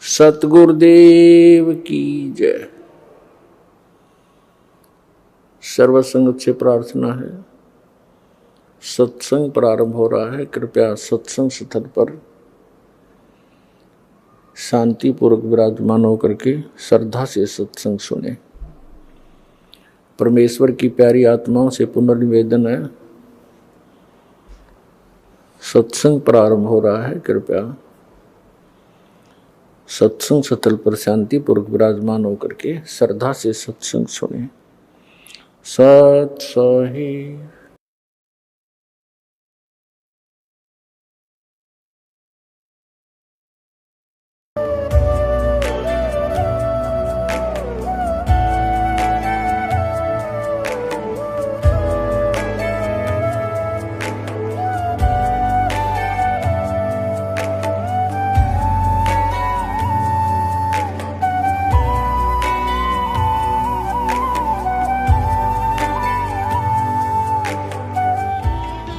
सतगुरुदेव की जय। सर्वसंगत से प्रार्थना है। सत्संग प्रारंभ हो रहा है। कृपया सत्संग स्थल पर शांतिपूर्वक विराजमान होकर के श्रद्धा से सत्संग सुने। परमेश्वर की प्यारी आत्माओं से पुनर्निवेदन है, सत्संग प्रारंभ हो रहा है। कृपया सत्संग स्थल पर शांतिपूर्वक विराजमान होकर के श्रद्धा से सत्संग सुने। सत सही।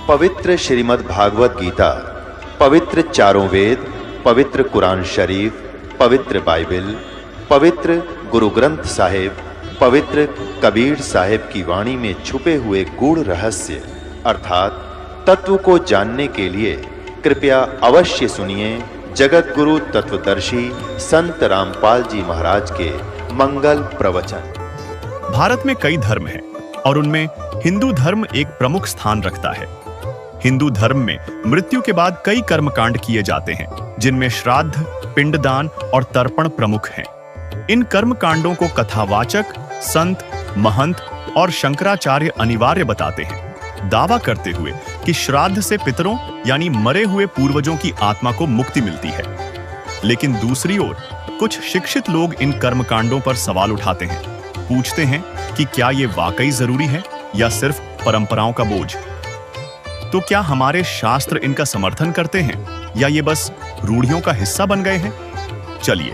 पवित्र श्रीमद् भागवत गीता, पवित्र चारों वेद, पवित्र कुरान शरीफ, पवित्र बाइबल, पवित्र गुरु ग्रंथ साहिब, पवित्र कबीर साहिब की वाणी में छुपे हुए गूढ़ रहस्य अर्थात तत्व को जानने के लिए कृपया अवश्य सुनिए जगत गुरु तत्वदर्शी संत रामपाल जी महाराज के मंगल प्रवचन। भारत में कई धर्म हैं और उनमें हिंदू धर्म एक प्रमुख स्थान रखता है। हिंदू धर्म में मृत्यु के बाद कई कर्मकांड किए जाते हैं, जिनमें श्राद्ध, पिंडदान और तर्पण प्रमुख हैं। इन कर्मकांडों को कथावाचक, संत, महंत और शंकराचार्य अनिवार्य बताते हैं, दावा करते हुए कि श्राद्ध से पितरों यानी मरे हुए पूर्वजों की आत्मा को मुक्ति मिलती है। लेकिन दूसरी ओर कुछ शिक्षित लोग इन कर्मकांडों पर सवाल उठाते हैं, पूछते हैं कि क्या ये वाकई जरूरी है या सिर्फ परंपराओं का बोझ। तो क्या हमारे शास्त्र इनका समर्थन करते हैं या ये बस रूढ़ियों का हिस्सा बन गए हैं? चलिए,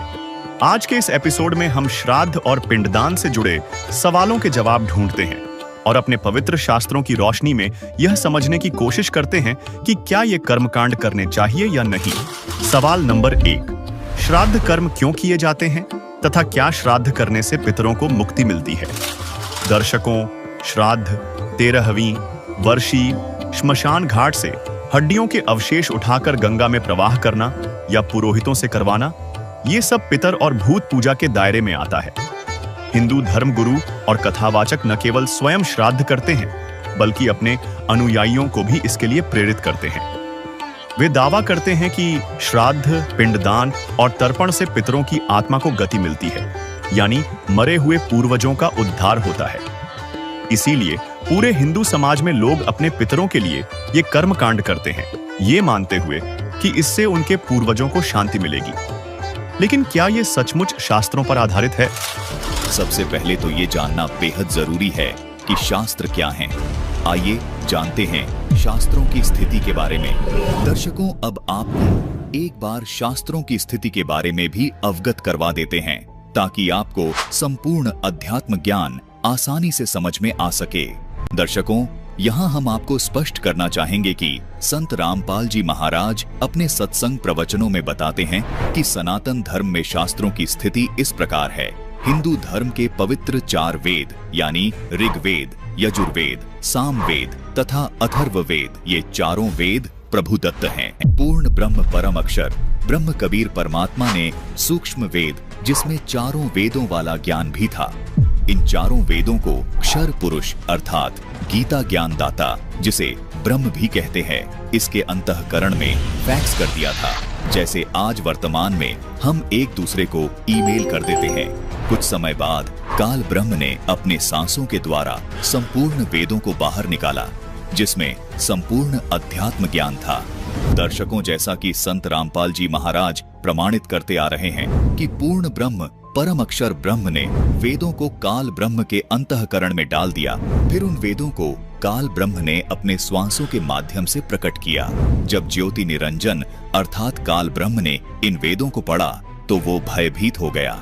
आज के इस एपिसोड में हम श्राद्ध और पिंडदान से जुड़े सवालों के जवाब ढूंढते हैं और अपने पवित्र शास्त्रों की रोशनी में यह समझने की कोशिश करते हैं कि क्या ये कर्मकांड करने चाहिए या नहीं। सवाल नंबर 1, श्राद्ध कर्म क्यों किए जाते हैं तथा क्या श्राद्ध करने से पितरों को मुक्ति मिलती है? दर्शकों, श्राद्ध, 13वीं, वर्षी, श्मशान घाट से हड्डियों के अवशेष उठाकर गंगा में प्रवाह करना या पुरोहितों से करवाना, ये सब पितर और भूत पूजा के दायरे में आता है। हिंदू धर्म गुरु और कथावाचक न केवल स्वयं श्राद्ध करते हैं, बल्कि अपने अनुयायियों को भी इसके लिए प्रेरित करते हैं। वे दावा करते हैं कि श्राद्ध, पिंडदान और तर्पण से पितरों की आत्मा को गति मिलती है, यानी मरे हुए पूर्वजों का उद्धार होता है। इसीलिए पूरे हिंदू समाज में लोग अपने पितरों के लिए ये कर्मकांड करते हैं, ये मानते हुए कि इससे उनके पूर्वजों को शांति मिलेगी। लेकिन क्या ये सचमुच शास्त्रों पर आधारित है? सबसे पहले तो ये जानना बेहद जरूरी है कि शास्त्र क्या हैं। आइए जानते हैं शास्त्रों की स्थिति के बारे में। दर्शकों, अब आपको एक बार शास्त्रों की स्थिति के बारे में भी अवगत करवा देते हैं, ताकि आपको संपूर्ण अध्यात्म ज्ञान आसानी से समझ में आ सके। दर्शकों, यहाँ हम आपको स्पष्ट करना चाहेंगे कि संत रामपाल जी महाराज अपने सत्संग प्रवचनों में बताते हैं कि सनातन धर्म में शास्त्रों की स्थिति इस प्रकार है। हिंदू धर्म के पवित्र 4 वेद यानी ऋग्वेद, यजुर्वेद, सामवेद तथा अथर्ववेद, ये चारों वेद प्रभुदत्त हैं। पूर्ण ब्रह्म परम अक्षर ब्रह्म कबीर परमात्मा ने सूक्ष्म वेद, जिसमें चारों वेदों वाला ज्ञान भी था, इन चारों वेदों को क्षर पुरुष अर्थात गीता ज्ञान दाता, जिसे ब्रह्म भी कहते हैं, इसके अंतःकरण में फैक्स कर दिया था। जैसे आज वर्तमान में हम एक दूसरे को ईमेल कर देते हैं। कुछ समय बाद काल ब्रह्म ने अपने सांसों के द्वारा संपूर्ण वेदों को बाहर निकाला, जिसमें संपूर्ण अध्यात्म ज्ञान था। दर्शकों, जैसा कि संत रामपाल जी महाराज प्रमाणित करते आ रहे हैं कि पूर्ण ब्रह्म परम अक्षर ब्रह्म ने वेदों को काल ब्रह्म के अंतःकरण में डाल दिया। फिर उन वेदों को काल ब्रह्म ने अपने श्वासों के माध्यम से प्रकट किया। जब ज्योति निरंजन अर्थात काल ब्रह्म ने इन वेदों को पढ़ा तो वो भयभीत हो गया,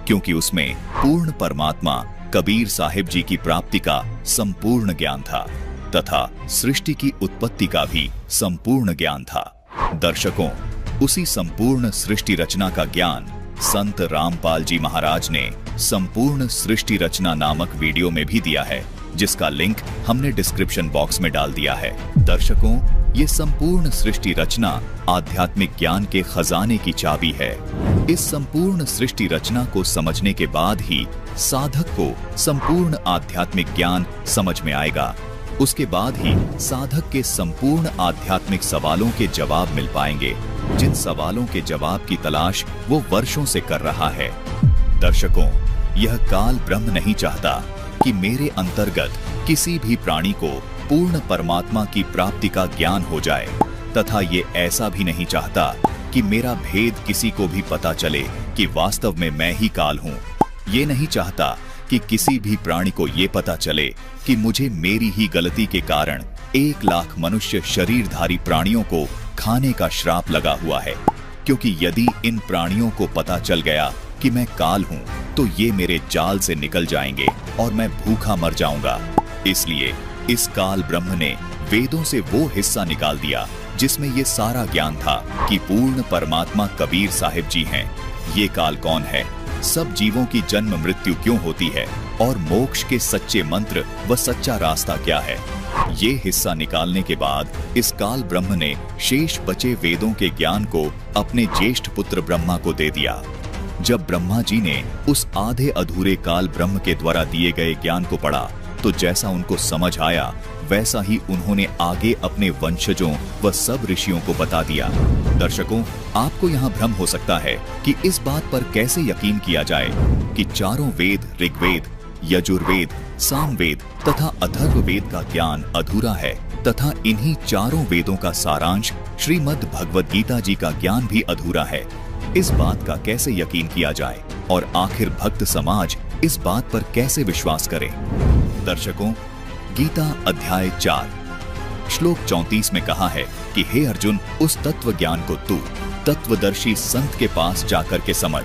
क्योंकि उसमें पूर्ण परमात्मा कबीर साहिब जी की प्राप्ति का संपूर्ण ज्ञान था तथा सृष्टि की उत्पत्ति का भी संपूर्ण ज्ञान था। दर्शकों, उसी संपूर्ण सृष्टि रचना का ज्ञान संत रामपाल जी महाराज ने संपूर्ण सृष्टि रचना नामक वीडियो में भी दिया है, जिसका लिंक हमने डिस्क्रिप्शन बॉक्स में डाल दिया है। दर्शकों, ये संपूर्ण सृष्टि रचना आध्यात्मिक ज्ञान के खजाने की चाबी है। इस संपूर्ण सृष्टि रचना को समझने के बाद ही साधक को संपूर्ण आध्यात्मिक ज्ञान समझ में आएगा। उसके बाद ही साधक के संपूर्ण आध्यात्मिक सवालों के जवाब मिल पाएंगे, जिन सवालों के जवाब की तलाश वो वर्षों से कर रहा है। दर्शकों, यह काल ब्रह्म नहीं चाहता कि मेरे अंतर्गत किसी भी प्राणी को पूर्ण परमात्मा की प्राप्ति का ज्ञान हो जाए, तथा ये ऐसा भी नहीं चाहता कि मेरा भेद किसी को भी पता चले कि वास्तव में मैं ही काल हूँ। ये नहीं चाहता कि किसी भी प्राणी को ये पता चले कि मुझे मेरी ही गलती के कारण 1 लाख मनुष्य शरीरधारी प्राणियों को खाने का श्राप लगा हुआ है, क्योंकि यदि इन प्राणियों को पता चल गया कि मैं काल हूँ तो ये मेरे जाल से निकल जाएंगे और मैं भूखा मर जाऊंगा। इसलिए इस काल ब्रह्म ने वेदों से वो हिस्सा निकाल दिया जिसमें ये सारा ज्ञान था कि पूर्ण परमात्मा कबीर साहिब जी हैं। ये काल कौन है, सब जीवों की जन्म मृत्यु क्यों होती है और मोक्ष के सच्चे मंत्र व सच्चा रास्ता क्या है। ये हिस्सा निकालने के बाद इस काल ब्रह्म ने शेष बचे वेदों के ज्ञान को अपने ज्येष्ठ पुत्र ब्रह्मा को दे दिया। जब ब्रह्मा जी ने उस आधे अधूरे काल ब्रह्म के द्वारा दिए गए ज्ञान को पढ़ा तो जैसा उनको समझ आया वैसा ही उन्होंने आगे अपने वंशजों व सब ऋषियों को बता दिया। दर्शकों, आपको यहाँ भ्रम हो सकता है कि इस बात पर कैसे यकीन किया जाए कि चारों वेद ऋग्वेद, यजुर्वेद, सामवेद तथा अथर्ववेद का ज्ञान अधूरा है तथा इन्हीं चारों वेदों का सारांश श्रीमद् भगवद गीता जी का ज्ञान भी अधूरा है। इस बात का कैसे यकीन किया जाए और आखिर भक्त समाज इस बात पर कैसे विश्वास करे। दर्शकों, गीता अध्याय 4 श्लोक 34 में कहा है कि हे अर्जुन, उस तत्व ज्ञान को तू तत्वदर्शी संत के पास जाकर के समझ।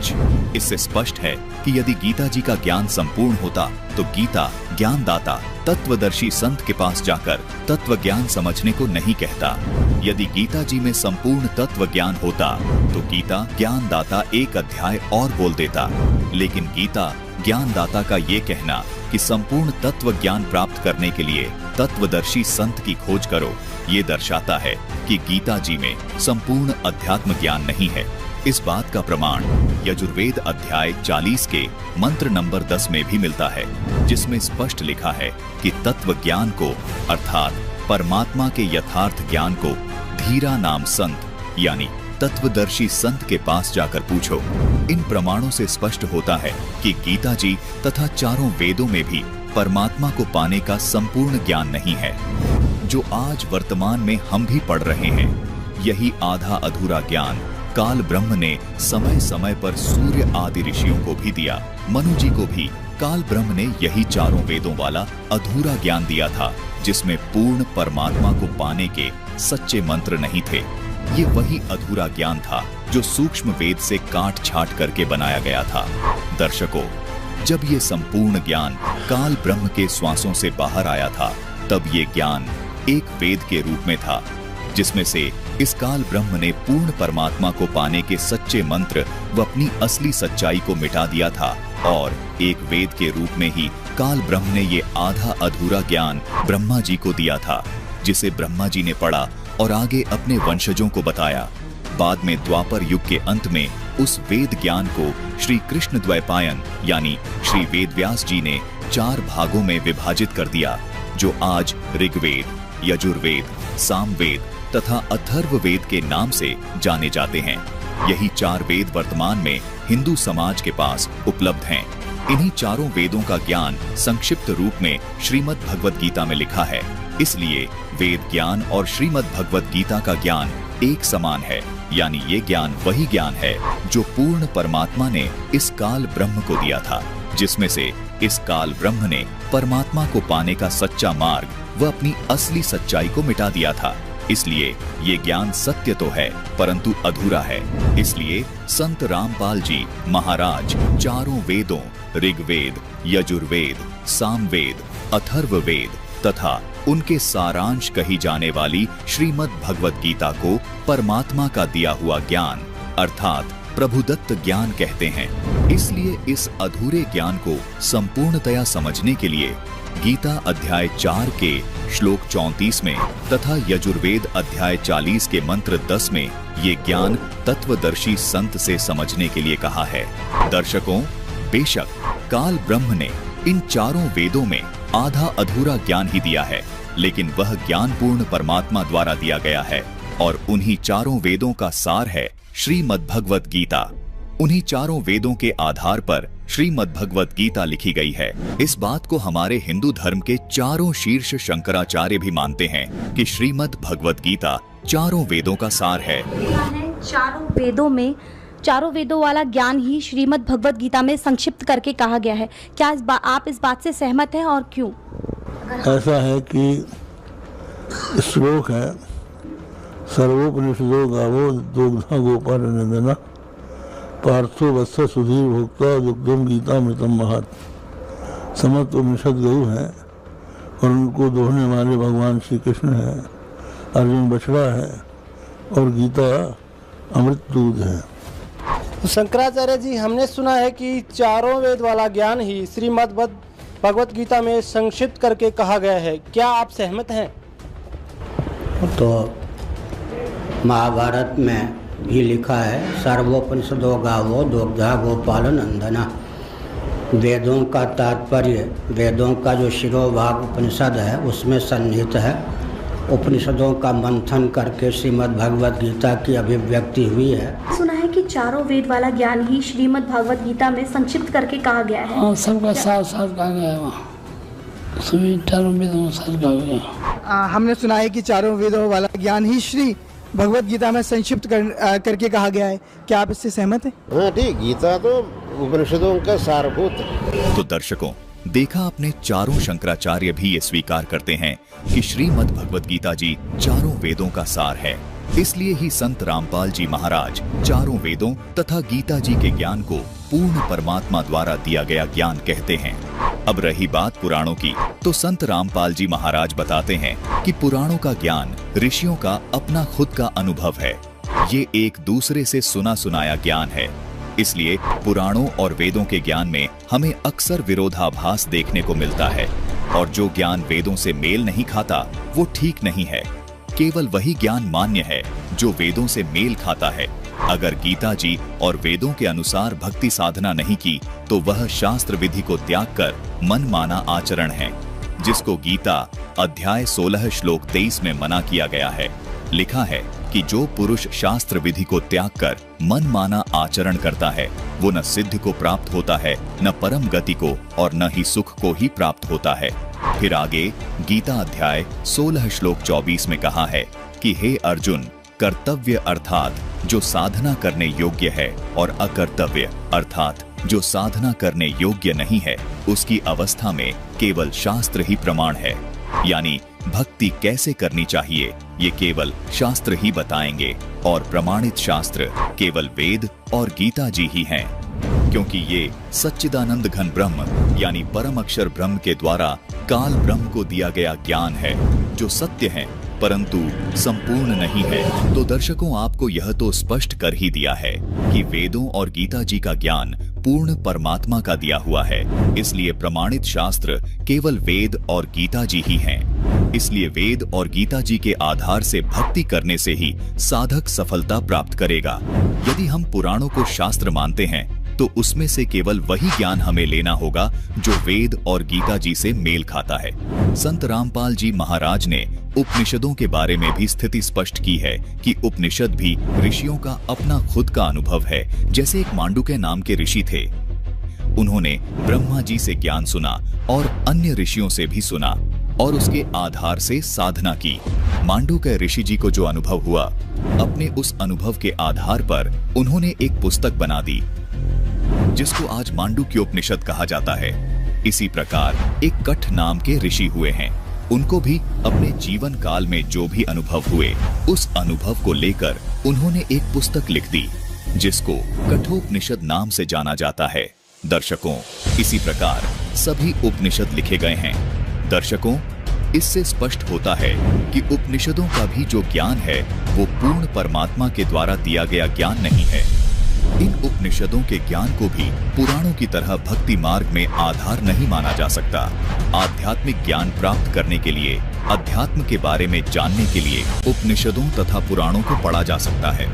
इससे स्पष्ट है कि यदि गीता जी का ज्ञान संपूर्ण होता तो गीता ज्ञानदाता तत्वदर्शी संत के पास जाकर तत्व ज्ञान समझने को नहीं कहता। यदि गीता जी में संपूर्ण तत्व ज्ञान होता तो गीता ज्ञानदाता 1 अध्याय और बोल देता, लेकिन गीता ज्ञानदाता का ये कहना कि संपूर्ण तत्व ज्ञान प्राप्त करने के लिए तत्वदर्शी संत की खोज करो, ये दर्शाता है कि गीता जी में संपूर्ण अध्यात्म ज्ञान नहीं है। इस बात का प्रमाण यजुर्वेद अध्याय 40 के मंत्र नंबर 10 में भी मिलता है, जिसमें स्पष्ट लिखा है कि तत्व ज्ञान को अर्थात परमात्मा के यथार्थ ज्ञान को धीरा नाम संत यानी तत्वदर्शी संत के पास जाकर पूछो। इन प्रमाणों से स्पष्ट होता है कि गीता जी तथा चारों वेदों में भी परमात्मा को पाने का संपूर्ण ज्ञान नहीं है। जो आज वर्तमान में हम भी पढ़ रहे हैं, यही आधा अधूरा ज्ञान काल ब्रह्म ने समय समय पर सूर्य आदि ऋषियों को भी दिया। मनु जी को भी काल ब्रह्म ने यही चारों वेदों वाला अधूरा ज्ञान दिया था, जिसमें पूर्ण परमात्मा को पाने के सच्चे मंत्र नहीं थे। ये वही अधूरा ज्ञान था जो सूक्ष्म वेद से काट छाट करके बनाया गया था। दर्शकों, जब ये संपूर्ण ज्ञान काल ब्रह्म के श्वासों से बाहर आया था, तब ये ज्ञान एक वेद के रूप में था, जिसमें से इस काल ब्रह्म ने पूर्ण परमात्मा को पाने के सच्चे मंत्र व अपनी असली सच्चाई को मिटा दिया था। और एक वेद के रूप में ही काल ब्रह्म ने ये आधा अधूरा ज्ञान ब्रह्मा जी को दिया था, जिसे ब्रह्मा जी ने पढ़ा और आगे अपने वंशजों को बताया। बाद में द्वापर युग के अंत में उस वेद ज्ञान को श्री कृष्ण द्वैपायन यानी श्री वेदव्यास जी ने 4 भागों में विभाजित कर दिया, जो आज ऋग्वेद, यजुर्वेद, सामवेद तथा अथर्ववेद के नाम से जाने जाते हैं। यही 4 वेद वर्तमान में हिंदू समाज के पास उपलब्ध हैं। इन्हीं चारों वेदों का ज्ञान संक्षिप्त रूप में श्रीमद् भगवद गीता में लिखा है। इसलिए वेद ज्ञान और श्रीमद् भगवद गीता का ज्ञान एक समान है, यानी ये ज्ञान वही ज्ञान है जो पूर्ण परमात्मा ने इस काल ब्रह्म को दिया था, जिसमें से इस काल ब्रह्म ने परमात्मा को पाने का सच्चा मार्ग व अपनी असली सच्चाई को मिटा दिया था। इसलिए ये ज्ञान सत्य तो है परंतु अधूरा है। इसलिए संत रामपाल जी महाराज चारों वेदों ऋग्वेद, यजुर्वेद, सामवेद, अथर्ववेद तथा उनके सारांश कही जाने वाली श्रीमद् भगवद गीता को परमात्मा का दिया हुआ ज्ञान अर्थात प्रभुदत्त ज्ञान कहते हैं। इसलिए इस अधूरे ज्ञान को संपूर्णतया समझने के लिए गीता अध्याय 4 के श्लोक 34 में तथा यजुर्वेद अध्याय 40 के मंत्र 10 में ये ज्ञान तत्वदर्शी संत से समझने के लिए कहा है। दर्शकों, बेशक काल ब्रह्म ने इन चारों वेदों में आधा अधूरा ज्ञान ही दिया है, लेकिन वह ज्ञान पूर्ण परमात्मा द्वारा दिया गया है और उन्हीं चारों वेदों का सार है श्रीमद् भगवत गीता। उन्हीं चारों वेदों के आधार पर श्रीमद् भगवत गीता लिखी गई है। इस बात को हमारे हिंदू धर्म के चारों शीर्ष शंकराचार्य भी मानते हैं कि श्रीमद् भगवत गीता चारों वेदों का सार है। चारों वेदों वाला ज्ञान ही श्रीमद् भगवत गीता में संक्षिप्त करके कहा गया है। क्या आप इस बात से सहमत हैं और क्यों? ऐसा है कि श्लोक है, सर्वोपनिषदो गावो दुग्धा गोपाल नंदना पार्थो वत्स सुधीर भोक्ता दुग्धम गीता मृतम महत। समस्त उपनिषद गऊ है और उनको दोहने वाले भगवान श्री कृष्ण है, अर्जुन बछड़ा है और गीता अमृत दूध है। तो शंकराचार्य जी, हमने सुना है कि चारों वेद वाला ज्ञान ही श्रीमद् भगवत गीता में संक्षिप्त करके कहा गया है। क्या आप सहमत हैं? तो महाभारत में भी लिखा है, सर्वोपनिषदो गावो दुग्धा गोपाल नंदना। वेदों का तात्पर्य, वेदों का जो शिरोभाग उपनिषद है उसमें सन्निहित है। उपनिषदों का मंथन करके श्रीमद् भगवत गीता की अभिव्यक्ति हुई है। सुना है कि चारों वेद वाला ज्ञान ही श्रीमद् भगवत गीता में संक्षिप्त करके कहा गया है। हाँ, सबका साथ साथ कहा गया है वहाँ, सभी चारों वेदों में साथ कहा गया। हमने सुना है कि चारों वेदों वाला ज्ञान ही श्री भगवत गीता में संक्षिप्त करके कहा गया है। क्या आप इससे सहमत हैं? हाँ ठीक, गीता तो उपनिषदों का सारभूत है। तो दर्शकों, देखा आपने, चारों शंकराचार्य भी ये स्वीकार करते हैं कि श्रीमद् भगवत गीता जी चारों वेदों का सार है। इसलिए ही संत रामपाल जी महाराज चारों वेदों तथा गीता जी के ज्ञान को पूर्ण परमात्मा द्वारा दिया गया ज्ञान कहते हैं। अब रही बात पुराणों की, तो संत रामपाल जी महाराज बताते हैं कि पुराणों का ज्ञान ऋषियों का अपना खुद का अनुभव है। ये एक दूसरे से सुना सुनाया ज्ञान है। इसलिए पुराणों और वेदों के ज्ञान में हमें अक्सर विरोधाभास देखने को मिलता है और जो ज्ञान वेदों से मेल नहीं खाता वो ठीक नहीं है। केवल वही ज्ञान मान्य है जो वेदों से मेल खाता है। अगर गीता जी और वेदों के अनुसार भक्ति साधना नहीं की तो वह शास्त्र विधि को त्याग कर मन माना आचरण है, जिसको गीता अध्याय 16 श्लोक 23 में मना किया गया है। लिखा है कि जो पुरुष शास्त्र विधि को त्याग कर मन माना आचरण करता है वो न सिद्धि को प्राप्त होता है, न परम गति को, और न ही सुख को ही प्राप्त होता है। फिर आगे गीता अध्याय 16 श्लोक 24 में कहा है कि हे अर्जुन, कर्तव्य अर्थात जो साधना करने योग्य है और अकर्तव्य अर्थात जो साधना करने योग्य नहीं है, उसकी अवस्था में केवल शास्त्र ही प्रमाण है। यानी भक्ति कैसे करनी चाहिए ये केवल शास्त्र ही बताएंगे और प्रमाणित शास्त्र केवल वेद और गीता जी ही हैं, क्योंकि ये सच्चिदानंद घन ब्रह्म यानी परम अक्षर ब्रह्म के द्वारा काल ब्रह्म को दिया गया ज्ञान है, जो सत्य है परंतु संपूर्ण नहीं है। तो दर्शकों, आपको यह तो स्पष्ट कर ही दिया है कि वेदों और गीता जी का ज्ञान पूर्ण परमात्मा का दिया हुआ है। इसलिए प्रमाणित शास्त्र केवल वेद और गीता जी ही हैं। इसलिए वेद और गीता जी के आधार से भक्ति करने से ही साधक सफलता प्राप्त करेगा। यदि हम पुराणों को शास्त्र मानते हैं तो उसमें से केवल वही ज्ञान हमें लेना होगा जो वेद और गीता जी से मेल खाता है। संत रामपाल जी महाराज ने उपनिषदों के बारे में भी स्थिति स्पष्ट की है कि उपनिषद भी ऋषियों का अपना खुद का अनुभव है। जैसे एक मांडुक्य नाम के ऋषि थे, उन्होंने ब्रह्मा जी से ज्ञान सुना और अन्य ऋषियों से भी सुना और उसके आधार से साधना की। मांडुक्य ऋषि जी को जो अनुभव हुआ, अपने उस अनुभव के आधार पर उन्होंने एक पुस्तक बना दी जिसको आज मांडुक्योपनिषद कहा जाता है। इसी प्रकार एक कठ नाम के ऋषि हुए हैं। उनको भी अपने जीवन काल में जो भी अनुभव हुए, उस अनुभव को लेकर उन्होंने एक पुस्तक लिख दी जिसको कठोपनिषद नाम से जाना जाता है। दर्शकों, इसी प्रकार सभी उपनिषद लिखे गए हैं। दर्शकों, इससे स्पष्ट होता है कि उपनिषदों का भी जो ज्ञान है वो पूर्ण परमात्मा के द्वारा दिया गया ज्ञान नहीं है। इन उपनिषदों के ज्ञान को भी पुराणों की तरह भक्ति मार्ग में आधार नहीं माना जा सकता। आध्यात्मिक ज्ञान प्राप्त करने के लिए, अध्यात्म के बारे में जानने के लिए उपनिषदों तथा पुराणों को पढ़ा जा सकता है।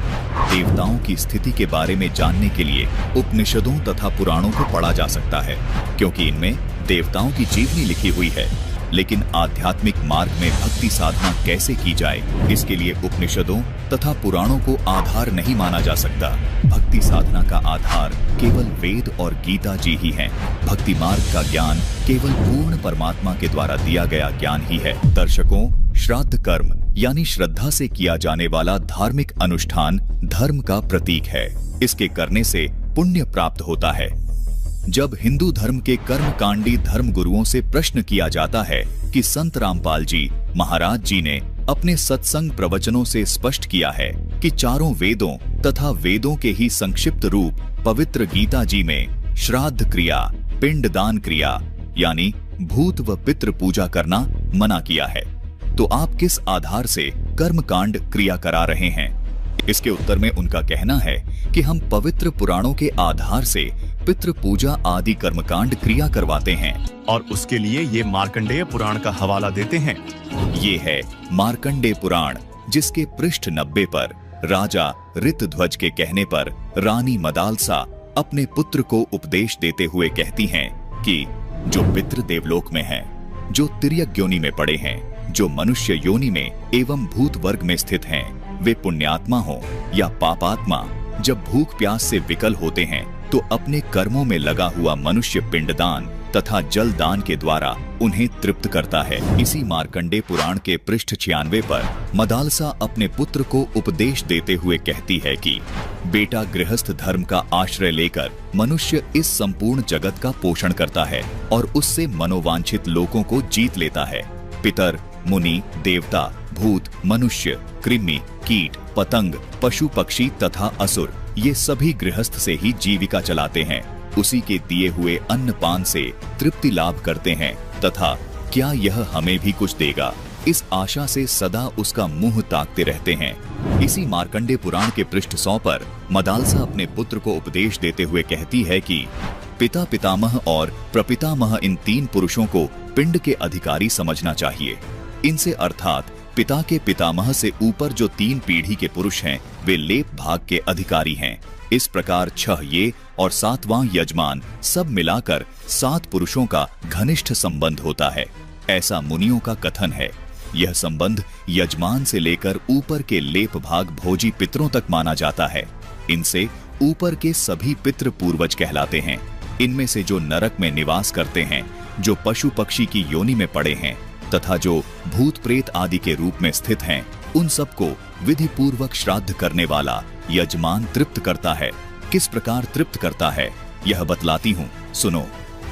देवताओं की स्थिति के बारे में जानने के लिए उपनिषदों तथा पुराणों को पढ़ा जा सकता है, क्योंकि इनमें देवताओं की जीवनी लिखी हुई है। लेकिन आध्यात्मिक मार्ग में भक्ति साधना कैसे की जाए, इसके लिए उपनिषदों तथा पुराणों को आधार नहीं माना जा सकता। भक्ति साधना का आधार केवल वेद और गीता जी ही हैं। भक्ति मार्ग का ज्ञान केवल पूर्ण परमात्मा के द्वारा दिया गया ज्ञान ही है। दर्शकों, श्राद्ध कर्म यानी श्रद्धा से किया जाने वाला धार्मिक अनुष्ठान धर्म का प्रतीक है। इसके करने से पुण्य प्राप्त होता है। जब हिंदू धर्म के कर्मकांडी धर्म गुरुओं से प्रश्न किया जाता है कि संत रामपाल जी महाराज जी ने अपने सत्संग प्रवचनों से स्पष्ट किया है कि चारों वेदों तथा वेदों के ही संक्षिप्त रूप पवित्र गीता जी में श्राद्ध क्रिया, पिंडदान क्रिया यानी भूत व पितृ पूजा करना मना किया है, तो आप किस आधार से कर्मकांड क्रिया करा रहे हैं? इसके उत्तर में उनका कहना है कि हम पवित्र पुराणों के आधार से पितृ पूजा आदि कर्मकांड क्रिया करवाते हैं और उसके लिए ये मार्कंडेय पुराण का हवाला देते हैं। ये है मार्कंडेय पुराण, जिसके पृष्ठ 90 पर राजा ऋतध्वज के कहने पर रानी मदालसा अपने पुत्र को उपदेश देते हुए कहती हैं कि जो पितृ देवलोक में हैं, जो तिर्यक योनि में पड़े हैं, जो मनुष्य योनि में एवं भूत वर्ग में स्थित हैं, वे पुण्यात्मा हो या पापात्मा, जब भूख प्यास से विकल होते हैं तो अपने कर्मों में लगा हुआ मनुष्य पिंडदान तथा जल दान के द्वारा उन्हें तृप्त करता है। इसी मार्कंडेय पुराण के पृष्ठ 96 पर मदालसा अपने पुत्र को उपदेश देते हुए कहती है कि बेटा गृहस्थ धर्म का आश्रय लेकर मनुष्य इस संपूर्ण जगत का पोषण करता है और उससे मनोवांछित लोगों को जीत लेता है। पितर, मुनि, देवता, भूत, मनुष्य, कृमि, कीट, पतंग, पशु पक्षी तथा असुर, ये सभी गृहस्थ से ही जीविका चलाते हैं। उसी के दिए हुए अन्न पान से तृप्ति लाभ करते हैं तथा क्या यह हमें भी कुछ देगा, इस आशा से सदा उसका मुंह ताकते रहते हैं। इसी मार्कंडेय पुराण के पृष्ठ 100 पर मदालसा अपने पुत्र को उपदेश देते हुए कहती है कि पिता, पितामह और प्रपितामह, इन 3 पुरुषों को पिंड के अधिकारी समझना चाहिए। इनसे अर्थात पिता के पितामह से ऊपर जो 3 पीढ़ी के पुरुष हैं, वे लेप भाग के अधिकारी हैं। इस प्रकार 6 ये और 7वां यजमान, सब मिलाकर 7 पुरुषों का घनिष्ठ संबंध होता है, ऐसा मुनियों का कथन है। यह संबंध यजमान से लेकर ऊपर के लेप भाग भोजी पितरों तक माना जाता है। इनसे ऊपर के सभी पितृ पूर्वज कहलाते हैं। इनमें से जो नरक में निवास करते हैं, जो पशु पक्षी की योनि में पड़े हैं तथा जो भूत प्रेत आदि के रूप में स्थित हैं, उन सबको विधि पूर्वक श्राद्ध करने वाला यजमान तृप्त करता है। किस प्रकार तृप्त करता है यह बतलाती हूँ, सुनो।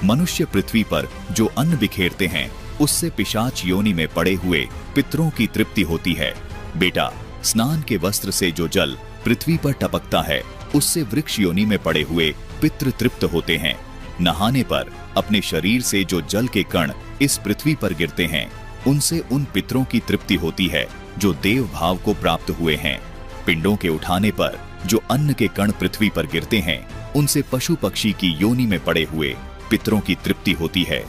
मनुष्य पृथ्वी पर जो अन्न बिखेरते हैं, उससे पिशाच योनि में पड़े हुए पितरों की तृप्ति होती है। बेटा, स्नान के वस्त्र से जो जल पृथ्वी पर टपकता है, उससे वृक्ष योनि में पड़े हुए पितृ तृप्त होते हैं। नहाने पर अपने शरीर से जो जल के कण इस पृथ्वी पर गिरते हैं, उनसे उन पितरों की तृप्ति होती है जो देव भाव को प्राप्त हुए हैं। पिंडों के उठाने पर जो अन्न के कण पृथ्वी पर गिरते हैं, उनसे पशु पक्षी की योनि में पड़े हुए पितरों की तृप्ति होती है।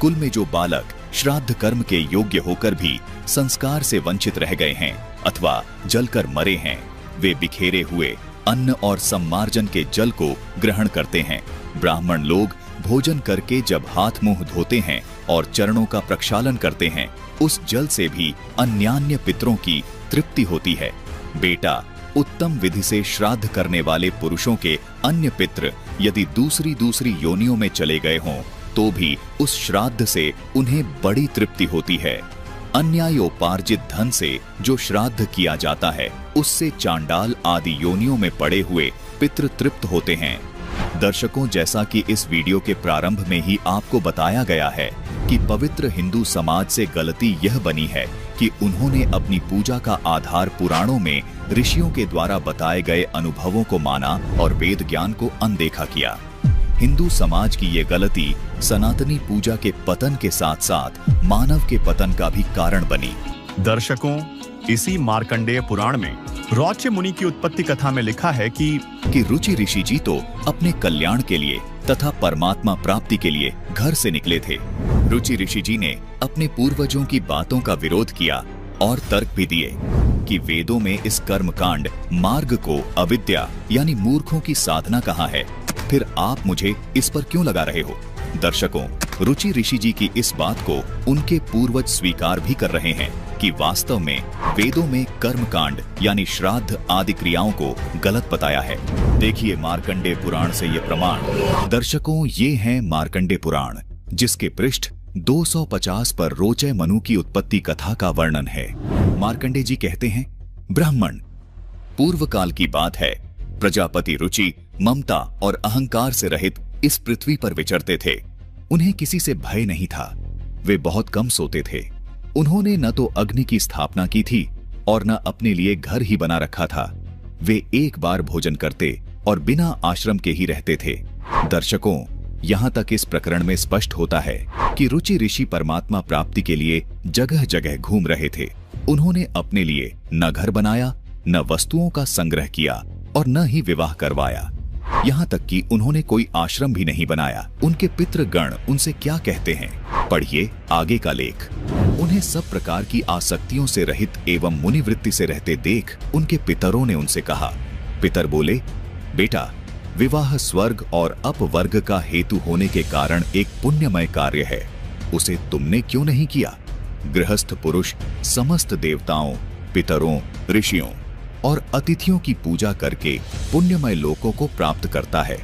कुल में जो बालक श्राद्ध कर्म के योग्य होकर भी संस्कार से वंचित रह गए हैं अथवा जलकर मरे हैं, वे बिखेरे हुए अन्न और सम्मार्जन के जल को ग्रहण करते हैं। ब्राह्मण लोग भोजन करके जब हाथ मुंह धोते हैं और चरणों का प्रक्षालन करते हैं, उस जल से भी अन्यान्य पितरों की तृप्ति होती है। बेटा, उत्तम विधि से श्राद्ध करने वाले पुरुषों के अन्य पितृ यदि दूसरी योनियों में चले गए हों, तो भी उस श्राद्ध से उन्हें बड़ी तृप्ति होती है। अन्यायोपार्जित धन से जो श्राद्ध किया जाता है, उससे चांडाल आदि योनियों में पड़े हुए पितृ तृप्त होते हैं। दर्शकों, जैसा कि इस वीडियो के प्रारंभ में ही आपको बताया गया है कि पवित्र हिंदू समाज से गलती यह बनी है कि उन्होंने अपनी पूजा का आधार पुराणों में ऋषियों के द्वारा बताए गए अनुभवों को माना और वेद ज्ञान को अनदेखा किया। हिंदू समाज की ये गलती सनातनी पूजा के पतन के साथ साथ मानव के पतन का भी कारण बनी। दर्शकों, इसी मार्कंडेय पुराण में रौचे मुनि की उत्पत्ति कथा में लिखा है कि रुचि ऋषि जी तो अपने कल्याण के लिए तथा परमात्मा प्राप्ति के लिए घर से निकले थे। रुचि ऋषि जी ने अपने पूर्वजों की बातों का विरोध किया और तर्क भी दिए कि वेदों में इस कर्मकांड मार्ग को अविद्या यानी मूर्खों की साधना कहा है, फिर आप मुझे इस पर क्यों लगा रहे हो। दर्शकों, रुचि ऋषि जी की इस बात को उनके पूर्वज स्वीकार भी कर रहे हैं कि वास्तव में वेदों में कर्मकांड यानी श्राद्ध आदि क्रियाओं को गलत बताया है। देखिए मार्कंडेय पुराण से ये प्रमाण। दर्शकों, ये है मार्कंडेय पुराण, जिसके पृष्ठ 250 पर रोचय मनु की उत्पत्ति कथा का वर्णन है। मार्कंडेय जी कहते हैं, ब्राह्मण, पूर्व काल की बात है, प्रजापति रुचि ममता और अहंकार से रहित इस पृथ्वी पर विचरते थे। उन्हें किसी से भय नहीं था। वे बहुत कम सोते थे। उन्होंने न तो अग्नि की स्थापना की थी और न अपने लिए घर ही बना रखा था। वे एक बार भोजन करते और बिना आश्रम के ही रहते थे। दर्शकों, यहाँ तक इस प्रकरण में स्पष्ट होता है कि रुचि ऋषि परमात्मा प्राप्ति के लिए जगह जगह घूम रहे थे। उन्होंने अपने लिए न घर बनाया, न वस्तुओं का संग्रह किया और न ही विवाह करवाया। यहाँ तक कि उन्होंने कोई आश्रम भी नहीं बनाया। उनके पितृगण उनसे क्या कहते हैं, पढ़िए आगे का लेख। उन्हें सब प्रकार की आसक्तियों से रहित एवं मुनिवृत्ति से रहते देख उनके पितरों ने उनसे कहा। पितर बोले, बेटा, विवाह स्वर्ग और अपवर्ग का हेतु होने के कारण एक पुण्यमय कार्य है, उसे तुमने क्यों नहीं किया। गृहस्थ पुरुष समस्त देवताओं, पितरों, ऋषियों और अतिथियों की पूजा करके पुण्यमय लोकों को प्राप्त करता है।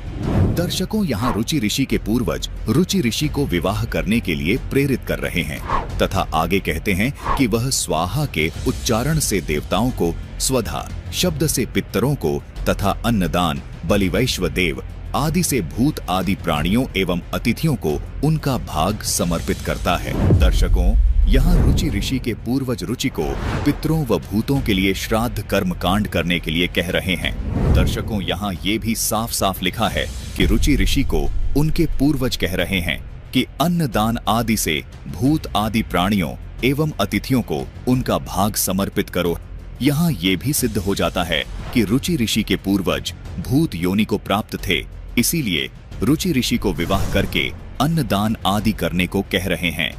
दर्शकों, यहाँ रुचि ऋषि के पूर्वज रुचि ऋषि को विवाह करने के लिए प्रेरित कर रहे हैं तथा आगे कहते हैं कि वह स्वाहा के उच्चारण से देवताओं को, स्वधा शब्द से पितरों को तथा अन्नदान, बलिवैश्व देव आदि से भूत आदि प्राणियों एवं अतिथियों को उनका भाग समर्पित करता है। दर्शकों, यहाँ रुचि ऋषि के पूर्वज रुचि को पितरों व भूतों के लिए श्राद्ध कर्म कांड करने के लिए कह रहे हैं। दर्शकों, यहाँ ये भी साफ साफ लिखा है कि रुचि ऋषि को उनके पूर्वज कह रहे हैं कि अन्नदान आदि से भूत आदि प्राणियों एवं अतिथियों को उनका भाग समर्पित करो। यहाँ ये भी सिद्ध हो जाता है कि रुचि ऋषि के पूर्वज भूत योनि को प्राप्त थे, इसीलिए रुचि ऋषि को विवाह करके अन्नदान आदि करने को कह रहे हैं।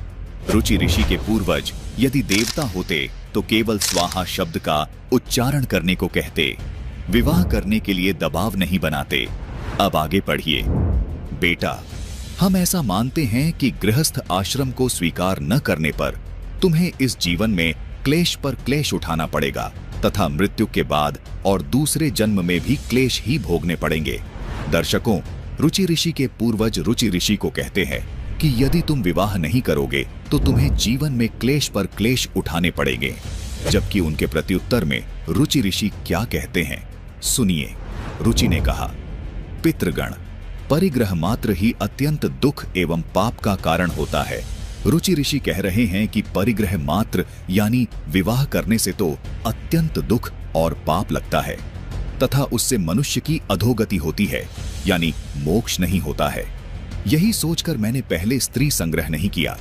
रुचि ऋषि के पूर्वज यदि देवता होते तो केवल स्वाहा शब्द का उच्चारण करने को कहते, विवाह करने के लिए दबाव नहीं बनाते। अब आगे पढ़िए। बेटा, हम ऐसा मानते हैं कि गृहस्थ आश्रम को स्वीकार न करने पर तुम्हें इस जीवन में क्लेश पर क्लेश उठाना पड़ेगा तथा मृत्यु के बाद और दूसरे जन्म में भी क्लेश ही भोगने पड़ेंगे। दर्शकों, रुचि ऋषि के पूर्वज रुचि ऋषि को कहते हैं कि यदि तुम विवाह नहीं करोगे तो तुम्हें जीवन में क्लेश पर क्लेश उठाने पड़ेंगे। जबकि उनके प्रत्युत्तर में रुचि ऋषि क्या कहते हैं, सुनिए। रुचि ने कहा, पितृगण, परिग्रह मात्र ही अत्यंत दुख एवं पाप का कारण होता है। रुचि ऋषि कह रहे हैं कि परिग्रह मात्र यानी विवाह करने से तो अत्यंत दुख और पाप लगता है तथा उससे मनुष्य की अधोगति होती है, यानी मोक्ष नहीं होता है। यही सोचकर मैंने पहले स्त्री संग्रह नहीं किया।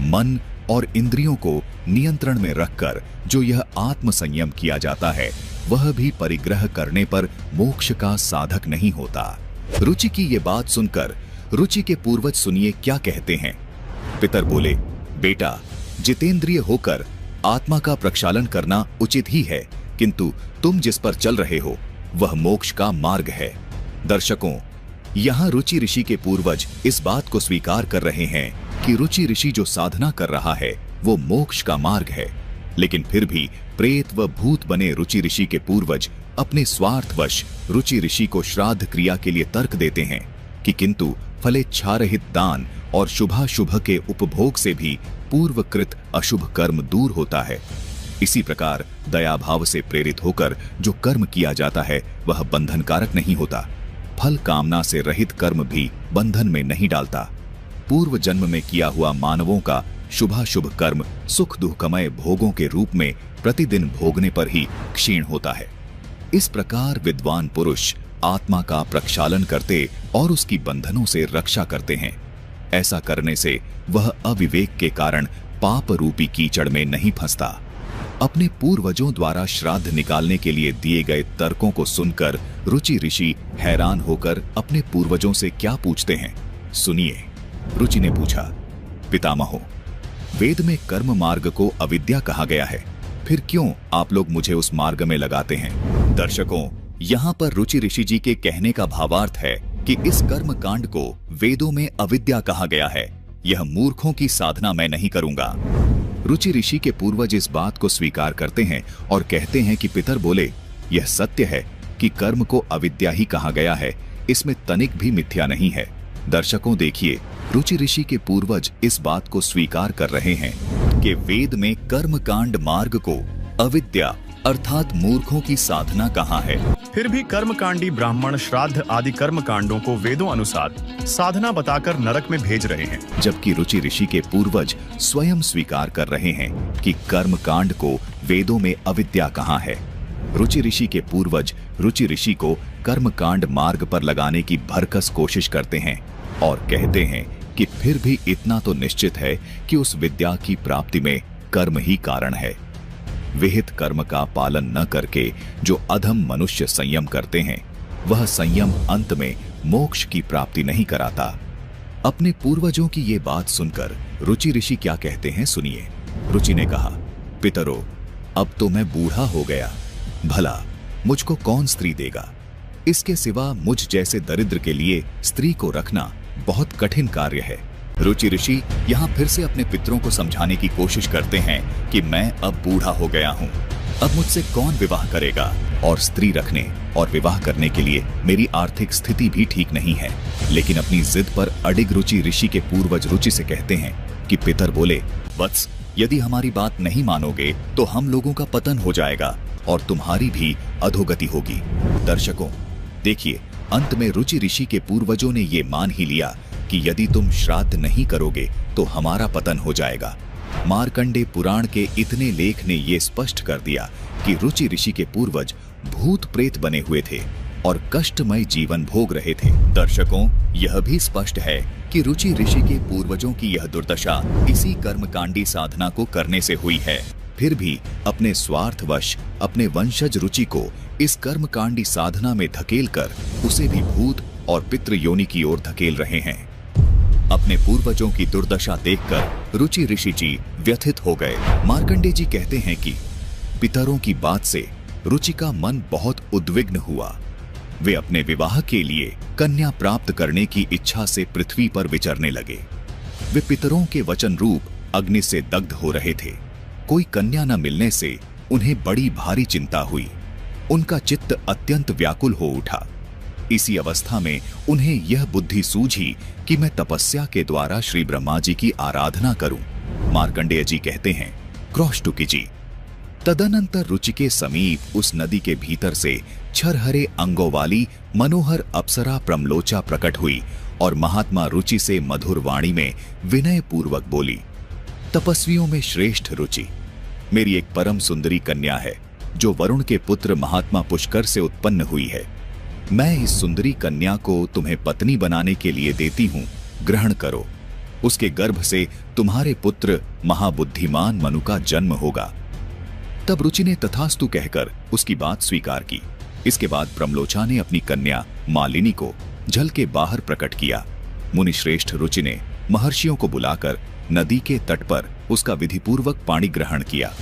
मन और इंद्रियों को नियंत्रण में रखकर जो यह आत्म संयम किया जाता है, वह भी परिग्रह करने पर मोक्ष का साधक नहीं होता। रुचि की ये बात सुनकर रुचि के पूर्वज सुनिए क्या कहते हैं। पितर बोले, बेटा, जितेंद्रिय होकर आत्मा का प्रक्षालन करना उचित ही है, किंतु तुम जिस पर चल रहे हो वह मोक्ष का मार्ग है। दर्शकों, यहाँ रुचि ऋषि के पूर्वज इस बात को स्वीकार कर रहे हैं कि रुचि ऋषि जो साधना कर रहा है वो मोक्ष का मार्ग है, लेकिन फिर भी प्रेत व भूत बने रुचि ऋषि के पूर्वज अपने स्वार्थवश रुचि ऋषि को श्राद्ध क्रिया के लिए तर्क देते हैं कि किंतु फलेच्छारहित दान और शुभाशुभ के उपभोग से भी पूर्वकृत अशुभ कर्म दूर होता है। इसी प्रकार दया भाव से प्रेरित होकर जो कर्म किया जाता है वह बंधनकारक नहीं होता। फल कामना से रहित कर्म भी बंधन में नहीं डालता। पूर्व जन्म में किया हुआ मानवों का शुभाशुभ कर्म सुख दुखमय भोगों के रूप में प्रतिदिन भोगने पर ही क्षीण होता है। इस प्रकार विद्वान पुरुष आत्मा का प्रक्षालन करते और उसकी बंधनों से रक्षा करते हैं। ऐसा करने से वह अविवेक के कारण पाप रूपी कीचड़ में नहीं फंसता। अपने पूर्वजों द्वारा श्राद्ध निकालने के लिए दिए गए तर्कों को सुनकर रुचि ऋषि हैरान होकर अपने पूर्वजों से क्या पूछते हैं, सुनिए। रुचि ने पूछा, पितामहो, वेद में कर्म मार्ग को अविद्या कहा गया है, फिर क्यों आप लोग मुझे उस मार्ग में लगाते हैं? दर्शकों, यहाँ पर रुचि ऋषि जी के कहने का भावार्थ है कि इस कर्म कांड को वेदों में अविद्या कहा गया है, यह मूर्खों की साधना मैं नहीं करूंगा। रुचि ऋषि के पूर्वज इस बात को स्वीकार करते हैं और कहते हैं कि पितर बोले, यह सत्य है कि कर्म को अविद्या ही कहा गया है, इसमें तनिक भी मिथ्या नहीं है। दर्शकों देखिए, रुचि ऋषि के पूर्वज इस बात को स्वीकार कर रहे हैं कि वेद में कर्म कांड मार्ग को अविद्या अर्थात मूर्खों की साधना कहा है। फिर भी कर्मकांडी ब्राह्मण श्राद्ध आदि कर्म कांडों को वेदों अनुसार साधना बताकर नरक में भेज रहे हैं, जबकि रुचि ऋषि के पूर्वज स्वयं स्वीकार कर रहे हैं कि कर्म कांड को वेदों में अविद्या कहा है। रुचि ऋषि के पूर्वज रुचि ऋषि को कर्म कांड मार्ग पर लगाने की भरकस कोशिश करते हैं और कहते हैं कि फिर भी इतना तो निश्चित है कि उस विद्या की प्राप्ति में कर्म ही कारण है। विहित कर्म का पालन न करके जो अधम मनुष्य संयम करते हैं, वह संयम अंत में मोक्ष की प्राप्ति नहीं कराता। अपने पूर्वजों की ये बात सुनकर रुचि ऋषि क्या कहते हैं, सुनिए। रुचि ने कहा, पितरो, अब तो मैं बूढ़ा हो गया, भला मुझको कौन स्त्री देगा? इसके सिवा मुझ जैसे दरिद्र के लिए स्त्री को रखना बहुत कठिन कार्य है। रुचि ऋषि यहाँ फिर से अपने पितरों को समझाने की कोशिश करते हैं कि मैं अब बूढ़ा हो गया हूँ, अब मुझसे कौन विवाह करेगा, और स्त्री रखने और विवाह करने के लिए मेरी आर्थिक स्थिति भी ठीक नहीं है। लेकिन अपनी जिद पर अडिग रुचि ऋषि के पूर्वज रुचि से कहते हैं कि पितर बोले, वत्स, यदि हमारी बात नहीं मानोगे तो हम लोगों का पतन हो जाएगा और तुम्हारी भी अधोगति होगी। दर्शकों देखिए, अंत में रुचि ऋषि के पूर्वजों ने ये मान ही लिया कि यदि तुम श्राद्ध नहीं करोगे तो हमारा पतन हो जाएगा। मार्कंडे पुराण के इतने लेख ने ये स्पष्ट कर दिया कि रुचि ऋषि के पूर्वज भूत प्रेत बने हुए थे और कष्टमय जीवन भोग रहे थे। दर्शकों, यह भी स्पष्ट है कि रुचि ऋषि के पूर्वजों की यह दुर्दशा इसी कर्मकांडी साधना को करने से हुई है। फिर भी अपने स्वार्थवश अपने वंशज रुचि को इस कर्मकांडी साधना में धकेलकर उसे भी भूत और पितृ योनि की ओर धकेल रहे हैं। अपने पूर्वजों की दुर्दशा देखकर रुचि ऋषि जी व्यथित हो गए। मार्कंडे जी कहते हैं कि पितरों की बात से रुचि का मन बहुत उद्विग्न हुआ। वे अपने विवाह के लिए कन्या प्राप्त करने की इच्छा से पृथ्वी पर विचरने लगे। वे पितरों के वचन रूप अग्नि से दग्ध हो रहे थे। कोई कन्या न मिलने से उन्हें बड़ी भारी चिंता हुई। उनका चित्त अत्यंत व्याकुल हो उठा। इसी अवस्था में उन्हें यह बुद्धि सूझी कि मैं तपस्या के द्वारा श्री ब्रह्मा जी की आराधना करूं। मार्कंडेय जी कहते हैं, क्रौष्टुकी जी, तदनंतर रुचि के समीप उस नदी के भीतर से छरहरे अंगों वाली मनोहर अप्सरा प्रमलोचा प्रकट हुई और महात्मा रुचि से मधुर वाणी में विनय पूर्वक बोली, तपस्वियों में श्रेष्ठ रुचि, मेरी एक परम सुंदरी कन्या है जो वरुण के पुत्र महात्मा पुष्कर से उत्पन्न हुई है। मैं इस सुंदरी कन्या को तुम्हें पत्नी बनाने के लिए देती हूं, ग्रहण करो। उसके गर्भ से तुम्हारे पुत्र महाबुद्धिमान मनु का जन्म होगा। तब रुचि ने तथास्तु कहकर उसकी बात स्वीकार की। इसके बाद प्रमलोचा ने अपनी कन्या मालिनी को जल के बाहर प्रकट किया। मुनि श्रेष्ठ रुचि ने महर्षियों को बुलाकर नदी के तट पर उसका विधिपूर्वक पाणी ग्रहण किया।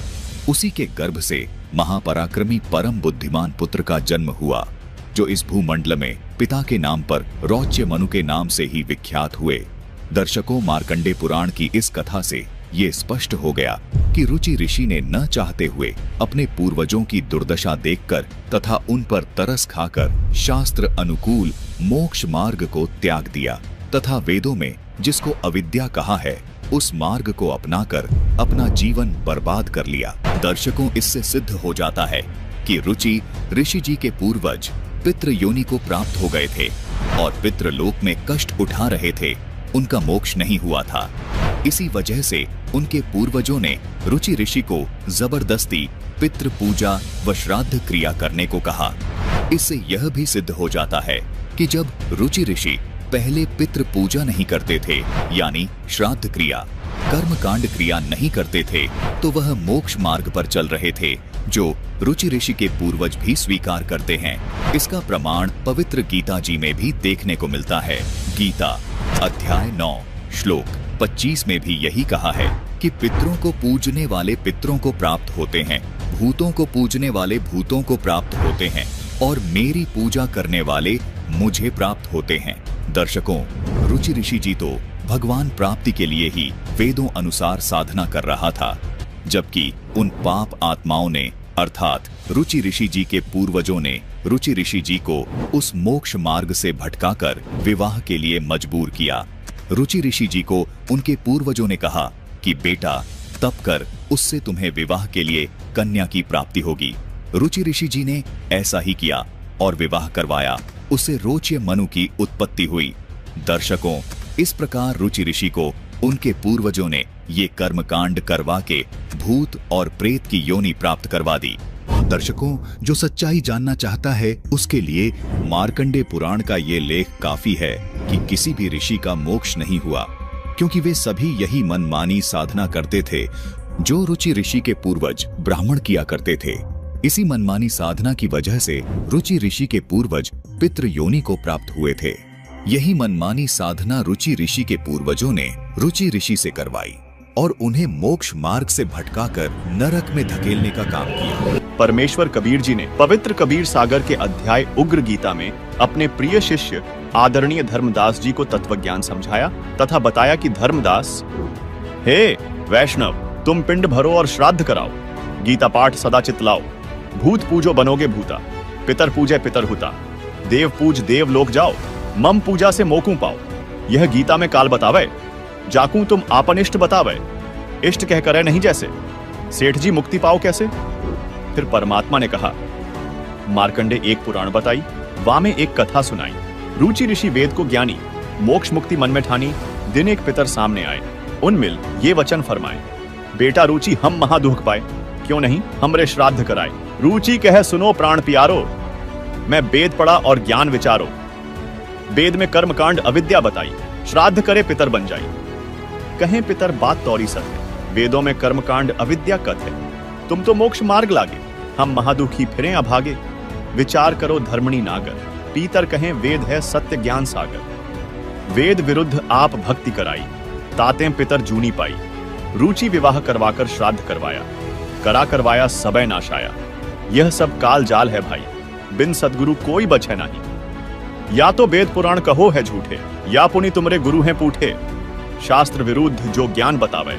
उसी के गर्भ से महापराक्रमी परम बुद्धिमान पुत्र का जन्म हुआ, जो इस भूमंडल में पिता के नाम पर रौच्य मनु के नाम से ही विख्यात हुए। दर्शकों, मार्कंडे पुराण की इस कथा से ये स्पष्ट हो गया कि रुचि ऋषि ने न चाहते हुए अपने पूर्वजों की दुर्दशा देखकर तथा उन पर तरस खाकर शास्त्र अनुकूल मोक्ष मार्ग को त्याग दिया तथा वेदों में जिसको अविद्या कहा है उस मार्ग को अपनाकर अपना जीवन बर्बाद कर लिया। दर्शकों, इससे सिद्ध हो जाता है कि रुचि ऋषि जी के पूर्वज पितृ योनि को प्राप्त हो गए थे और पितृलोक में कष्ट उठा रहे थे, उनका मोक्ष नहीं हुआ था। इसी वजह से उनके पूर्वजों ने रुचि ऋषि को जबरदस्ती पितृ पूजा व श्राद्ध क्रिया करने को कहा। इससे यह भी सिद्ध हो जाता है कि जब रुचि ऋषि पहले पितृ पूजा नहीं करते थे, यानी श्राद्ध क्रिया, कर्मकांड क्रिया नहीं करते थे तो वह मोक्ष मार्ग पर चल रहे थे, जो रुचि ऋषि के पूर्वज भी स्वीकार करते हैं। इसका प्रमाण पवित्र गीता जी में भी देखने को मिलता है। गीता अध्याय 9 श्लोक 25 में भी यही कहा है कि पितरों को पूजने वाले पितरों को प्राप्त होते हैं, भूतों को पूजने वाले भूतों को प्राप्त होते हैं और मेरी पूजा करने वाले मुझे प्राप्त होते हैं। दर्शकों, रुचि ऋषि जी तो भगवान प्राप्ति के लिए ही वेदों अनुसार साधना कर रहा था, जबकि उन पाप आत्माओं ने अर्थात रुचि ऋषि जी के पूर्वजों ने रुचि ऋषि जी को उस मोक्ष मार्ग से भटकाकर विवाह के लिए मजबूर किया। रुचि ऋषि जी को उनके पूर्वजों ने कहा कि बेटा तप कर, उससे तुम्हें विवाह के लिए कन्या की प्राप्ति होगी। रुचि ऋषि जी ने ऐसा ही किया और विवाह करवाया। उससे रोच्य मनु की उत्पत्ति हुई। दर्शकों, इस प्रकार रुचि ऋषि को उनके पूर्वजों ने ये कर्मकांड करवा के भूत और प्रेत की योनि प्राप्त करवा दी। दर्शकों, जो सच्चाई जानना चाहता है उसके लिए मार्कंडेय पुराण का ये लेख काफी है कि किसी भी ऋषि का मोक्ष नहीं हुआ, क्योंकि वे सभी यही मनमानी साधना करते थे जो रुचि ऋषि के पूर्वज ब्राह्मण किया करते थे। इसी मनमानी साधना की वजह से रुचि ऋषि के पूर्वज पितृ योनि को प्राप्त हुए थे। यही मनमानी साधना रुचि ऋषि के पूर्वजों ने रुचि ऋषि से करवाई और उन्हें मोक्ष मार्ग से भटकाकर नरक में धकेलने का काम किया। परमेश्वर कबीर जी ने पवित्र कबीर सागर के अध्याय उग्र गीता में अपने प्रिय शिष्य आदरणीय धर्मदास जी को तत्वज्ञान समझाया तथा बताया कि धर्मदास, हे वैष्णव, तुम पिंड भरो और श्राद्ध कराओ, गीता पाठ सदा चितलाओ, भूत पूजो बनोगे भूता, पितर पूजे पितर हुता, देव पूज देव लोक जाओ, मम पूजा से मोकू पाओ। यह गीता में काल बतावे, जाकू तुम आपन इष्ट बतावे, इष्ट कह करे नहीं जैसे, सेठ जी मुक्ति पाओ कैसे। फिर परमात्मा ने कहा, मार्कंडे एक पुराण बताई, वामे एक कथा सुनाई। रुचि ऋषि वेद को ज्ञानी, मोक्ष मुक्ति मन में ठानी, दिन एक पितर सामने आए, उनमिल ये वचन फरमाए, बेटा रुचि हम महादुख पाए, क्यों नहीं हमरे श्राद्ध कराए। रुचि कहे सुनो प्राण प्यारो, मैं वेद पढ़ा और ज्ञान विचारो, वेद में कर्मकांड अविद्या बताई, श्राद्ध करे पितर बन जाई। कहें पितर बात तौरी सत्य, वेदों में कर्मकांड अविद्या कथ है, तुम तो मोक्ष मार्ग लागे, हम महादुखी फिरें अभागे। विचार करो धर्मणी नागर, पीतर कहें वेद है सत्य ज्ञान सागर। वेद विरुद्ध आप भक्ति कराई, तातें पितर जूनी पाई। रुचि विवाह करवाकर श्राद्ध करवाया, करा करवाया सबय नाशाया। यह सब काल जाल है भाई, बिन सदगुरु कोई बचे नहीं। या तो वेद पुराण कहो है झूठे, या पुनि तुमरे गुरु हैं पूठे। शास्त्र विरुद्ध जो ज्ञान बतावे,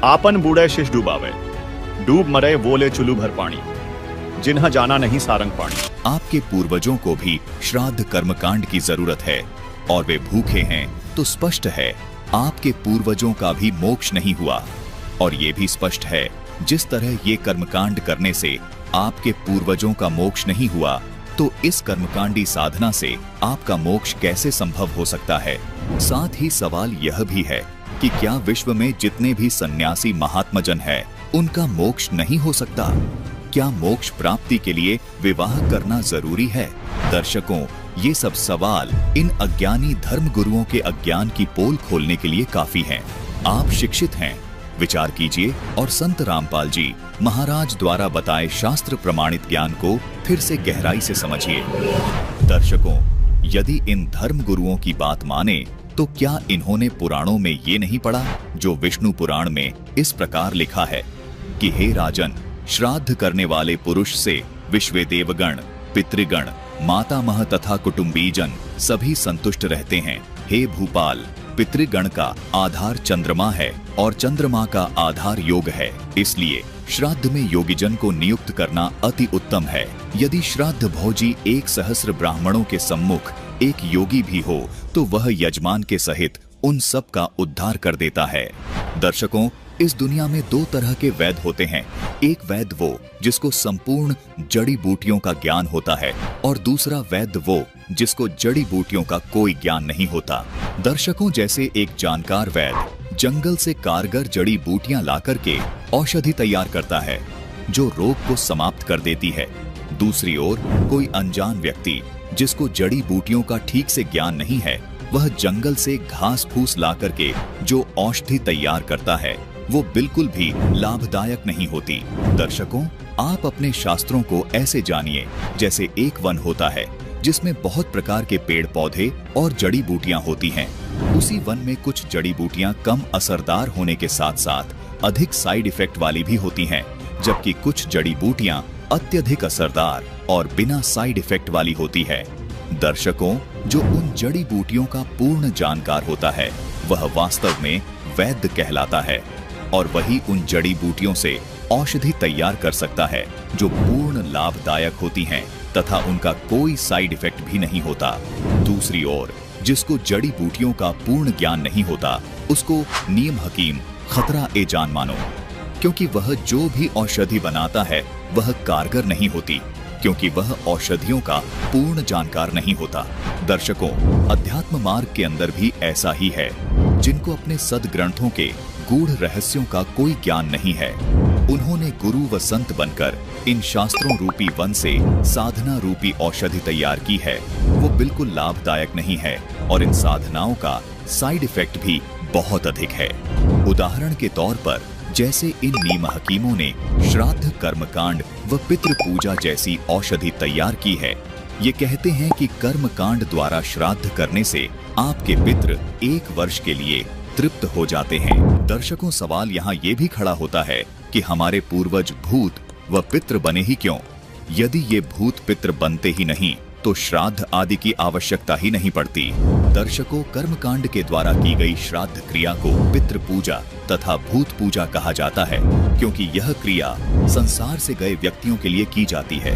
आपन बूढ़े शिष डूबावे। डूब मरे वो ले चुलू भर पानी, जिन्हा जाना नहीं सारंग पानी। आपके पूर्वजों को भी श्राद्ध कर्मकांड की जरूरत है और वे भूखे हैं तो स्पष्ट है आपके पूर्वजों का भी मोक्ष नहीं हुआ। और ये भी स्पष्ट है जिस तरह ये कर्मकांड करने से आपके पूर्वजों का मोक्ष नहीं हुआ, तो इस कर्मकांडी साधना से आपका मोक्ष कैसे संभव हो सकता है। साथ ही सवाल यह भी है कि क्या विश्व में जितने भी सन्यासी महात्मजन हैं, उनका मोक्ष नहीं हो सकता? क्या मोक्ष प्राप्ति के लिए विवाह करना जरूरी है? दर्शकों, ये सब सवाल इन अज्ञानी धर्म गुरुओं के अज्ञान की पोल खोलने के लिए काफी हैं। आप शिक्षित हैं, विचार कीजिए और संत रामपाल जी महाराज द्वारा बताए शास्त्र प्रमाणित ज्ञान को फिर से गहराई से समझिए। दर्शकों, यदि इन धर्म गुरुओं की बात माने तो क्या इन्होंने पुराणों में ये नहीं पढ़ा जो विष्णु पुराण में इस प्रकार लिखा है कि हे राजन, श्राद्ध करने वाले पुरुष से विश्व देवगण, पितृगण, मातामह तथा कुटुंबीजन सभी संतुष्ट रहते हैं। हे भूपाल, पितृगण का आधार चंद्रमा है और चंद्रमा का आधार योग है, इसलिए श्राद्ध में योगीजन को नियुक्त करना अति उत्तम है। यदि श्राद्ध भोजी 1,000 ब्राह्मणों के सम्मुख एक योगी भी हो तो वह यजमान के सहित उन सब का उद्धार कर देता है। दर्शकों, इस दुनिया में 2 तरह के वैद्य होते हैं। एक वैद्य वो जिसको संपूर्ण जड़ी बूटियों का ज्ञान होता है और दूसरा वैद्य वो जिसको जड़ी बूटियों का कोई ज्ञान नहीं होता। दर्शकों, जैसे एक जानकार वैद्य जंगल से कारगर जड़ी बूटियां ला करके औषधि तैयार करता है जो रोग को समाप्त कर देती है, दूसरी ओर कोई अनजान व्यक्ति जिसको जड़ी बूटियों का ठीक से ज्ञान नहीं है, वह जंगल से घास फूस ला करके जो औषधि तैयार करता है वो बिल्कुल भी लाभदायक नहीं होती। दर्शकों, आप अपने शास्त्रों को ऐसे जानिए जैसे एक वन होता है जिसमें बहुत प्रकार के पेड़ पौधे और जड़ी बूटियां होती हैं। उसी वन में कुछ जड़ी बूटियां कम असरदार होने के साथ साथ अधिक साइड इफेक्ट वाली भी होती हैं, जबकि कुछ जड़ी बूटियां अत्यधिक असरदार और बिना साइड इफेक्ट वाली होती है। दर्शकों, जो उन जड़ी बूटियों का पूर्ण जानकार होता है वह वास्तव में वैद्य कहलाता है और वही उन जड़ी बूटियों से औषधि तैयार कर सकता है जो पूर्ण लाभदायक होती हैं तथा उनका कोई साइड इफेक्ट भी नहीं होता। दूसरी ओर, जिसको जड़ी बूटियों का पूर्ण ज्ञान नहीं होता उसको नीम हकीम खतरा ए जान मानो, क्योंकि वह जो भी औषधि बनाता है वह कारगर नहीं होती, क्योंकि वह औषधियों का पूर्ण जानकार नहीं होता। दर्शकों, अध्यात्म मार्ग के अंदर भी ऐसा ही है। जिनको अपने सद्ग्रंथों के गूढ़ रहस्यों का कोई ज्ञान नहीं है, उन्होंने गुरु व संत बनकर इन शास्त्रों रूपी वन से साधना रूपी औषधि तैयार की है, वो बिल्कुल लाभदायक नहीं है और इन साधनाओं का साइड इफेक्ट भी बहुत अधिक है। उदाहरण के तौर पर, जैसे इन नीम हकीमों ने श्राद्ध कर्मकांड व पितृ पूजा जैसी औषधि तैयार की है। ये कहते हैं कि कर्मकांड द्वारा श्राद्ध करने से आपके पितृ 1 वर्ष के लिए तृप्त हो जाते हैं। दर्शकों, सवाल यहाँ ये भी खड़ा होता है कि हमारे पूर्वज भूत व पितृ बने ही क्यों? यदि ये भूत पितृ बनते ही नहीं तो श्राद्ध आदि की आवश्यकता ही नहीं पड़ती। दर्शकों, कर्मकांड के द्वारा की गई श्राद्ध क्रिया को पितृ पूजा तथा भूत पूजा कहा जाता है, क्योंकि यह क्रिया संसार से गए व्यक्तियों के लिए की जाती है।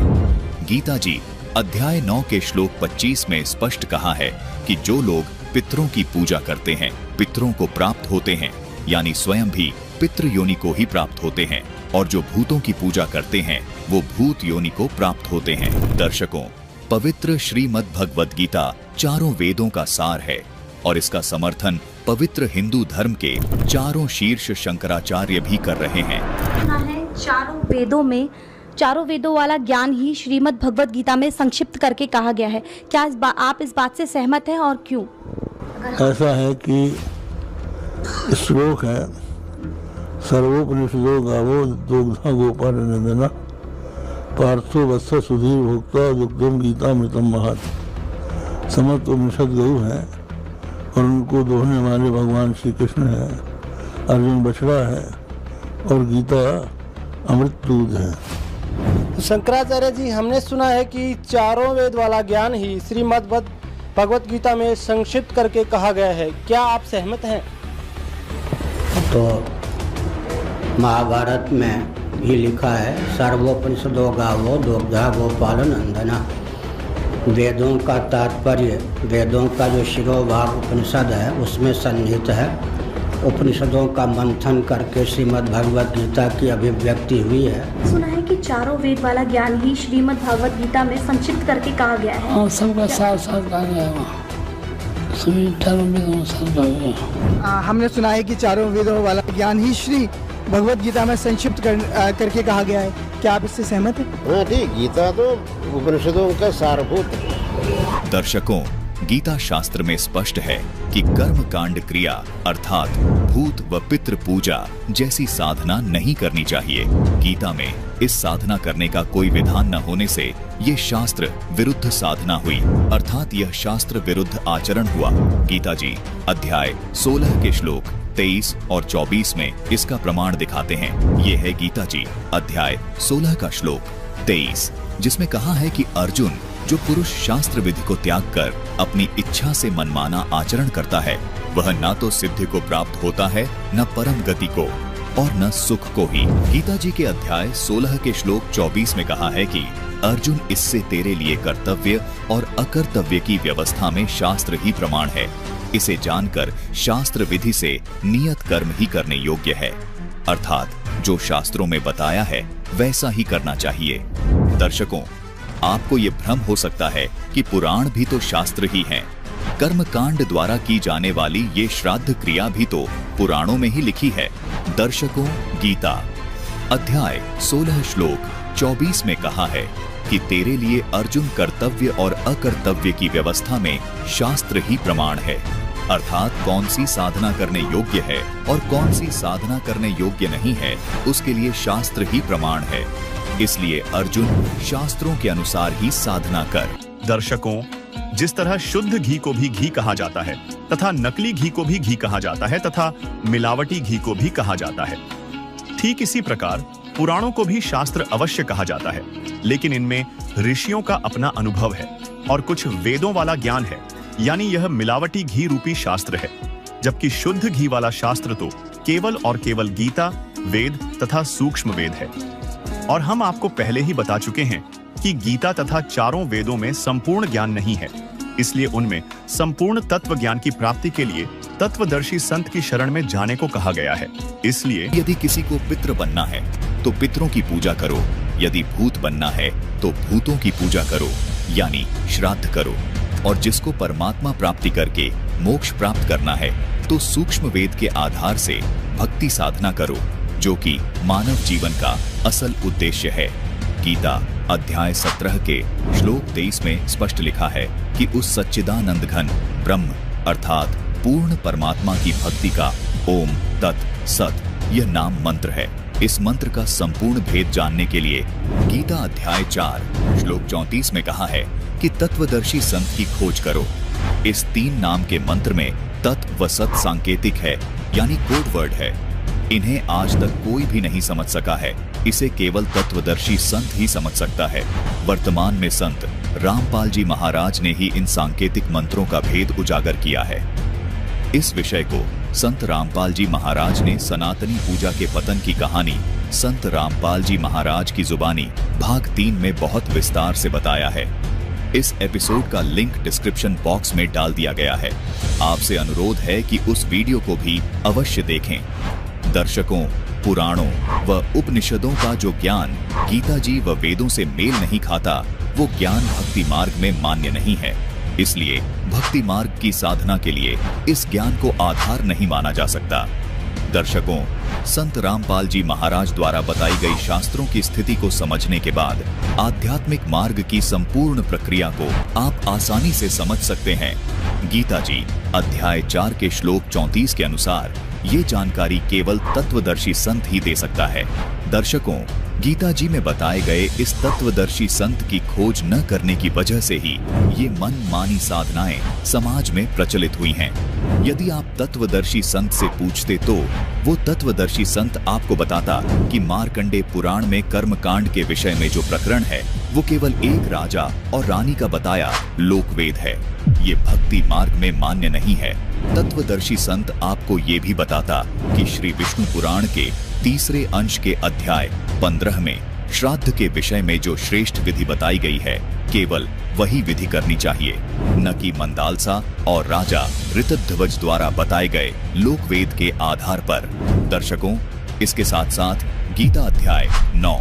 गीता जी अध्याय 9 के श्लोक 25 में स्पष्ट कहा है कि जो लोग पितरों की पूजा करते हैं पितरों को प्राप्त होते हैं, यानी स्वयं भी पितृ योनि को ही प्राप्त होते हैं, और जो भूतों की पूजा करते हैं वो भूत योनि को प्राप्त होते हैं। दर्शकों, पवित्र श्रीमद् भगवद गीता चारों वेदों का सार है और इसका समर्थन पवित्र हिंदू धर्म के चारों शीर्ष शंकराचार्य भी कर रहे हैं। चारों वेदों वाला ज्ञान ही श्रीमद् भगवद गीता में संक्षिप्त करके कहा गया है। क्या आप इस बात से सहमत हैं और क्यों? ऐसा है कि श्लोक है, सर्वोपनिषदो गावो दुग्धा गोपालनंदना पार्थो वत्स सुधीर भोक्ता दुग्धम गीता मृतम महत्। समस्त उपनिषद गऊ है और उनको दोहने वाले भगवान श्री कृष्ण है, अर्जुन बछड़ा है और गीता अमृत दूध है। तो शंकराचार्य जी, हमने सुना है कि चारों वेद वाला ज्ञान ही श्रीमद् भगवत गीता में संक्षिप्त करके कहा गया है। क्या आप सहमत हैं? तो महाभारत में भी लिखा है, सर्वोपनिषदो गावो दुग्धा गोपाल नंदना। वेदों का तात्पर्य, वेदों का जो शिरोभाग उपनिषद है उसमें सन्निहित है। उपनिषदों का मंथन करके श्रीमद् भगवत गीता की अभिव्यक्ति हुई है। सुना है कि चारों वेद वाला ज्ञान ही श्रीमद् भगवत गीता में संक्षिप्त करके कहा गया है। और सबका साथ साथ कहा गया है, सभी चारों वेदों साथ कहा गया है। हमने सुना है कि चारों वेदों वाला ज्ञान ही श्री भगवत गीता में संक्षिप्त करके कहा गया है। क्या आप इससे सहमत हैं? हाँ ठीक, गीता तो उपनिषदों का सारभूत है। दर्शकों, गीता शास्त्र में स्पष्ट है कि कर्म कांड क्रिया अर्थात भूत व पितृ पूजा जैसी साधना नहीं करनी चाहिए। गीता में इस साधना करने का कोई विधान न होने से ये शास्त्र विरुद्ध साधना हुई, अर्थात यह शास्त्र विरुद्ध आचरण हुआ। गीता जी अध्याय 16 के श्लोक 23 और 24 में इसका प्रमाण दिखाते हैं। ये है गीता जी अध्याय 16 का श्लोक 23, जिसमें कहा है कि अर्जुन, जो पुरुष शास्त्र विधि को त्याग कर अपनी इच्छा से मनमाना आचरण करता है वह न तो सिद्धि को प्राप्त होता है, न परम गति को और न सुख को ही। गीता जी के अध्याय 16 के श्लोक 24 में कहा है कि अर्जुन, इससे तेरे लिए कर्तव्य और अकर्तव्य की व्यवस्था में शास्त्र ही प्रमाण है। इसे जानकर शास्त्र विधि से नियत कर्म ही करने योग्य है, अर्थात जो शास्त्रों में बताया है वैसा ही करना चाहिए। दर्शकों, आपको ये भ्रम हो सकता है कि पुराण भी तो शास्त्र ही हैं। कर्म कांड द्वारा की जाने वाली ये श्राद्ध क्रिया भी तो पुराणों में ही लिखी है। दर्शकों, गीता अध्याय 16 श्लोक 24 में कहा है कि तेरे लिए अर्जुन कर्तव्य और अकर्तव्य की व्यवस्था में शास्त्र ही प्रमाण है, अर्थात कौन सी साधना करने योग्य है और कौन सी साधना करने योग्य नहीं है, उसके लिए शास्त्र ही प्रमाण है। इसलिए अर्जुन शास्त्रों के अनुसार ही साधना कर। दर्शकों, जिस तरह शुद्ध घी को भी घी कहा जाता है तथा नकली घी को भी घी कहा जाता है तथा मिलावटी घी को भी कहा जाता है, ठीक इसी प्रकार पुराणों को भी शास्त्र अवश्य कहा जाता है, लेकिन इनमें ऋषियों का अपना अनुभव है और कुछ वेदों वाला ज्ञान है, यानी यह मिलावटी घी रूपी शास्त्र है, जबकि शुद्ध घी वाला शास्त्र तो केवल और केवल गीता, वेद तथा सूक्ष्म वेद है। और हम आपको पहले ही बता चुके हैं कि गीता तथा चारों वेदों में संपूर्ण ज्ञान नहीं है, इसलिए उनमें संपूर्ण तत्व ज्ञान की प्राप्ति के लिए तत्वदर्शी संत की शरण में जाने को कहा गया है। इसलिए यदि किसी को पितृ बनना है तो पितरों की पूजा करो, यदि भूत बनना है तो भूतों की पूजा करो, यानी श्राद्ध करो, और जिसको परमात्मा प्राप्ति करके मोक्ष प्राप्त करना है तो सूक्ष्म वेद के आधार से भक्ति साधना करो, जो कि मानव जीवन का असल उद्देश्य है। गीता अध्याय 17 के श्लोक 23 में स्पष्ट लिखा है कि उस सच्चिदानंद घन ब्रह्म अर्थात पूर्ण परमात्मा की भक्ति का ओम तत् सत यह नाम मंत्र है। इस मंत्र का संपूर्ण भेद जानने के लिए गीता अध्याय 4 श्लोक 34 में कहा है कि तत्वदर्शी संत की खोज करो। इस 3 नाम के मंत्र में तत्व व सत सांकेतिक है, यानी कोड वर्ड है। इन्हें आज तक कोई भी नहीं समझ सका है, इसे केवल तत्वदर्शी संत ही समझ सकता है। वर्तमान में संत रामपाल जी महाराज ने ही इन सांकेतिक मंत्रों का भेद उजागर किया है। इस विषय को संत रामपाल जी महाराज ने सनातनी पूजा के पतन की कहानी संत रामपाल जी महाराज की जुबानी भाग 3 में बहुत विस्तार से बताया है। इस एपिसोड का लिंक डिस्क्रिप्शन बॉक्स में डाल दिया गया है। आपसे अनुरोध है कि उस वीडियो को भी अवश्य देखें। दर्शकों, पुराणों व उपनिषदों का जो ज्ञान गीता जी व वेदों से मेल नहीं खाता, वो ज्ञान भक्ति मार्ग में मान्य नहीं है। इसलिए भक्ति मार्ग की साधना के लिए इस ज्ञान को आधार नहीं माना जा सकता। दर्शकों, संत रामपाल जी महाराज द्वारा बताई गई शास्त्रों की स्थिति को समझने के बाद आध्यात्मिक मार्ग की संपूर्ण प्रक्रिया को आप आसानी से समझ सकते हैं। गीता जी अध्याय 4 के श्लोक 34 के अनुसार ये जानकारी केवल तत्वदर्शी संत ही दे सकता है। दर्शकों, गीता जी में बताए गए इस तत्वदर्शी संत की खोज न करने की वजह से ही ये मनमानी साधनाएं समाज में प्रचलित हुई हैं। यदि आप तत्वदर्शी संत से पूछते तो वो तत्वदर्शी संत आपको बताता कि मार्कंडे पुराण में कर्मकांड के विषय में जो प्रकरण है वो केवल एक राजा और रानी का बताया लोकवेद है। ये भक्ति मार्ग में मान्य नहीं है। तत्वदर्शी संत आपको ये भी बताता कि श्री विष्णु पुराण के 3 अंश के अध्याय 15 में श्राद्ध के विषय में जो श्रेष्ठ विधि बताई गई है, केवल वही विधि करनी चाहिए, न कि मंदालसा और राजा ऋतध्वज द्वारा बताए गए लोकवेद के आधार पर। दर्शकों, इसके साथ साथ गीता अध्याय 9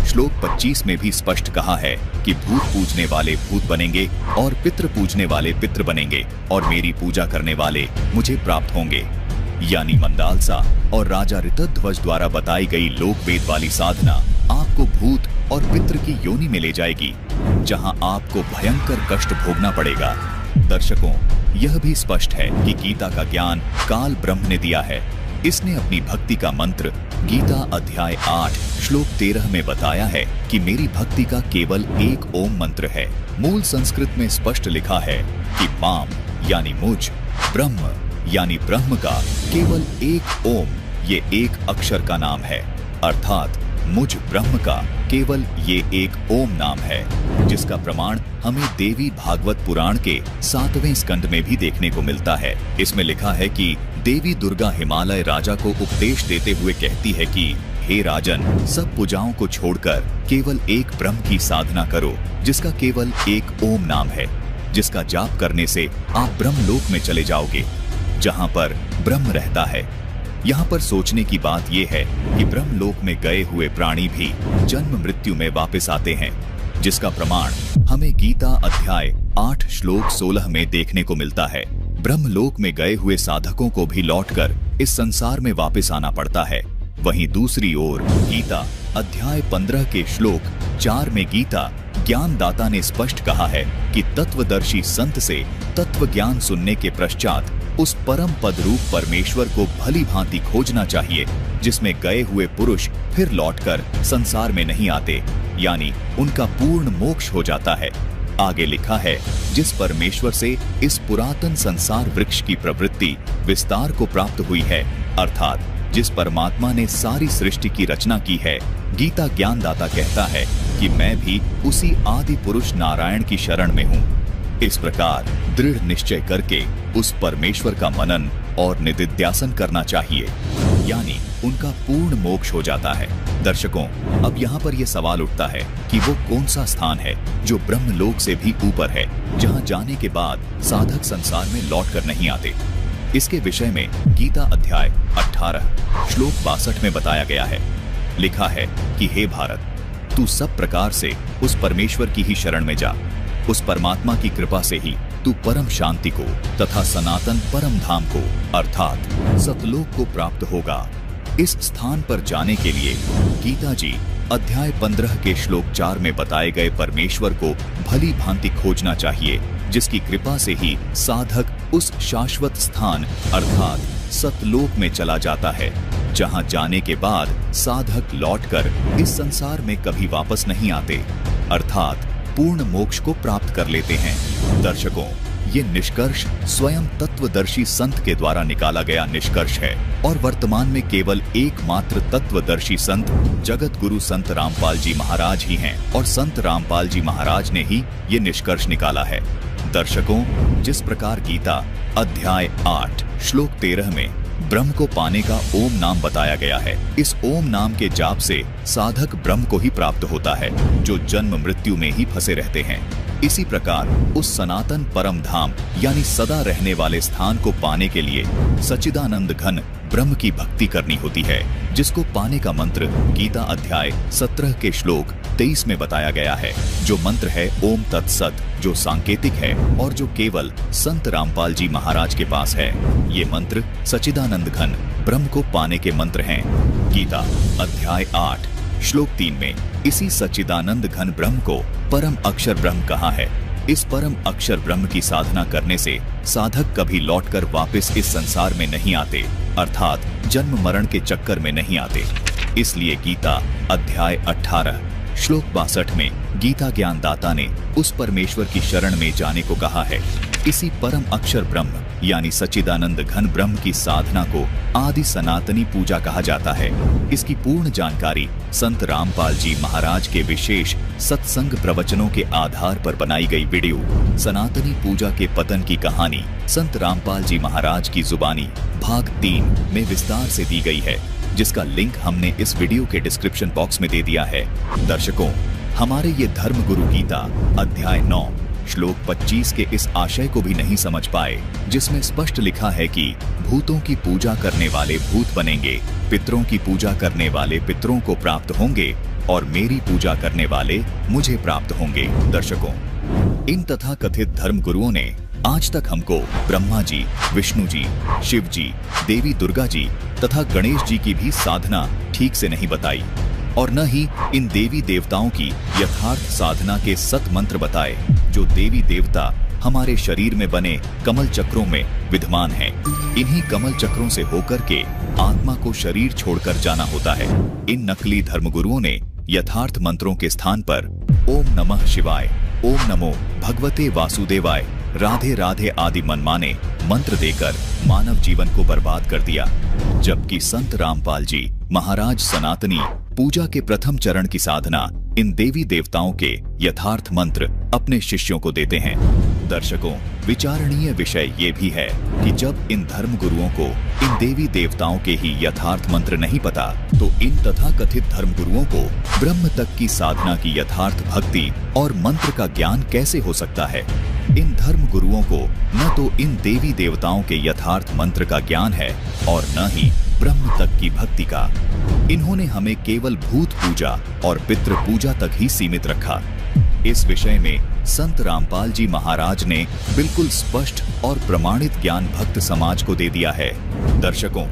श्लोक 25 में भी स्पष्ट कहा है कि भूत पूजने वाले भूत बनेंगे और पितृ पूजने वाले पितृ बनेंगे और मेरी पूजा करने वाले मुझे प्राप्त होंगे। यानी मंदालसा और राजा ऋतध्वज द्वारा बताई गई लोकवेद वाली साधना आपको भूत और पितृ की योनि में ले जाएगी, जहां आपको भयंकर कष्ट भोगना पड़ेगा। दर्शकों, यह भी स्पष्ट है कि गीता का ज्ञान काल ब्रह्म ने दिया है। इसने अपनी भक्ति का मंत्र गीता अध्याय 8 श्लोक 13 में बताया है कि मेरी भक्ति का केवल एक ओम मंत्र है। मूल संस्कृत में स्पष्ट लिखा है कि माम यानी मुझ, ब्रह्म यानी ब्रह्म का केवल एक ओम, ये एक अक्षर का नाम है, अर्थात मुझ ब्रह्म का केवल ये एक ओम नाम है, जिसका प्रमाण हमें देवी भागवत पुराण के 7वें स्कंद में भी देखने को मिलता है। इसमें लिखा है कि देवी दुर्गा हिमालय राजा को उपदेश देते हुए कहती है कि हे राजन, सब पूजाओं को छोड़कर केवल एक ब्रह्म की साधना करो, जिसका केवल एक ओम नाम है, जिसका जाप करने से आप ब्रह्मलोक में चले जाओगे, जहां पर ब्रह्म रहता है। यहाँ पर सोचने की बात यह है कि ब्रह्मलोक में गए हुए प्राणी भी जन्म मृत्यु में वापस आते हैं, जिसका प्रमाण हमें गीता अध्याय 8 श्लोक 16 में देखने को मिलता है। ब्रह्मलोक में गए हुए साधकों को भी लौटकर इस संसार में वापस आना पड़ता है। वहीं दूसरी ओर गीता अध्याय 15 के श्लोक 4 में गीता ज्ञानदाता ने स्पष्ट कहा है कि तत्वदर्शी संत से तत्व ज्ञान सुनने के पश्चात उस परम पद रूप परमेश्वर को भली भांति खोजना चाहिए, जिसमें गए हुए पुरुष फिर लौटकर संसार में नहीं आते, यानी उनका पूर्ण मोक्ष हो जाता है। आगे लिखा है, जिस परमेश्वर से इस पुरातन संसार वृक्ष की प्रवृत्ति विस्तार को प्राप्त हुई है, अर्थात जिस परमात्मा ने सारी सृष्टि की रचना की है, गीता ज्ञानदाता कहता है कि मैं भी उसी आदि पुरुष नारायण की शरण में हूँ। इस प्रकार दृढ़ निश्चय करके उस परमेश्वर का मनन और निदिध्यासन करना चाहिए, यानी उनका पूर्ण मोक्ष हो जाता है। दर्शकों, अब यहाँ पर यह सवाल उठता है कि वो कौन सा स्थान है जो ब्रह्मलोक से भी ऊपर है, जहाँ जाने के बाद साधक संसार में लौट कर नहीं आते। इसके विषय में गीता अध्याय 18 श्लोक 62 में बताया गया है। लिखा है कि हे भारत, तू सब प्रकार से उस परमेश्वर की ही शरण में जा। उस परमात्मा की कृपा से ही तू परम शांति को तथा सनातन परम धाम को अर्थात सतलोक को प्राप्त होगा। इस स्थान पर जाने के लिए गीता जी अध्याय 15 के श्लोक 4 में बताए गए परमेश्वर को भली भांति खोजना चाहिए, जिसकी कृपा से ही साधक उस शाश्वत स्थान अर्थात सतलोक में चला जाता है, जहां जाने के बाद साधक लौटकर इस संसार में कभी वापस नहीं आते, अर्थात पूर्ण मोक्ष को प्राप्त कर लेते हैं। दर्शकों, ये निष्कर्ष स्वयं तत्वदर्शी संत के द्वारा निकाला गया निष्कर्ष है और वर्तमान में केवल एकमात्र तत्वदर्शी संत जगत गुरु संत रामपाल जी महाराज ही हैं और संत रामपाल जी महाराज ने ही ये निष्कर्ष निकाला है। दर्शकों, जिस प्रकार गीता अध्याय 8 श्लोक 13 में ब्रह्म को पाने का ओम नाम बताया गया है, इस ओम नाम के जाप से साधक ब्रह्म को ही प्राप्त होता है, जो जन्म मृत्यु में ही फंसे रहते हैं। इसी प्रकार उस सनातन परम धाम यानी सदा रहने वाले स्थान को पाने के लिए सच्चिदानंद घन ब्रह्म की भक्ति करनी होती है, जिसको पाने का मंत्र गीता अध्याय 17 के श्लोक 23 में बताया गया है, जो मंत्र है ओम तत्सत, जो सांकेतिक है और जो केवल संत रामपाल जी महाराज के पास है। ये मंत्र सच्चिदानंद घन ब्रह्म को पाने के मंत्र हैं। गीता अध्याय 8 श्लोक 3 में इसी सच्चिदानंद घन ब्रह्म को परम अक्षर ब्रह्म कहा है। इस परम अक्षर ब्रह्म की साधना करने से साधक कभी लौटकर वापस इस संसार में नहीं आते, अर्थात जन्म मरण के चक्कर में नहीं आते। इसलिए गीता अध्याय 18 श्लोक 62 में गीता ज्ञानदाता ने उस परमेश्वर की शरण में जाने को कहा है। इसी परम अक्षर ब्रह्म यानी सच्चिदानंद घन ब्रह्म की साधना को आदि सनातनी पूजा कहा जाता है। इसकी पूर्ण जानकारी संत रामपाल जी महाराज के विशेष सत्संग प्रवचनों के आधार पर बनाई गई वीडियो सनातनी पूजा के पतन की कहानी संत रामपाल जी महाराज की जुबानी भाग 3 में विस्तार से दी गई है, जिसका लिंक हमने इस वीडियो के डिस्क्रिप्शन बॉक्स में दे दिया है। दर्शकों, हमारे ये धर्म गुरु गीता अध्याय 9 श्लोक 25 के इस आशय को भी नहीं समझ पाए, जिसमें स्पष्ट लिखा है कि भूतों की पूजा करने वाले भूत बनेंगे, पितरों की पूजा करने वाले पितरों को प्राप्त होंगे और मेरी पूजा करने वाले मुझे प्राप्त होंगे। दर्शकों, इन तथा कथित धर्म गुरुओं ने आज तक हमको ब्रह्मा जी, विष्णु जी, शिव जी, देवी दुर्गा जी तथा गणेश जी की भी साधना ठीक से नहीं बताई और न ही इन देवी देवताओं की यथार्थ साधना के सत मंत्र बताए, जो देवी देवता हमारे शरीर में बने कमल चक्रों में विद्यमान हैं। इन्हीं कमल चक्रों से होकर के आत्मा को शरीर छोड़कर जाना होता है। इन नकली धर्मगुरुओं ने यथार्थ मंत्रों के स्थान पर ओम नमः शिवाय, ओम नमो भगवते वासुदेवाय, राधे राधे आदि मनमाने मंत्र देकर मानव जीवन को बर्बाद कर दिया, जबकि संत रामपाल जी महाराज सनातनी पूजा के प्रथम चरण की साधना इन देवी देवताओं के यथार्थ मंत्र अपने शिष्यों को देते हैं। दर्शकों, विचारणीय विषय ये भी है कि जब इन धर्म गुरुओं को इन देवी देवताओं के ही यथार्थ मंत्र नहीं पता, तो इन तथाकथित धर्म गुरुओं को ब्रह्म तक की साधना की यथार्थ भक्ति और मंत्र का ज्ञान कैसे हो सकता है। इन धर्म गुरुओं को न तो इन देवी देवताओं के यथार्थ मंत्र का ज्ञान है और न ही ब्रह्म तक की भक्ति का। इन्होंने हमें केवल भूत पूजा और पितृ पूजा तक ही सीमित रखा। इस विषय में संत रामपाल जी महाराज ने बिल्कुल स्पष्ट और प्रमाणित ज्ञान भक्त समाज को दे दिया है। दर्शकों,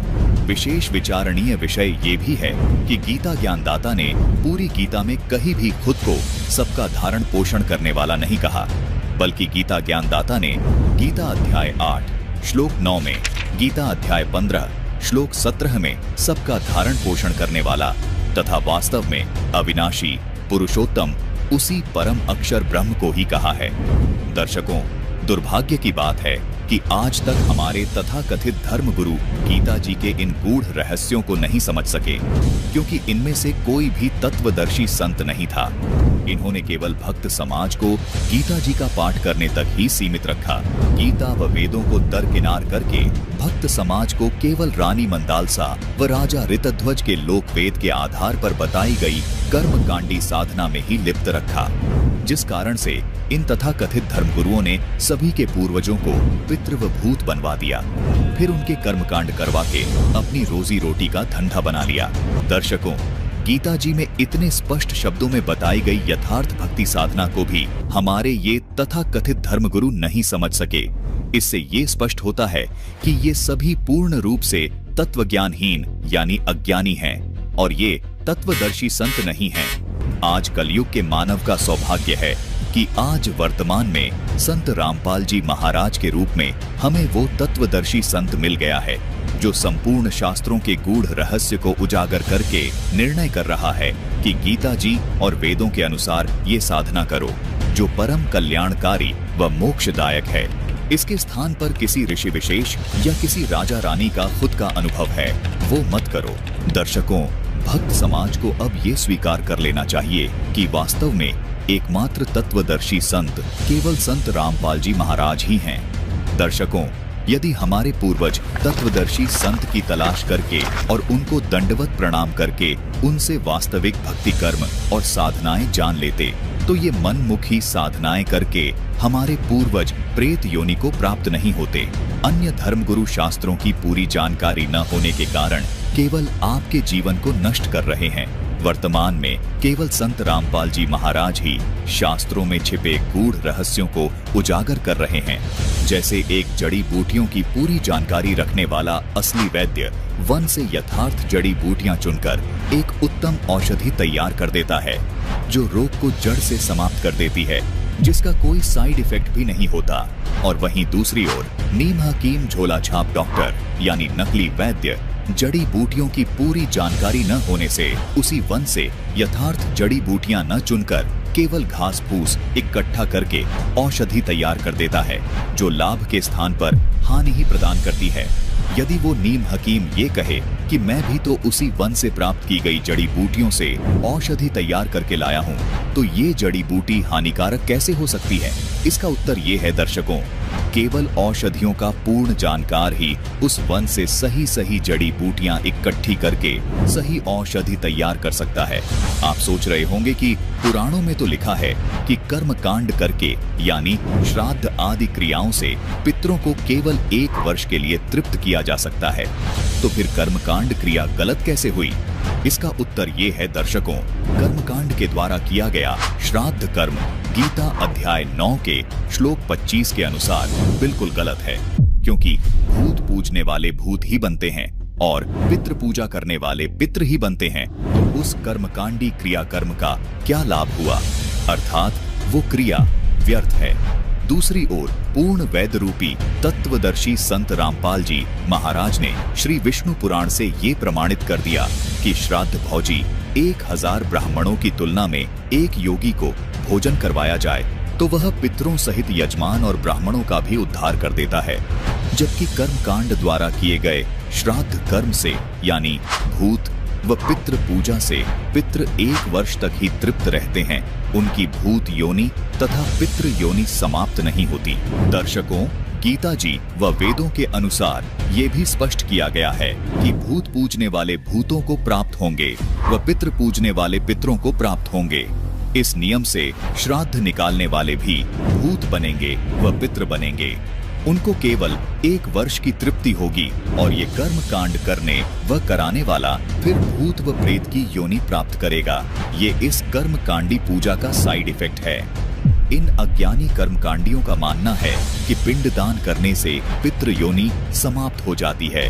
विशेष विचारणीय विषय ये भी है कि गीता ज्ञानदाता ने पूरी गीता में कहीं भी खुद को सबका धारण पोषण करने वाला नहीं कहा, बल्कि गीता ज्ञानदाता ने गीता अध्याय 8 श्लोक 9 में, गीता अध्याय 15 श्लोक 17 में सबका धारण पोषण करने वाला तथा वास्तव में अविनाशी पुरुषोत्तम उसी परम अक्षर ब्रह्म को ही कहा है। दर्शकों, दुर्भाग्य की बात है कि आज तक हमारे तथाकथित धर्म गुरु गीता जी के इन गूढ़ रहस्यों को नहीं समझ सके, क्योंकि इनमें से कोई भी तत्वदर्शी संत नहीं था। इन्होंने केवल भक्त समाज को गीता जी का पाठ करने तक ही सीमित रखा। गीता व वेदों को दरकिनार करके भक्त समाज को केवल रानी मंदालसा व राजा ऋतध्वज के लोकवेद के आधार पर बताई गई कर्मकांडी साधना में ही लिप्त रखा, जिस कारण से इन तथाकथित धर्मगुरुओं ने सभी के पूर्वजों को पितृ व भूत बनवा दिया, फिर उनके कर्मकांड करवा के अपनी रोजी रोटी का धंधा बना लिया। दर्शकों, गीता जी में इतने स्पष्ट शब्दों में बताई गई यथार्थ भक्ति साधना को भी हमारे ये तथाकथित धर्मगुरु नहीं समझ सके। इससे ये स्पष्ट होता है कि ये सभी पूर्ण रूप से तत्वज्ञानहीन यानी अज्ञानी हैं और ये तत्वदर्शी संत नहीं हैं। आज कलयुग के मानव का सौभाग्य है कि आज वर्तमान में संत रामपाल जी महाराज के रूप में हमें वो तत्वदर्शी संत मिल गया है, जो संपूर्ण शास्त्रों के गूढ़ रहस्य को उजागर करके निर्णय कर रहा है कि गीता जी और वेदों के अनुसार ये साधना करो, जो परम कल्याणकारी व मोक्षदायक है। इसके स्थान पर किसी ऋषि विशेष या किसी राजा रानी का खुद का अनुभव है, वो मत करो। दर्शकों, भक्त समाज को अब ये स्वीकार कर लेना चाहिए कि वास्तव में एकमात्र तत्वदर्शी संत केवल संत रामपाल जी महाराज ही हैं। दर्शकों, यदि हमारे पूर्वज तत्वदर्शी संत की तलाश करके और उनको दंडवत प्रणाम करके उनसे वास्तविक भक्ति कर्म और साधनाएं जान लेते, तो ये मनमुखी साधनाएं करके हमारे पूर्वज प्रेत योनि को प्राप्त नहीं होते। अन्य धर्मगुरु शास्त्रों की पूरी जानकारी न होने के कारण केवल आपके जीवन को नष्ट कर रहे हैं। वर्तमान में केवल संत रामपाल जी महाराज ही शास्त्रों में छिपे गूढ़ रहस्यों को उजागर कर रहे हैं। जैसे एक जड़ी बूटियों की पूरी जानकारी रखने वाला असली वैद्य वन से यथार्थ जड़ी बूटियां चुनकर एक उत्तम औषधि तैयार कर देता है, जो रोग को जड़ से समाप्त कर देती है, जिसका कोई साइड इफेक्ट भी नहीं होता। और वहीं दूसरी ओर नीम हकीम झोला छाप डॉक्टर यानी नकली वैद्य जड़ी बूटियों की पूरी जानकारी न होने से उसी वन से यथार्थ जड़ी बूटियां न चुनकर केवल घास फूस इकट्ठा करके औषधि तैयार कर देता है, जो लाभ के स्थान पर हानि ही प्रदान करती है। यदि वो नीम हकीम ये कहे कि मैं भी तो उसी वन से प्राप्त की गई जड़ी बूटियों से औषधि तैयार करके लाया हूँ, तो ये जड़ी बूटी हानिकारक कैसे हो सकती है? इसका उत्तर ये है दर्शकों, केवल औषधियों का पूर्ण जानकार ही उस वन से सही सही जड़ी बूटियां इकट्ठी करके सही औषधि तैयार कर सकता है। आप सोच रहे होंगे कि पुराणों में तो लिखा है कि कर्म कांड करके यानी श्राद्ध आदि क्रियाओं से पितरों को केवल 1 वर्ष के लिए तृप्त किया जा सकता है, तो फिर कर्मकांड क्रिया गलत कैसे हुई? इसका उत्तर ये है दर्शकों, कर्मकांड के द्वारा किया गया श्राद्ध कर्म गीता अध्याय 9 के श्लोक 25 के अनुसार बिल्कुल गलत है, क्योंकि भूत पूजने वाले भूत ही बनते हैं और पितृ पूजा करने वाले पितृ ही बनते हैं, तो उस कर्मकांडी क्रिया कर्म का क्या लाभ हुआ? अर्थात वो क्रिया व्यर्थ है। दूसरी ओर पूर्ण वेद रूपी तत्वदर्शी संत रामपाल जी महाराज ने श्री विष्णु पुराण से ये प्रमाणित कर दिया कि श्राद्ध भोजी 1000 ब्राह्मणों की तुलना में एक योगी को भोजन करवाया जाए तो वह पितरों सहित यजमान और ब्राह्मणों का भी उद्धार कर देता है, जबकि कर्मकांड द्वारा किए गए श्राद्ध कर्म से यानी भूत व पितृ पूजा से पितृ 1 वर्ष तक ही तृप्त रहते हैं, उनकी भूत योनि तथा पितृ योनि समाप्त नहीं होती। दर्शकों, गीता जी व वेदों के अनुसार ये भी स्पष्ट किया गया है कि भूत पूजने वाले भूतों को प्राप्त होंगे व पितृ पूजने वाले पितरों को प्राप्त होंगे। इस नियम से श्राद्ध निकालने वाले भी भूत बनेंगे व पितृ बनेंगे। उनको केवल 1 वर्ष की तृप्ति होगी और ये कर्म कांड करने व कराने वाला फिर भूत व प्रेत की योनि प्राप्त करेगा। ये इस कर्म कांडी पूजा का साइड इफेक्ट है। इन अज्ञानी कर्मकांडियों का मानना है कि पिंडदान करने से पितृ योनि समाप्त हो जाती है,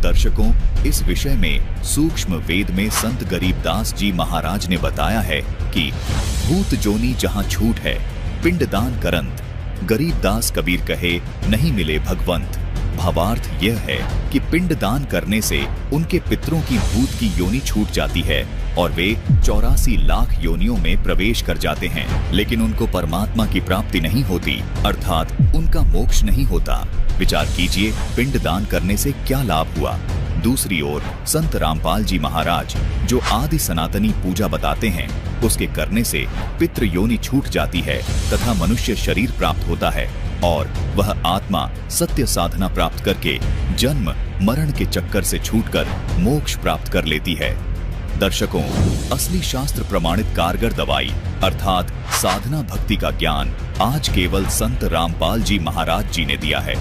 दर्शकों, इस विषय में सूक्ष्म वेद में संत गरीबदास जी महाराज ने बताया है कि भूत जोनी जहां छूट है, पिंडदान करंत, गरीबदास कबीर कहे नहीं मिले भगवंत। भावार्थ यह है कि पिंडदान करने से उनके पितरों की भूत की योनि छूट जाती है और वे 84 लाख योनियों में प्रवेश कर जाते हैं, लेकिन उनको परमात्मा की प्राप्ति नहीं होती, अर्थात उनका मोक्ष नहीं होता। विचार कीजिए, पिंडदान करने से क्या लाभ हुआ। दूसरी ओर संत रामपाल जी महाराज जो आदि सनातनी पूजा बताते हैं, उसके करने से पितृ योनि छूट जाती है तथा मनुष्य शरीर प्राप्त होता है और वह आत्मा सत्य साधना प्राप्त करके जन्म मरण के चक्कर से छूटकर मोक्ष प्राप्त कर लेती है। दर्शकों, असली शास्त्र प्रमाणित कारगर दवाई अर्थात साधना भक्ति का ज्ञान आज केवल संत रामपाल जी महाराज जी ने दिया है,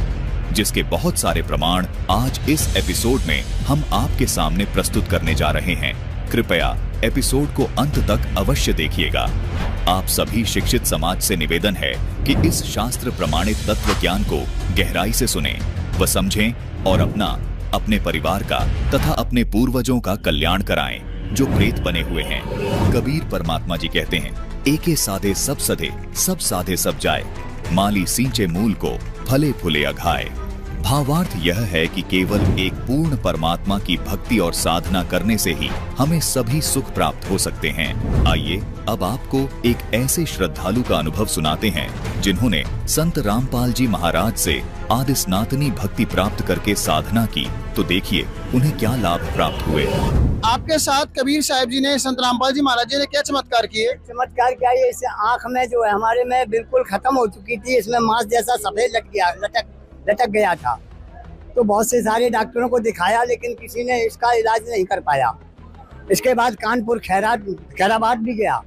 जिसके बहुत सारे प्रमाण आज इस एपिसोड में हम आपके सामने प्रस्तुत करने जा रहे हैं। कृपया एपिसोड को अंत तक अवश्य देखिएगा। आप सभी शिक्षित समाज से निवेदन है कि इस शास्त्र प्रमाणित तत्व ज्ञान को गहराई से सुनें व समझें और अपने परिवार का तथा अपने पूर्वजों का कल्याण कराएं जो प्रेत बने हुए हैं। कबीर परमात्मा जी कहते हैं, एके साधे सब सधे, सब साधे सब जाए, माली सींचे मूल को, फले फूले अघाए। भावार्थ यह है कि केवल एक पूर्ण परमात्मा की भक्ति और साधना करने से ही हमें सभी सुख प्राप्त हो सकते हैं। आइए अब आपको एक ऐसे श्रद्धालु का अनुभव सुनाते हैं जिन्होंने संत रामपाल जी महाराज से आदि सनातनी भक्ति प्राप्त करके साधना की, तो देखिए उन्हें क्या लाभ प्राप्त हुए। आपके साथ कबीर साहब जी ने, संत रामपाल जी महाराज जी ने क्या चमत्कार किए? चमत्कार क्या है, इस आँख में जो है हमारे में बिल्कुल खत्म हो चुकी थी, इसमें मांस जैसा सफेद लटक गया था। तो बहुत से सारे डॉक्टरों को दिखाया लेकिन किसी ने इसका इलाज नहीं कर पाया। इसके बाद कानपुर खैराबाद भी गया,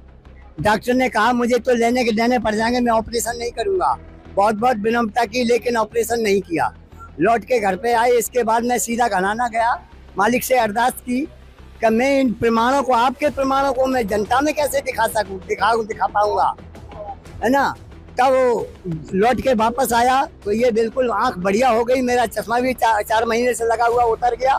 डॉक्टर ने कहा मुझे तो लेने के देने पड़ जाएंगे, मैं ऑपरेशन नहीं करूंगा। बहुत बहुत विनम्रता की लेकिन ऑपरेशन नहीं किया। लौट के घर पे आए, इसके बाद मैं सीधा घनाना गया, मालिक से अरदास की कि मैं इन प्रमाणों को, आपके प्रमाणों को मैं जनता में कैसे दिखा पाऊंगा, है ना। तब लौट के वापस आया तो ये बिल्कुल आंख बढ़िया हो गई, मेरा चश्मा भी 4 महीने से लगा हुआ उतर गया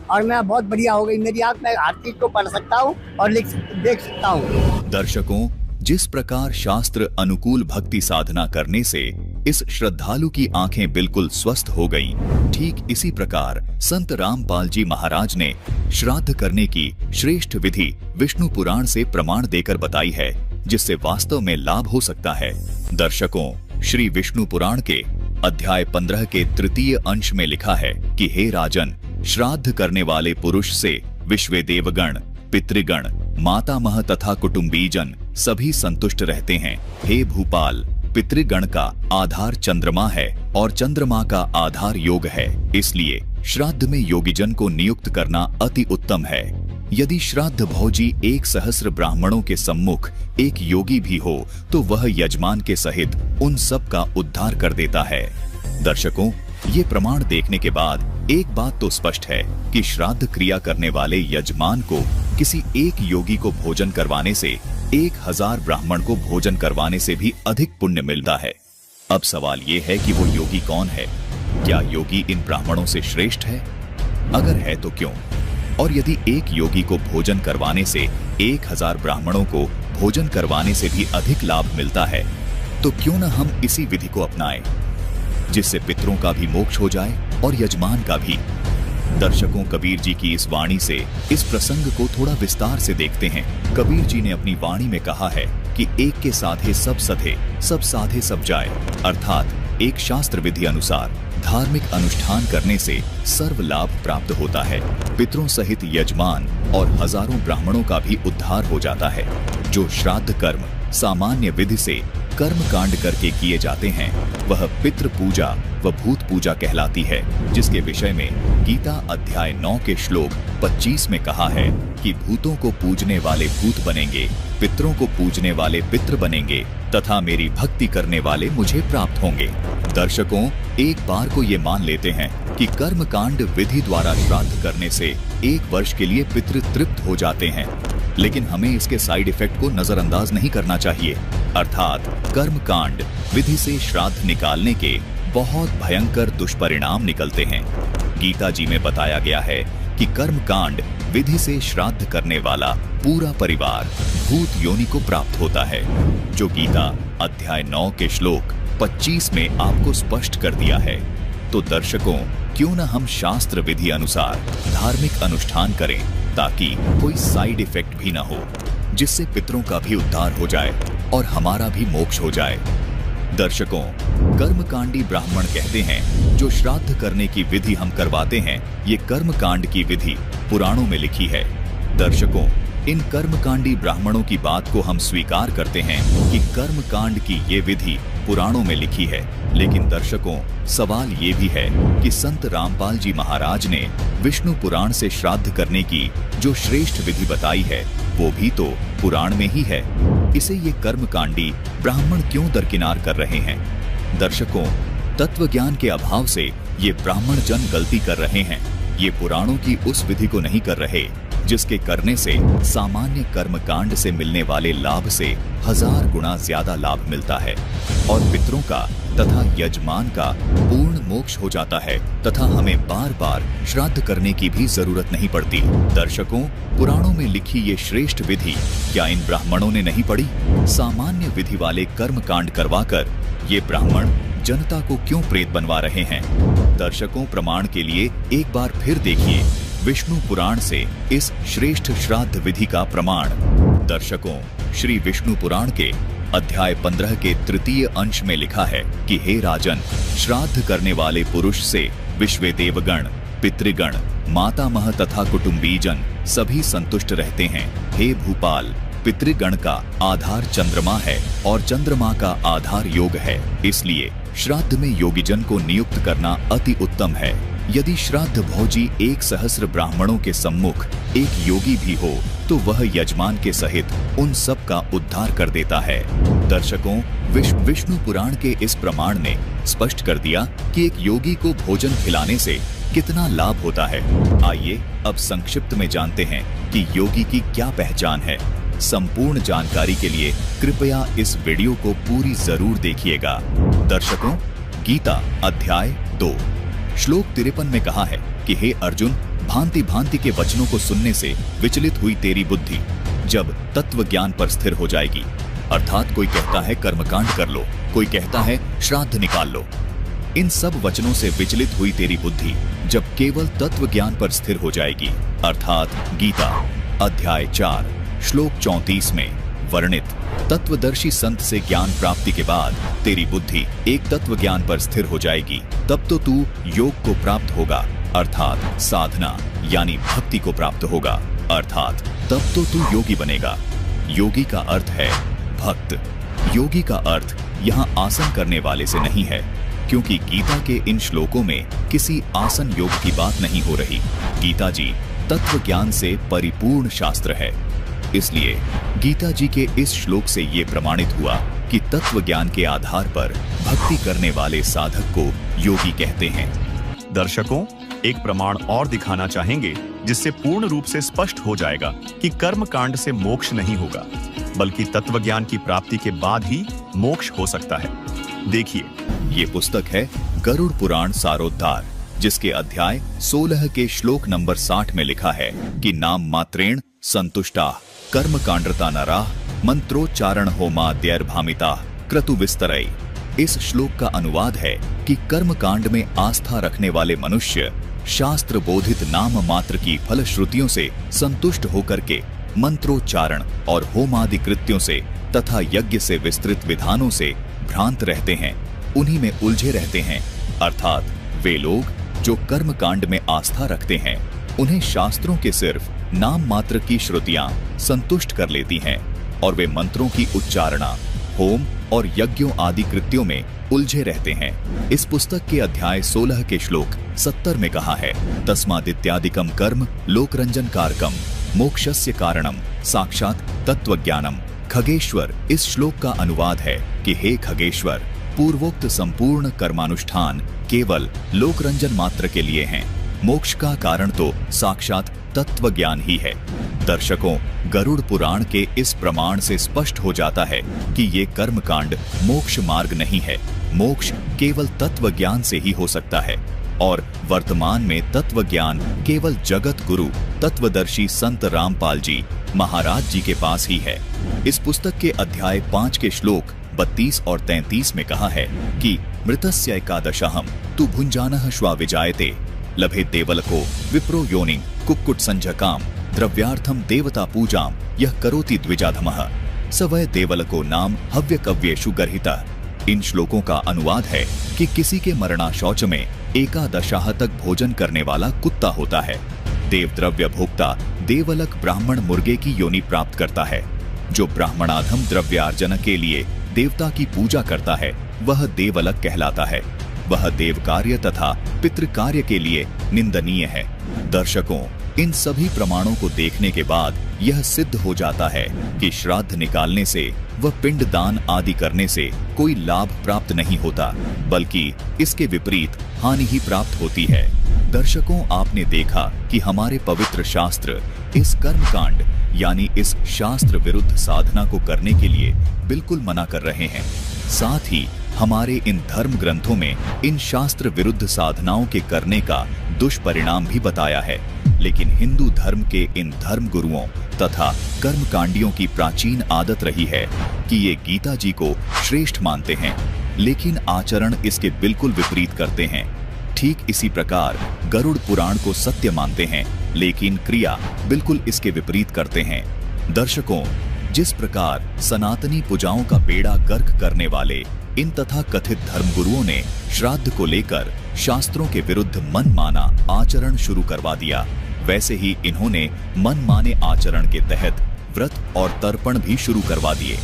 और मैं बहुत बढ़िया हो गई। मेरी आंख में हर चीज को पढ़ सकता हूँ और देख सकता हूँ। दर्शकों, जिस प्रकार शास्त्र अनुकूल भक्ति साधना करने से इस श्रद्धालु की आंखें बिल्कुल स्वस्थ हो गईं, ठीक इसी प्रकार संत रामपाल जी महाराज ने श्राद्ध करने की श्रेष्ठ विधि विष्णु पुराण से प्रमाण देकर बताई है, जिससे वास्तव में लाभ हो सकता है। दर्शकों, श्री विष्णु पुराण के अध्याय 15 के 3 अंश में लिखा है कि हे राजन, श्राद्ध करने वाले पुरुष से विश्वे देवगण, पितृगण, मातामह तथा कुटुंबीजन सभी संतुष्ट रहते हैं। हे भूपाल, पितृगण का आधार चंद्रमा है और चंद्रमा का आधार योग है, इसलिए श्राद्ध में योगीजन को नियुक्त करना अति उत्तम है। यदि श्राद्ध भोजी 1,000 ब्राह्मणों के सम्मुख एक योगी भी हो तो वह यजमान के सहित उन सब का उद्धार कर देता है। दर्शकों, ये प्रमाण देखने के बाद एक बात तो स्पष्ट है कि श्राद्ध क्रिया करने वाले यजमान को किसी एक योगी को भोजन करवाने से 1000 ब्राह्मण को भोजन करवाने से भी अधिक पुण्य मिलता है। अब सवाल ये है कि वो योगी कौन है? क्या योगी इन ब्राह्मणों से श्रेष्ठ है? अगर है तो क्यों? और यदि एक योगी को भोजन करवाने से 1000 ब्राह्मणों को भोजन करवाने से भी अधिक लाभ मिलता है, तो क्यों न हम इसी विधि को अपनाएं, जिससे पितरों का भी मोक्ष हो जाए और यजमान का भी। दर्शकों, कबीर जी की इस वाणी से इस प्रसंग को थोड़ा विस्तार से देखते हैं। कबीर जी ने अपनी वाणी में कहा है कि एक के साधे सब सधे, सब साधे सब जाए, अर्थात एक शास्त्र विधि अनुसार धार्मिक अनुष्ठान करने से सर्व लाभ प्राप्त होता है। पितरों सहित यजमान और हजारों ब्राह्मणों का भी उद्धार हो जाता है। जो श्राद्ध कर्म सामान्य विधि से कर्म कांड करके किए जाते हैं, वह पितृ पूजा व भूत पूजा कहलाती है, जिसके विषय में गीता अध्याय 9 के श्लोक 25 में कहा है कि भूतों को पूजने वाले भूत बनेंगे, पितरों को पूजने वाले पितृ बनेंगे तथा मेरी भक्ति करने वाले मुझे प्राप्त होंगे। दर्शकों, एक बार को ये मान लेते हैं कि कर्म कांड विधि द्वारा श्राद्ध करने से 1 वर्ष के लिए पितृ तृप्त हो जाते हैं, लेकिन हमें इसके साइड इफेक्ट को नजरअंदाज नहीं करना चाहिए, अर्थात कर्म कांड विधि से श्राद्ध निकालने के बहुत भयंकर दुष्परिणाम निकलते हैं। गीता जी में बताया गया है कि कर्म कांड विधि से श्राद्ध करने वाला पूरा परिवार भूत योनि को प्राप्त होता है, जो गीता अध्याय 9 के श्लोक 25 में आपको स्पष्ट कर दिया है। तो दर्शकों, क्यों न हम शास्त्र विधि अनुसार धार्मिक अनुष्ठान करें, ताकि कोई साइड इफेक्ट भी न हो, जिससे पितरों का भी उद्धार हो जाए और हमारा भी मोक्ष हो जाए। दर्शकों, कर्मकांडी ब्राह्मण कहते हैं जो श्राद्ध करने की विधि हम करवाते हैं, ये कर्मकांड की विधि पुराणों में लिखी है। दर्शकों, इन कर्मकांडी ब्राह्मणों की बात को हम स्वीकार करते हैं कि कर्मकांड की ये विधि पुराणों में लिखी है, लेकिन दर्शकों, सवाल ये भी है कि संत रामपाल जी महाराज ने विष्णु पुराण से श्राद्ध करने की जो श्रेष्ठ विधि बताई है, वो भी तो पुराण में ही है। इसे ये कर्मकांडी ब्राह्मण क्यों दरकिनार कर रहे हैं? दर्शकों, तत्व ज्ञान के अभाव से ये ब्राह्मण जन गलती कर रहे हैं। ये पुराणों की उस विधि को नहीं कर रहे जिसके करने से सामान्य कर्मकांड से मिलने वाले लाभ से 1000 गुना ज्यादा लाभ मिलता है और पितरों का तथा यजमान का पूर्ण मोक्ष हो जाता है, तथा हमें बार बार श्राद्ध करने की भी जरूरत नहीं पड़ती। दर्शकों, पुराणों में लिखी ये श्रेष्ठ विधि क्या इन ब्राह्मणों ने नहीं पढ़ी? सामान्य विधि वाले कर्मकांड करवाकर ये ब्राह्मण जनता को क्यों प्रेत बनवा रहे हैं? दर्शकों, प्रमाण के लिए एक बार फिर देखिए विष्णु पुराण से इस श्रेष्ठ श्राद्ध विधि का प्रमाण। दर्शकों, श्री विष्णु पुराण के अध्याय 15 के तृतीय अंश में लिखा है कि हे राजन, श्राद्ध करने वाले पुरुष से विश्वे देवगण, पितृगण, मातामह तथा कुटुंबीजन सभी संतुष्ट रहते हैं। हे भूपाल, पितृगण का आधार चंद्रमा है और चंद्रमा का आधार योग है, इसलिए श्राद्ध में योगीजन को नियुक्त करना अति उत्तम है। यदि श्राद्ध भोजी 1,000 ब्राह्मणों के सम्मुख एक योगी भी हो तो वह यजमान के सहित उन सब का उद्धार कर देता है। दर्शकों, विष्णु पुराण के इस प्रमाण ने स्पष्ट कर दिया कि एक योगी को भोजन खिलाने से कितना लाभ होता है। आइए अब संक्षिप्त में जानते हैं कि योगी की क्या पहचान है। संपूर्ण जानकारी के लिए कृपया इस वीडियो को पूरी जरूर देखिएगा। दर्शकों, गीता अध्याय 2 श्लोक 53 में कहा है कि हे अर्जुन, भांति भांति के वचनों को सुनने से विचलित हुई तेरी बुद्धि जब तत्व ज्ञान पर स्थिर हो जाएगी, अर्थात कोई कहता है कर्मकांड कर लो, कोई कहता है श्राद्ध निकाल लो, इन सब वचनों से विचलित हुई तेरी बुद्धि जब केवल तत्व ज्ञान पर स्थिर हो जाएगी, अर्थात गीता अध्याय 4 श्लोक 34 में वर्णित तत्वदर्शी संत से ज्ञान प्राप्ति के बाद तेरी बुद्धि एक तत्व ज्ञान पर स्थिर हो जाएगी, तब तो तू योग को प्राप्त होगा, अर्थात साधना यानी भक्ति को प्राप्त होगा, अर्थात तब तो तू योगी बनेगा। योगी का अर्थ है भक्त। योगी का अर्थ यहाँ आसन करने वाले से नहीं है, क्योंकि गीता के इन श्लोकों में किसी आसन योग की बात नहीं हो रही। गीता जी तत्व ज्ञान से परिपूर्ण शास्त्र है, इसलिए गीता जी के इस श्लोक से ये प्रमाणित हुआ कि तत्व ज्ञान के आधार पर भक्ति करने वाले साधक को योगी कहते हैं। दर्शकों, एक प्रमाण और दिखाना चाहेंगे जिससे पूर्ण रूप से स्पष्ट हो जाएगा कि कर्म कांड से मोक्ष नहीं होगा, बल्कि तत्व ज्ञान की प्राप्ति के बाद ही मोक्ष हो सकता है। देखिए, ये पुस्तक है गरुड़ पुराण सारोद्धार, जिसके अध्याय 16 के श्लोक नंबर 60 में लिखा है कि नाम मात्रेण संतुष्टा कर्म कांड्रता नरा मंत्रोच्चारण होमाद्यर्भामिता क्रतु विस्तरई। इस श्लोक का अनुवाद है कि कर्म कांड में आस्था रखने वाले मनुष्य शास्त्र बोधित नाम मात्र की फलश्रुतियों से संतुष्ट होकर के मंत्रोच्चारण और होमादि कृत्यों से तथा यज्ञ से विस्तृत विधानों से भ्रांत रहते हैं, उन्हीं में उलझे रहते हैं। अर्थात वे लोग जो कर्म कांड में आस्था रखते हैं, उन्हें शास्त्रों के सिर्फ नाम मात्र की श्रुतियां संतुष्ट कर लेती हैं और वे मंत्रों की उच्चारणा, होम और यज्ञों आदि कृत्यों में उलझे रहते हैं। इस पुस्तक के अध्याय 16 के श्लोक 70 में कहा है तस्मादित्यादिकम कर्म लोकरंजन कारकम मोक्षस्य कारणम साक्षात तत्वज्ञानम। खगेश्वर इस श्लोक का अनुवाद है कि हे खगेश्वर, पूर्वोक्त संपूर्ण कर्मानुष्ठान केवल लोकरंजन मात्र के लिए हैं, मोक्ष का कारण तो साक्षात तत्व ज्ञान ही है। दर्शकों, गरुड़ पुराण के इस प्रमाण से स्पष्ट हो जाता है कि ये कर्मकांड मोक्ष मार्ग नहीं है, मोक्ष केवल तत्व ज्ञान से ही हो सकता है। और वर्तमान में तत्व ज्ञान केवल जगत गुरु तत्वदर्शी संत रामपाल जी महाराज जी के पास ही है। इस पुस्तक के अध्याय 5 के श्लोक 32 और 33 में कहा है कि मृतस्य एकादशहम तु भुंजानः श्वा विजायते लभे देवलको विप्रो योनिं कुक्कुट संजकाम द्रव्यार्थम देवता पूजाम यह करोति द्विजाधमः स वै देवलको नाम हव्य कव्येषु गर्हिता। इन श्लोकों का अनुवाद है कि किसी के मरणा शौच में एकादशाह तक भोजन करने वाला कुत्ता होता है। देवद्रव्य भोक्ता देवलक ब्राह्मण मुर्गे की योनि प्राप्त करता है। जो ब्राह्मणाधम द्रव्यार्जन के लिए देवता की पूजा करता है वह देवलक कहलाता है। वह देव कार्य तथा पितृ कार्य के लिए निंदनीय है। दर्शकों, इन सभी प्रमाणों को देखने के बाद यह सिद्ध हो जाता है कि श्राद्ध निकालने से व पिंडदान आदि करने से कोई लाभ प्राप्त नहीं होता, बल्कि इसके विपरीत हानि ही प्राप्त होती है। दर्शकों, आपने देखा कि हमारे पवित्र शास्त्र इस कर्मकांड यानी इस शास्त्र विरुद्ध साधना को करने के लिए बिल्कुल मना कर रहे हैं। साथ ही हमारे इन धर्म ग्रंथों में इन शास्त्र विरुद्ध साधनाओं के करने का दुष्परिणाम भी बताया है। लेकिन हिंदू धर्म के इन धर्म गुरुओं तथा कर्मकांडियों की प्राचीन आदत रही है कि ये गीता जी को श्रेष्ठ मानते हैं, लेकिन आचरण इसके बिल्कुल विपरीत करते हैं। ठीक इसी प्रकार गरुड़ पुराण को सत्य मानते हैं, लेकिन क्रिया बिल्कुल इसके विपरीत करते हैं। दर्शकों, जिस प्रकार सनातनी पूजाओं का बेड़ा गर्क करने वाले इन तथा कथित धर्मगुरुओं ने श्राद्ध को लेकर शास्त्रों के विरुद्ध मनमाना आचरण शुरू करवा दिया, वैसे ही इन्होंने मनमाने आचरण के तहत व्रत और तर्पण भी शुरू करवा दिए।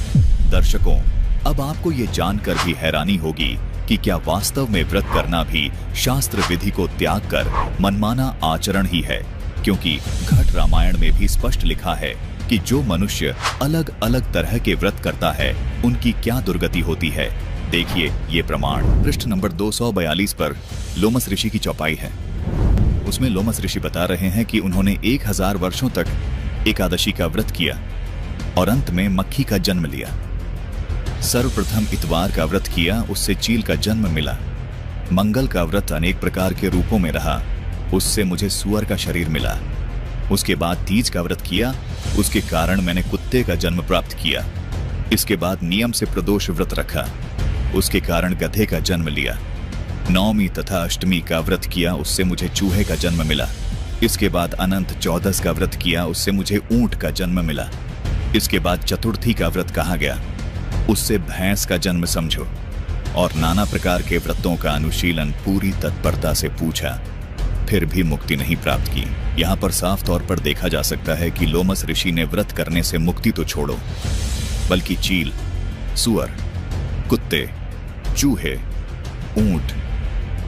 दर्शकों, अब आपको ये जानकर भी हैरानी होगी कि क्या वास्तव में व्रत करना भी शास्त्र विधि को त्याग कर मनमाना आचरण ही है, क्योंकि घट रामायण में भी स्पष्ट लिखा है कि जो मनुष्य अलग अलग तरह के व्रत करता है उनकी क्या दुर्गति होती है। देखिए ये प्रमाण पृष्ठ नंबर 242 पर लोमस ऋषि की चौपाई है। उसमें लोमस ऋषि बता रहे हैं कि उन्होंने 1000 वर्षों तक एकादशी का व्रत किया और अंत में मक्खी का जन्म लिया। सर्वप्रथम इतवार का व्रत किया, उससे चील का जन्म मिला। मंगल का व्रत अनेक प्रकार के रूपों में रहा, उससे मुझे सुअर का शरीर मिला। उसके बाद तीज का व्रत किया, उसके कारण मैंने कुत्ते का जन्म प्राप्त किया। इसके बाद नियम से प्रदोष व्रत रखा, उसके कारण गधे का जन्म लिया। नवमी तथा अष्टमी का व्रत किया, उससे मुझे चूहे का जन्म मिला। इसके बाद अनंत चौदस का व्रत किया, उससे मुझे ऊंट का जन्म मिला। इसके बाद चतुर्थी का व्रत कहा गया, उससे भैंस का जन्म समझो। और नाना प्रकार के व्रतों का अनुशीलन पूरी तत्परता से पूछा, फिर भी मुक्ति नहीं प्राप्त की। यहाँ पर साफ तौर पर देखा जा सकता है कि लोमस ऋषि ने व्रत करने से मुक्ति तो छोड़ो, बल्कि चील, सुअर, कुत्ते, चूहे, ऊंट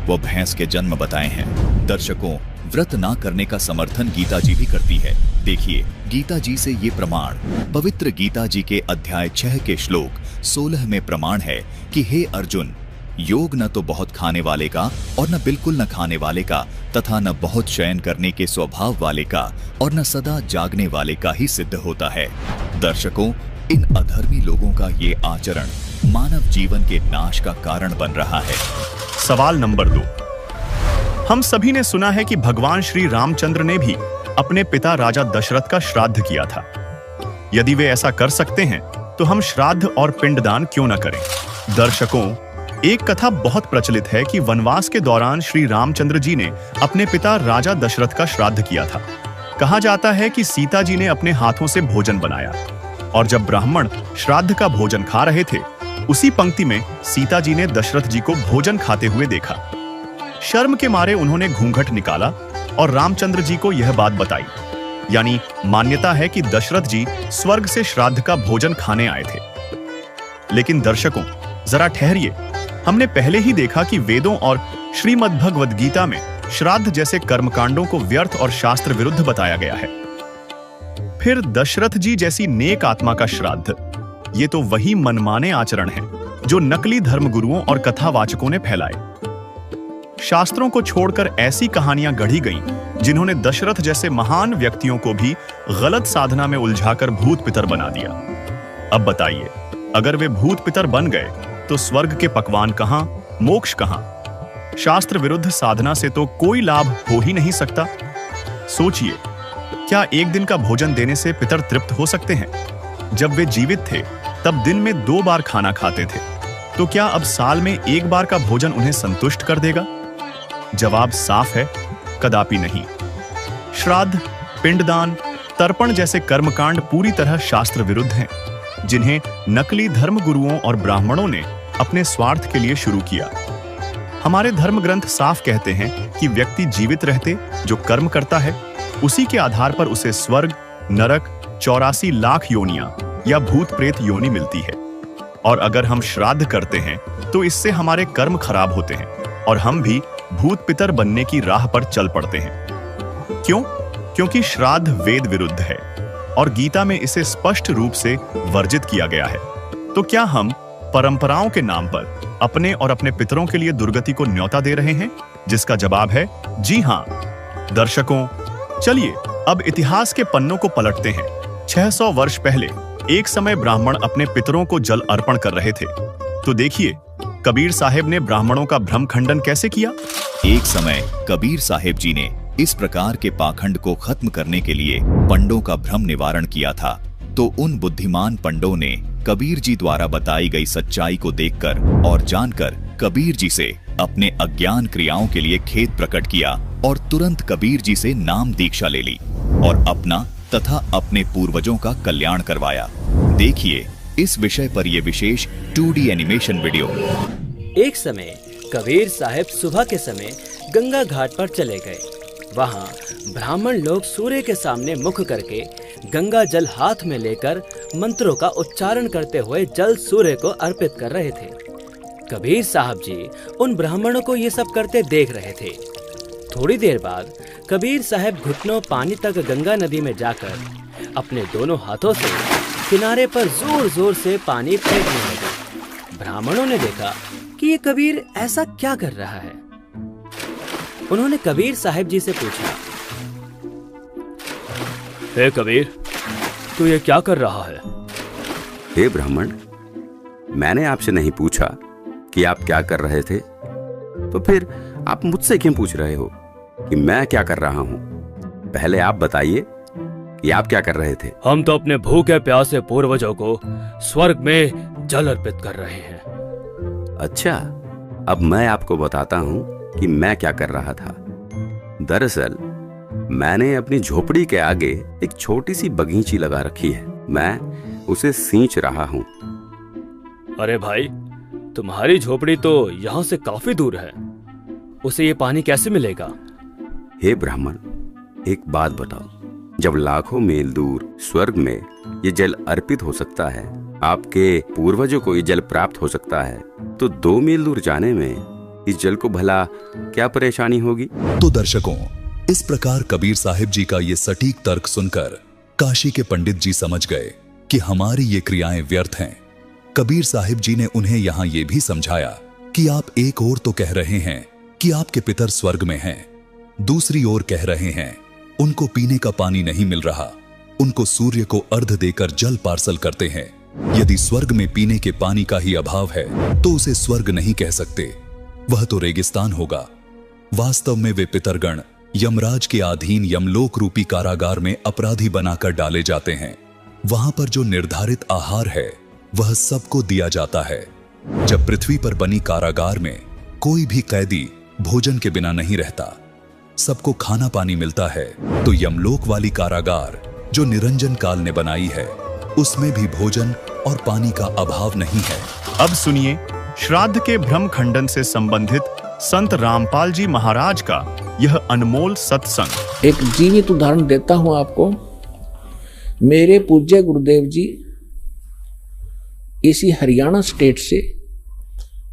व भैंस के जन्म बताए हैं। दर्शकों, व्रत ना करने का समर्थन गीता जी भी करती है। देखिए गीता जी से ये प्रमाण पवित्र गीता जी के अध्याय 6 के श्लोक 16 में प्रमाण है कि हे अर्जुन, योग न तो बहुत खाने वाले का और न बिल्कुल न खाने वाले का तथा न बहुत शयन करने के स्वभाव वाले का और न सदा जागने वाले का ही सिद्ध होता है। दर्शकों, इन अधर्मी लोगों का ये आचरण मानव जीवन के नाश का कारण बन रहा है। सवाल नंबर 2। हम सभी ने सुना है कि भगवान श्री रामचंद्र ने भी अपने पिता राजा दशरथ का श्राद्ध किया था। यदि वे ऐसा कर सकते हैं तो हम श्राद्ध और पिंडदान क्यों न करें? दर्शकों, एक कथा बहुत प्रचलित है कि वनवास के दौरान श्री रामचंद्र जी ने अपने पिता राजा दशरथ का श्राद्ध किया था। कहा जाता है कि सीता जी ने अपने हाथों से भोजन बनाया और जब ब्राह्मण श्राद्ध का भोजन खा रहे थे, उसी पंक्ति में सीता जी ने दशरथ जी को भोजन खाते हुए देखा। शर्म के मारे उन्होंने घूंघट निकाला और रामचंद्र जी को यह बात बताई। यानी मान्यता है कि दशरथ जी स्वर्ग से श्राद्ध का भोजन खाने आए थे। लेकिन दर्शकों, जरा ठहरिए, हमने पहले ही देखा कि वेदों और श्रीमद् भगवद गीता में श्राद्ध जैसे कर्मकांडों को व्यर्थ और शास्त्र विरुद्ध बताया गया है। फिर दशरथ जी जैसी नेक आत्मा का श्राद्ध, ये तो वही मनमाने आचरण है जो नकली धर्मगुरुओं और कथावाचकों ने फैलाए। शास्त्रों को छोड़कर ऐसी कहानियां गढ़ी गईं जिन्होंने दशरथ जैसे महान व्यक्तियों को भी गलत साधना में उलझाकर भूत पितर बना दिया। अब बताइए, अगर वे भूत पितर बन गए तो स्वर्ग के पकवान कहां, मोक्ष कहां? शास्त्र विरुद्ध साधना से तो कोई लाभ हो ही नहीं सकता। सोचिए, क्या एक दिन का भोजन देने से पितर तृप्त हो सकते हैं? जब वे जीवित थे तब दिन में 2 बार खाना खाते थे, तो क्या अब साल में 1 बार का भोजन उन्हें संतुष्ट कर देगा? जवाब साफ है, कदापि नहीं। श्राद्ध, पिंडदान, तर्पण जैसे कर्मकांड पूरी तरह शास्त्र विरुद्ध हैं, जिन्हें नकली धर्म गुरुओं और ब्राह्मणों ने अपने स्वार्थ के लिए शुरू किया। हमारे धर्म ग्रंथ साफ कहते हैं कि व्यक्ति जीवित रहते जो कर्म करता है, उसी के आधार पर उसे स्वर्ग, नरक, 84 लाख योनियां या भूत प्रेत योनि मिलती है। और अगर हम श्राद्ध करते हैं तो इससे हमारे कर्म खराब होते हैं और हम भी भूत पितर बनने की राह पर चल पड़ते हैं। क्यों? क्योंकि श्राद्ध वेद विरुद्ध है और गीता में इसे स्पष्ट रूप से वर्जित किया गया है। तो क्या हम परंपराओं के नाम पर अपने और अपने पितरों के लिए दुर्गति को न्योता दे रहे हैं? जिसका जवाब है जी हां। दर्शकों, चलिए अब इतिहास के पन्नों को पलटते हैं। 600 वर्ष पहले एक समय ब्राह्मण अपने पितरों को जल अर्पण कर रहे थे। तो देखिए, कबीर साहेब ने ब्राह्मणों का भ्रम खंडन कैसे किया। एक समय कबीर साहेब जी ने इस प्रकार के पाखंड को खत्म करने के लिए पंडों का भ्रम निवारण किया था। तो उन बुद्धिमान पंडों ने कबीर जी द्वारा बताई गई सच्चाई को देखकर और जानकर कबीर जी से अपने अज्ञान क्रियाओं के लिए खेद प्रकट किया और तुरंत कबीर जी से नाम दीक्षा ले ली और अपना तथा अपने पूर्वजों का कल्याण करवाया। देखिए इस विषय पर यह विशेष 2D एनिमेशन वीडियो। एक समय कबीर साहब सुबह के समय गंगा घाट पर चले गए। वहाँ ब्राह्मण लोग सूर्य के सामने मुख करके गंगा जल हाथ में लेकर मंत्रों का उच्चारण करते हुए जल सूर्य को अर्पित कर रहे थे। कबीर साहब जी उन ब्राह्मणों को ये सब करते देख रहे थे। थोड़ी देर बाद कबीर साहब घुटनों पानी तक गंगा नदी में जाकर अपने दोनों हाथों से किनारे पर जोर जोर से पानी फेंकने लगे। ब्राह्मणों ने देखा कि ये कबीर ऐसा क्या कर रहा है। उन्होंने कबीर साहब जी से पूछा, हे कबीर, तू ये क्या कर रहा है? हे ब्राह्मण, मैंने आपसे नहीं पूछा कि आप क्या कर रहे थे, तो फिर आप मुझसे क्यों पूछ रहे हो कि मैं क्या कर रहा हूँ? पहले आप बताइए कि आप क्या कर रहे थे। हम तो अपने भूखे प्यासे पूर्वजों को स्वर्ग में जल अर्पित कर रहे हैं। अच्छा, अब मैं आपको बताता हूँ कि मैं क्या कर रहा था। दरअसल मैंने अपनी झोपड़ी के आगे एक छोटी सी बगीची लगा रखी है। मैं उसे सींच रहा हूँ। अरे भाई, तुम्हारी झोपड़ी तो यहाँ से काफी दूर है, उसे ये पानी कैसे मिलेगा? हे ब्राह्मण, एक बात बताओ, जब लाखों मील दूर स्वर्ग में ये जल अर्पित हो सकता है, आपके पूर्वजों को ये जल प्राप्त हो सकता है, तो 2 मील दूर जाने में इस जल को भला क्या परेशानी होगी? तो दर्शकों, इस प्रकार कबीर साहिब जी का ये सटीक तर्क सुनकर काशी के पंडित जी समझ गए कि हमारी ये क्रियाएं व्यर्थ हैं। कबीर साहिब जी ने उन्हें यहाँ ये भी समझाया कि आप एक ओर तो कह रहे हैं कि आपके पितर स्वर्ग में हैं, दूसरी ओर कह रहे हैं उनको पीने का पानी नहीं मिल रहा, उनको सूर्य को अर्घ देकर जल पार्सल करते हैं। यदि स्वर्ग में पीने के पानी का ही अभाव है तो उसे स्वर्ग नहीं कह सकते, वह तो रेगिस्तान होगा। वास्तव में वे पितरगण यमराज के अधीन यमलोक रूपी कारागार में अपराधी बनाकर डाले जाते हैं। वहां पर जो निर्धारित आहार है वह सबको दिया जाता है। जब पृथ्वी पर बनी कारागार में कोई भी कैदी भोजन के बिना नहीं रहता, सबको खाना पानी मिलता है, तो यमलोक वाली कारागार जो निरंजन काल ने बनाई है उसमें भी भोजन और पानी का अभाव नहीं है। अब सुनिए श्राद्ध के भ्रम खंडन से संबंधित संत रामपाल जी महाराज का यह अनमोल सत्संग। एक जीवित उदाहरण देता हूं आपको। मेरे पूज्य गुरुदेव जी इसी हरियाणा स्टेट से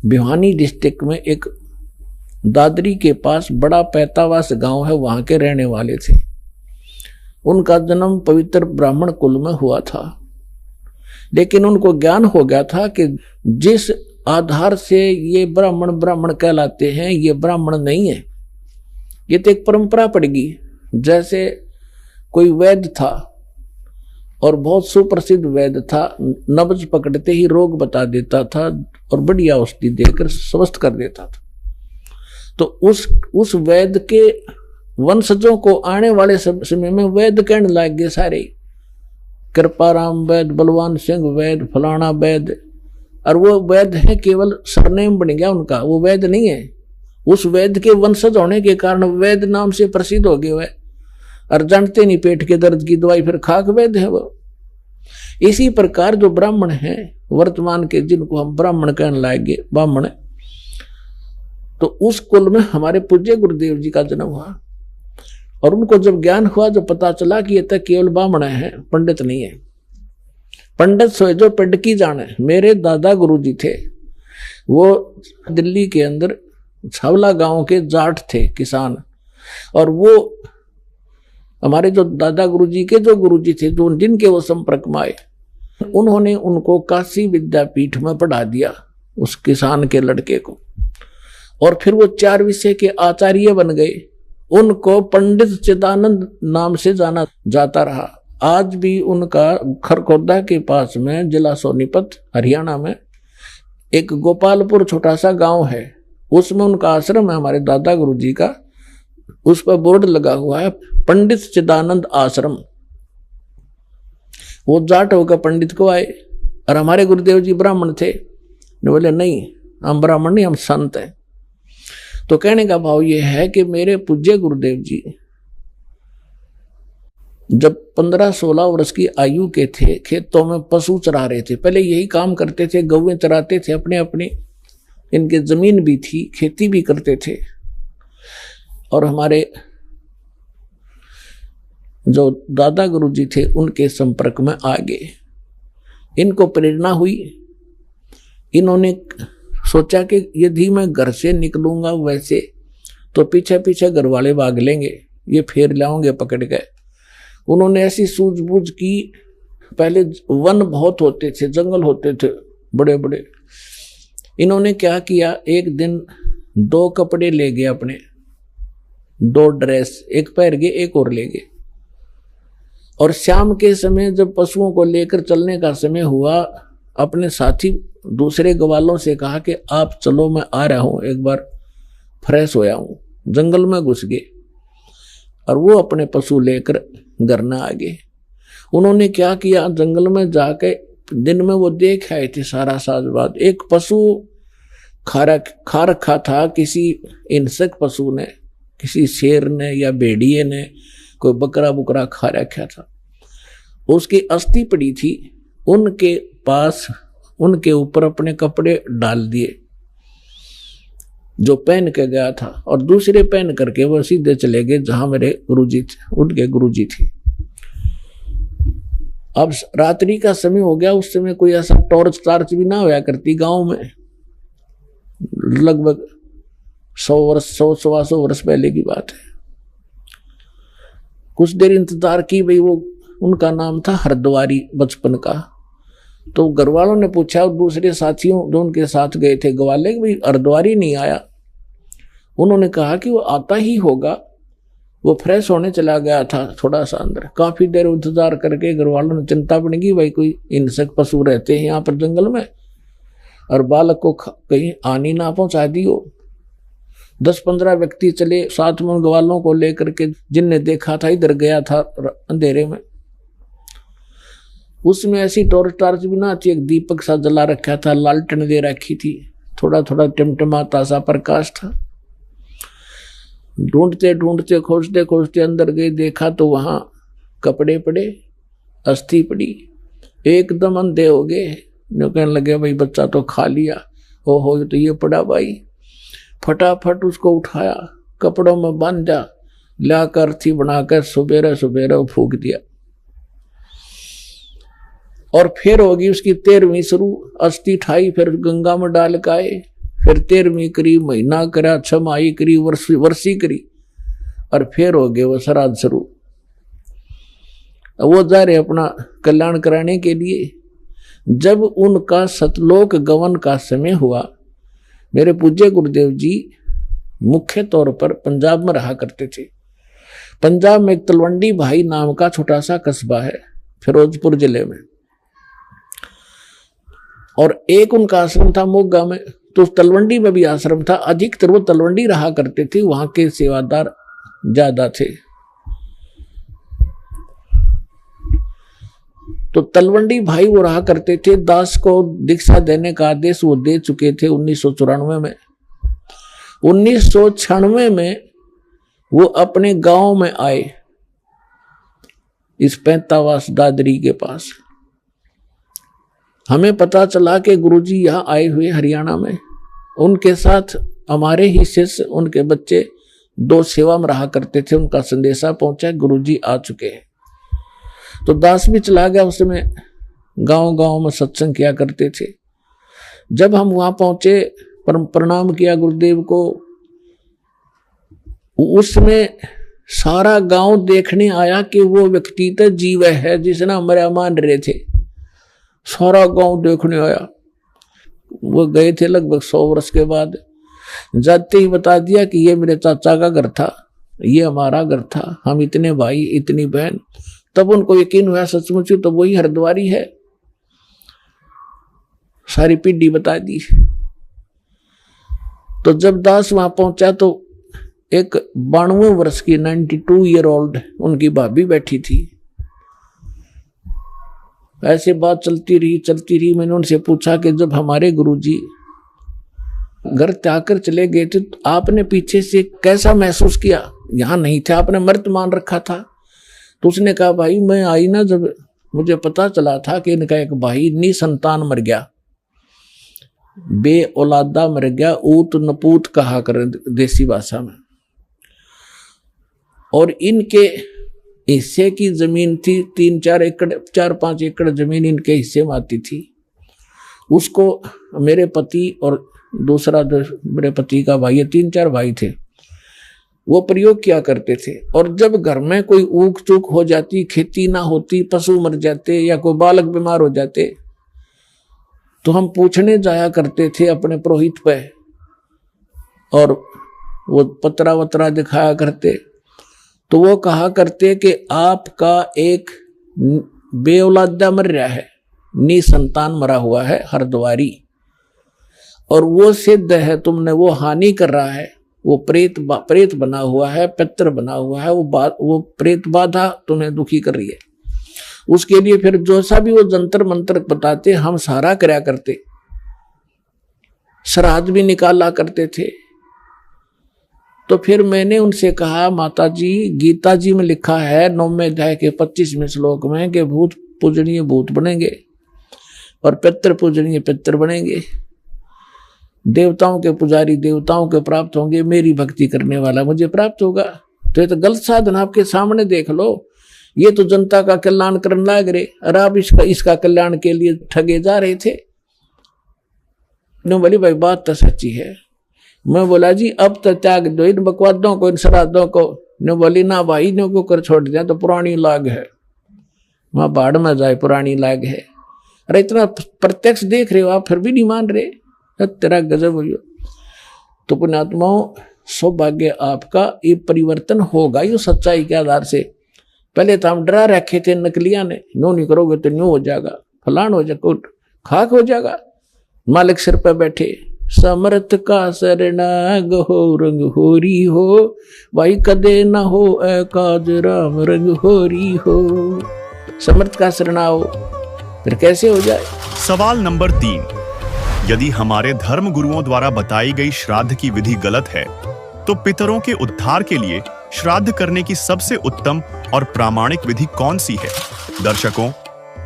भिवानी डिस्ट्रिक्ट में एक दादरी के पास बड़ा पैतावास गांव है, वहां के रहने वाले थे। उनका जन्म पवित्र ब्राह्मण कुल में हुआ था, लेकिन उनको ज्ञान हो गया था कि जिस आधार से ये ब्राह्मण ब्राह्मण कहलाते हैं ये ब्राह्मण नहीं है, ये तो एक परंपरा पड़ेगी। जैसे कोई वैद्य था और बहुत सुप्रसिद्ध वैद्य था, नब्ज पकड़ते ही रोग बता देता था और बढ़िया औषधि देकर स्वस्थ कर देता था। तो उस वैद के वंशजों को आने वाले समय में वैद कहने लग गए सारे, कृपाराम वैद, बलवान सिंह वैद, फलाना वैद। और वो वैद है केवल सरनेम बन गया उनका, वो वैद नहीं है। उस वैद के वंशज होने के कारण वैद नाम से प्रसिद्ध हो गए वह, और जानते नहीं पेट के दर्द की दवाई फिर खाक वैद है वो। इसी प्रकार जो ब्राह्मण हैं वर्तमान के, जिनको हम ब्राह्मण कहने लाएंगे, ब्राह्मण, तो उस कुल में हमारे पूज्य गुरुदेव जी का जन्म हुआ। और उनको जब ज्ञान हुआ, जब पता चला कि ये तक केवल ब्राह्मण है, पंडित नहीं है। पंडित सोए जो पिंड की जाने। मेरे दादा गुरु जी थे, वो दिल्ली के अंदर छावला गांव के जाट थे, किसान। और वो हमारे जो दादा गुरु जी के जो गुरु जी थे, जो जिनके वो संपर्क में आए, उन्होंने उनको काशी विद्यापीठ में पढ़ा दिया, उस किसान के लड़के को। और फिर वो 4 विषय के आचार्य बन गए। उनको पंडित चिदानंद नाम से जाना जाता रहा। आज भी उनका खरखोदा के पास में, जिला सोनीपत, हरियाणा में, एक गोपालपुर छोटा सा गांव है, उसमें उनका आश्रम है हमारे दादा गुरु जी का। उस पर बोर्ड लगा हुआ है, पंडित चिदानंद आश्रम। वो जाट होकर पंडित को आए, और हमारे गुरुदेव जी ब्राह्मण थे। बोले नहीं, हम ब्राह्मण नहीं, हम संत हैं। तो कहने का भाव ये है कि मेरे पूज्य गुरुदेव जी जब 15-16 वर्ष की आयु के थे, खेतों में पशु चरा रहे थे। पहले यही काम करते थे, गौएं चराते थे अपने अपने, इनके जमीन भी थी, खेती भी करते थे। और हमारे जो दादा गुरु जी थे उनके संपर्क में आ गए। इनको प्रेरणा हुई, इन्होंने सोचा कि यदि मैं घर से निकलूंगा वैसे तो पीछे पीछे घर वाले भाग लेंगे, ये फेर लाओगे पकड़ के। उन्होंने ऐसी सूझबूझ की। पहले वन बहुत होते थे, जंगल होते थे बड़े बड़े। इन्होंने क्या किया, एक दिन 2 कपड़े ले गए अपने, 2 ड्रेस, एक पहन गए, एक और ले गए। और शाम के समय जब पशुओं को लेकर चलने का समय हुआ, अपने साथी दूसरे ग्वालों से कहा कि आप चलो, मैं आ रहा हूं, एक बार फ्रेश होया हूं। जंगल में घुस गए और वो अपने पशु लेकर घर न आ गए। उन्होंने क्या किया, जंगल में जाके दिन में वो देख आए थे सारा साजबाद। एक पशु खा रखा था किसी हिंसक पशु ने, किसी शेर ने या भेड़िए ने, कोई बकरा बुकरा खा रखा था। उसकी अस्थि पड़ी थी। उनके पास, उनके ऊपर अपने कपड़े डाल दिए जो पहन के गया था, और दूसरे पहन करके वो सीधे चले गए जहां मेरे गुरुजी थे, उनके गुरुजी थे। अब रात्रि का समय हो गया। उस समय कोई ऐसा टॉर्च टार्च भी ना होया करती गांव में, लगभग 100-125 वर्ष पहले की बात है। कुछ देर इंतजार की भाई। वो उनका नाम था हरद्वारी बचपन का। तो घर वालों ने पूछा, और दूसरे साथियों जो उनके साथ गए थे ग्वाले, भाई हरद्वारी नहीं आया। उन्होंने कहा कि वो आता ही होगा, वो फ्रेश होने चला गया था थोड़ा सा अंदर। काफी देर इंतजार करके घर वालों ने चिंता पड़ गई, भाई कोई हिंसक पशु रहते हैं यहाँ पर जंगल में, और बालक को कहीं हानि ना पहुंचा दी हो। 10-15 व्यक्ति चले साथ में ग्वालों को लेकर के, जिनने देखा था इधर गया था अंधेरे में। उसमें ऐसी टॉर्च टार्च भी ना थी, एक दीपक सा जला रखा था, लालटेन दे रखी थी, थोड़ा थोड़ा टिमटिमाता सा प्रकाश था। ढूंढते ढूंढते खोजते खोजते अंदर गए, देखा तो वहां कपड़े पड़े, अस्थि पड़ी। एकदम अंधे हो गए। जो कहने लगे भाई बच्चा तो खा लिया, ओहो तो ये पड़ा भाई। फटाफट उसको उठाया, कपड़ों में बांधा, लाकर अर्थी बनाकर सुबेरे सुबेरे फूक दिया। और फिर होगी उसकी 13वीं शुरू। अस्थि ठाई, फिर गंगा में डाल के आए, फिर 13वीं करी, महीना करा, 6 माही करी, वर्षी करी, और फिर हो गए वो श्राद्ध शुरू। वो जा रहे अपना कल्याण कराने के लिए। जब उनका सतलोक गमन का समय हुआ, मेरे पूज्य गुरुदेव जी मुख्य तौर पर पंजाब में रहा करते थे। पंजाब में एक तलवंडी भाई नाम का छोटा सा कस्बा है, फिरोजपुर जिले में। और एक उनका आश्रम था मोगा में, तो तलवंडी में भी आश्रम था, अधिकतर वो तलवंडी रहा करते थे, वहां के सेवादार ज्यादा थे। तो तलवंडी भाई वो रहा करते थे। दास को दीक्षा देने का आदेश वो दे चुके थे 1994 में। 1996 में वो अपने गांव में आए, इस पैंतावास दादरी के पास। हमें पता चला कि गुरुजी यहाँ आए हुए हरियाणा में। उनके साथ हमारे ही शिष्य, उनके बच्चे 2 सेवा में रहा करते थे। उनका संदेशा पहुंचा, गुरुजी आ चुके हैं। तो दास भी चला गया, उसमें गांव गांव में सत्संग किया करते थे। जब हम वहां पहुंचे, प्रणाम किया गुरुदेव को, उसमें सारा गांव देखने आया कि वो व्यक्ति तो जीव है जिसने हमारे मान रहे थे। सारा गांव देखने आया। वो गए थे लगभग 100 वर्ष के बाद। जाते ही बता दिया कि ये मेरे चाचा का घर था, ये हमारा घर था, हम इतने भाई इतनी बहन। तब उनको यकीन हुआ सचमुच तो वही हरिद्वारी है। सारी पीढ़ी बता दी। तो जब दास वहां पहुंचा तो एक 92 वर्ष की 92 ईयर ओल्ड उनकी भाभी बैठी थी। ऐसे बात चलती रही। मैंने उनसे पूछा कि जब हमारे गुरुजी घर त्याग कर चले गए थे तो आपने पीछे से कैसा महसूस किया? यहां नहीं थे, आपने मृत मान रखा था। तो उसने कहा, भाई मैं आई ना, जब मुझे पता चला था कि इनका एक भाई निसंतान मर गया, बे औलादा मर गया, ऊत नपूत कहा कर देसी भाषा में। और इनके हिस्से की जमीन थी 3-4 एकड़, 4-5 एकड़ जमीन इनके हिस्से में आती थी। उसको मेरे पति और दूसरा मेरे पति का भाई, 3-4 भाई थे, वो प्रयोग किया करते थे। और जब घर में कोई ऊक चूक हो जाती, खेती ना होती, पशु मर जाते या कोई बालक बीमार हो जाते, तो हम पूछने जाया करते थे अपने पुरोहित पे, और वो पतरा वतरा दिखाया करते। तो वो कहा करते कि आपका एक बेऔलादा मर रहा है, निसंतान मरा हुआ है हरिद्वारी, और वो सिद्ध है, तुमने वो हानि कर रहा है, वो प्रेत बना हुआ है, पितर बना हुआ है, वो प्रेत बाधा तुम्हें दुखी कर रही है। उसके लिए फिर जो सा भी वो जंतर मंत्र बताते हम सारा कराया करते, श्राद्ध भी निकाला करते थे। तो फिर मैंने उनसे कहा, माता जी गीता जी में लिखा है 9वें अध्याय के 25वें श्लोक में कि भूत पूजनीय भूत बनेंगे और पितर पूजनीय पितर बनेंगे, देवताओं के पुजारी देवताओं के प्राप्त होंगे, मेरी भक्ति करने वाला मुझे प्राप्त होगा। तो ये तो गलत साधन आपके सामने देख लो, ये तो जनता का कल्याण करने लग रहे, और आप इसका कल्याण के लिए ठगे जा रहे थे। नो बोली भाई बात तो सच्ची है। मैं बोला जी अब तो त्याग दो इन बकवादों को, इन श्राद्धों को। नो बोली ना भाई, नो को कर छोड़ दिया तो पुरानी लाग है, वहां बाढ़ में जाए पुरानी लाग है। अरे इतना प्रत्यक्ष देख रहे हो आप, फिर भी नहीं मान रहे, तेरा गजब हो। तो पुण्यात्माओं, सौभाग्य आपका, ये परिवर्तन होगा ये सच्चाई के आधार से। पहले तो हम डरा रखे थे नकलिया ने, नो नहीं करोगे तो न्यू हो जाएगा, फलान हो जाएगा, खाक हो जाएगा। मालिक सिर पर बैठे, समर्थ का शरणाग हो रंग होरी हो, भाई कदे न हो काज राम रंग होरी हो। समर्थ का शरणाओ, फिर कैसे हो जाए। सवाल नंबर 3, यदि हमारे धर्म गुरुओं द्वारा बताई गई श्राद्ध की विधि गलत है, तो पितरों के उद्धार के लिए श्राद्ध करने की सबसे उत्तम और प्रामाणिक विधि कौन सी है? दर्शकों,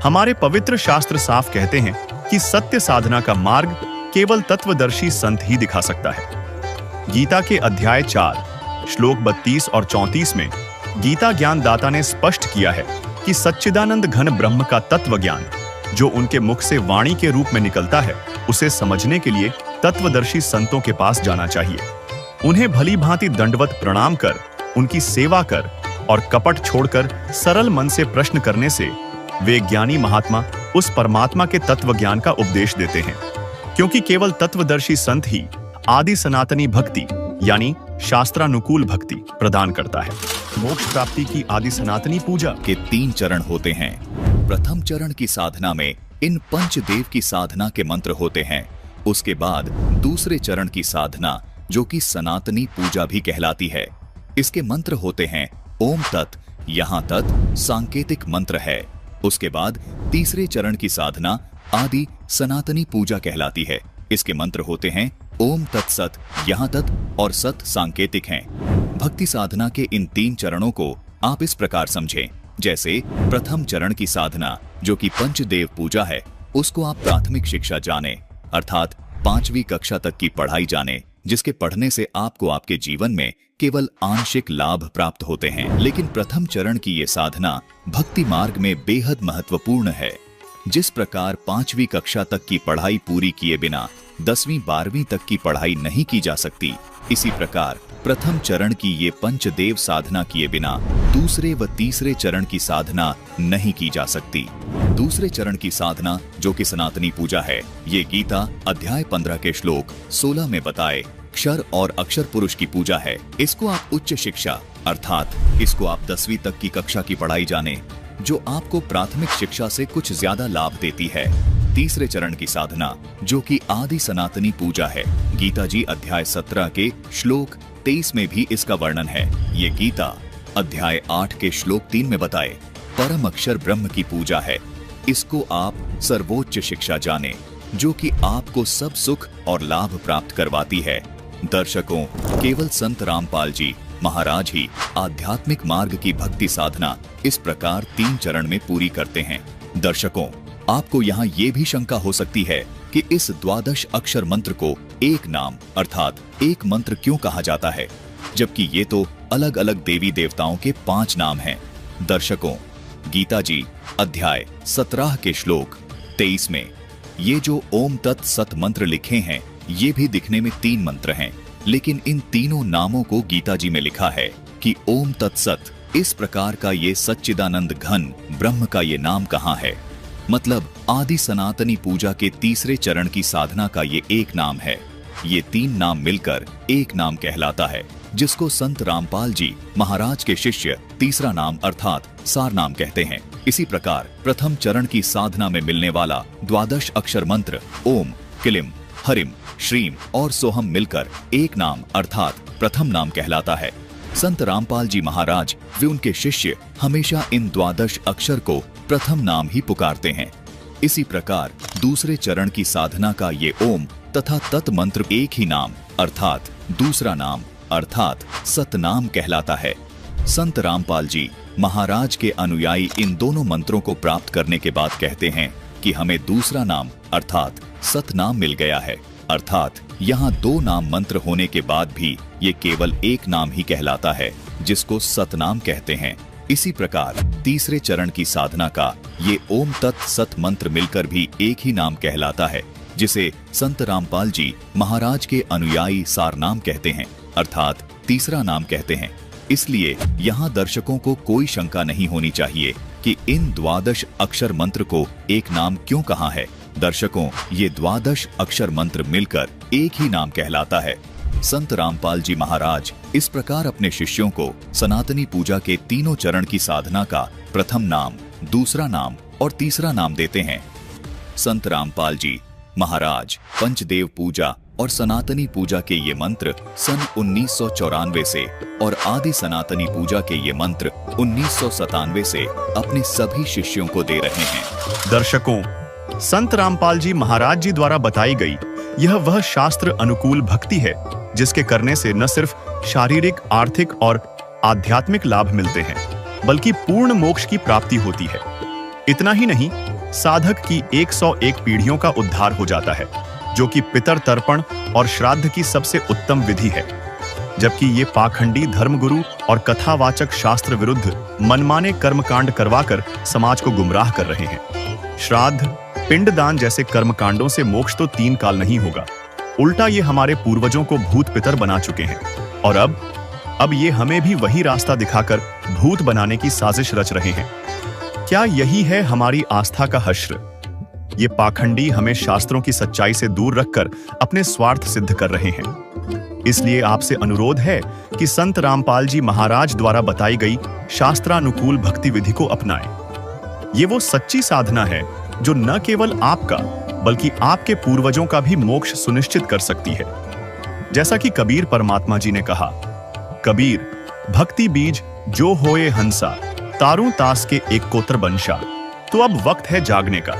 हमारे पवित्र शास्त्र साफ कहते हैं कि सत्य साधना का मार्ग केवल तत्वदर्शी संत ही दिखा सकता है। गीता के अध्याय 4 श्लोक 32 और 34 में गीता ज्ञान दाता ने स्पष्ट किया है कि सच्चिदानंद घन ब्रह्म का तत्व ज्ञान जो उनके मुख से वाणी के रूप में निकलता है, उसे समझने के लिए तत्वदर्शी संतों के पास जाना चाहिए। उन्हें भली भांति दंडवत प्रणाम कर, उनकी सेवा कर और कपट छोड़कर सरल मन से प्रश्न करने से वे ज्ञानी महात्मा उस परमात्मा के तत्व ज्ञान का उपदेश देते हैं। क्योंकि केवल तत्वदर्शी संत ही आदि सनातनी भक्ति यानी शास्त्रानुकूल भक्ति प्रदान करता है। मोक्ष प्राप्ति की आदि सनातनी पूजा के 3 चरण होते हैं। प्रथम चरण की साधना में इन पंचदेव की साधना के मंत्र होते हैं। उसके बाद दूसरे चरण की साधना जो कि सनातनी पूजा भी कहलाती है। इसके मंत्र होते हैं ओम तत्, यहाँ तत् सांकेतिक मंत्र है। उसके बाद तीसरे चरण की साधना आदि सनातनी पूजा कहलाती है। इसके मंत्र होते हैं ओम तत्सत, यहाँ तत् और सत सांकेतिक हैं। भक्ति साधना के इन 3 चरणों को आप इस प्रकार समझें, जैसे प्रथम चरण की साधना जो कि पंचदेव पूजा है, उसको आप प्राथमिक शिक्षा जाने, अर्थात 5वीं कक्षा तक की पढ़ाई जाने, जिसके पढ़ने से आपको आपके जीवन में केवल आंशिक लाभ प्राप्त होते हैं। लेकिन प्रथम चरण की ये साधना भक्ति मार्ग में बेहद महत्वपूर्ण है। जिस प्रकार 5वीं कक्षा तक की पढ़ाई पूरी किए बिना 10वीं 12वीं तक की पढ़ाई नहीं की जा सकती, इसी प्रकार प्रथम चरण की ये पंचदेव साधना किए बिना दूसरे व तीसरे चरण की साधना नहीं की जा सकती। दूसरे चरण की साधना जो कि सनातनी पूजा है, ये गीता अध्याय 15 के श्लोक 16 में बताए क्षर और अक्षर पुरुष की पूजा है। इसको आप उच्च शिक्षा अर्थात इसको आप 10वीं तक की कक्षा की पढ़ाई जाने, जो आपको प्राथमिक शिक्षा से कुछ ज्यादा लाभ देती है। तीसरे चरण की साधना जो कि आदि सनातनी पूजा है, गीता जी अध्याय 17 के श्लोक 23 में भी इसका वर्णन है। ये गीता अध्याय 8 के श्लोक 3 में बताए परम अक्षर ब्रह्म की पूजा है। इसको आप सर्वोच्च शिक्षा जाने, जो कि आपको सब सुख और लाभ प्राप्त करवाती है। दर्शकों, केवल संत रामपाल जी महाराज ही आध्यात्मिक मार्ग की भक्ति साधना इस प्रकार 3 चरण में पूरी करते हैं। दर्शकों, आपको यहाँ ये भी शंका हो सकती है कि इस 12 अक्षर मंत्र को एक नाम अर्थात एक मंत्र क्यों कहा जाता है, जबकि ये तो अलग अलग देवी देवताओं के 5 नाम हैं। दर्शकों, गीता जी अध्याय 17 के श्लोक 23 में ये जो ओम तत् सत मंत्र लिखे हैं, ये भी दिखने में 3 मंत्र हैं, लेकिन इन तीनों नामों को गीता जी में लिखा है कि ओम तत्सत। इस प्रकार का ये सच्चिदानंद घन ब्रह्म का ये नाम कहाँ है? मतलब आदि सनातनी पूजा के तीसरे चरण की साधना का ये एक नाम है। ये 3 नाम मिलकर एक नाम कहलाता है, जिसको संत रामपाल जी महाराज के शिष्य तीसरा नाम अर्थात सार नाम कहते हैं। इसी प्रकार प्रथम चरण की साधना में मिलने वाला 12 अक्षर मंत्र ओम, किलिम, हरिम, श्रीम और सोहम मिलकर एक नाम अर्थात प्रथम नाम कहलाता है। संत रामपाल जी महाराज वे उनके शिष्य हमेशा इन 12 अक्षर को प्रथम नाम ही पुकारते हैं। इसी प्रकार दूसरे चरण की साधना का ये ओम तथा तत् मंत्र एक ही नाम अर्थात दूसरा नाम अर्थात सतनाम कहलाता है। संत रामपाल जी महाराज के अनुयायी इन दोनों मंत्रों को प्राप्त करने के बाद कहते हैं कि हमें दूसरा नाम अर्थात सतनाम मिल गया है। अर्थात यहाँ 2 नाम मंत्र होने के बाद भी ये केवल एक नाम ही कहलाता है, जिसको सतनाम कहते हैं। इसी प्रकार तीसरे चरण की साधना का ये ओम तत् सत मंत्र मिलकर भी एक ही नाम कहलाता है, जिसे संत रामपाल जी महाराज के अनुयायी सार नाम कहते हैं अर्थात तीसरा नाम कहते हैं। इसलिए यहाँ दर्शकों को कोई शंका नहीं होनी चाहिए कि इन 12 अक्षर मंत्र को एक नाम क्यों कहा है। दर्शकों, ये 12 अक्षर मंत्र मिलकर एक ही नाम कहलाता है। संत रामपाल जी महाराज इस प्रकार अपने शिष्यों को सनातनी पूजा के तीनों चरण की साधना का प्रथम नाम, दूसरा नाम और तीसरा नाम देते हैं। संत रामपाल जी महाराज पंचदेव पूजा और सनातनी पूजा के ये मंत्र सन 1994 से और आदि सनातनी पूजा के ये मंत्र 1997 से अपने सभी शिष्यों को दे रहे हैं। दर्शकों, संत रामपाल जी महाराज जी द्वारा बताई गई यह वह शास्त्र अनुकूल भक्ति है जिसके करने से न सिर्फ शारीरिक, आर्थिक और आध्यात्मिक लाभ मिलते हैं, बल्कि पूर्ण मोक्ष की प्राप्ति होती है। इतना ही नहीं, साधक की 101 पीढ़ियों का उद्धार हो जाता है, जो कि पितर तर्पण और श्राद्ध की सबसे उत्तम विधि है। जबकि ये पाखंडी धर्मगुरु और कथावाचक शास्त्र विरुद्ध मनमाने कर्मकांड करवाकर समाज को गुमराह कर रहे हैं। श्राद्ध, पिंडदान जैसे कर्मकांडों से मोक्ष तो 3 काल नहीं होगा, उल्टा ये हमारे पूर्वजों को भूत पितर बना चुके हैं और अब ये हमें भी वही रास्ता दिखाकर भूत बनाने की साजिश रच रहे हैं। क्या यही है हमारी आस्था का हश्र? ये पाखंडी हमें शास्त्रों की सच्चाई से दूर रखकर अपने स्वार्थ सिद्ध कर रहे हैं। इसलिए आपसे अनुरोध है कि संत रामपाल जी महाराज द्वारा बताई गई शास्त्रानुकूल भक्ति विधि को अपनाएं। ये वो सच्ची साधना है जो न केवल आपका बल्कि आपके पूर्वजों का भी मोक्ष सुनिश्चित कर सकती है। जैसा कि कबीर परमात्मा जी ने कहा, कबीर भक्ति बीज जो होए हंसा, तारू तास के एक कोत्र बंशा। तो अब वक्त है जागने का।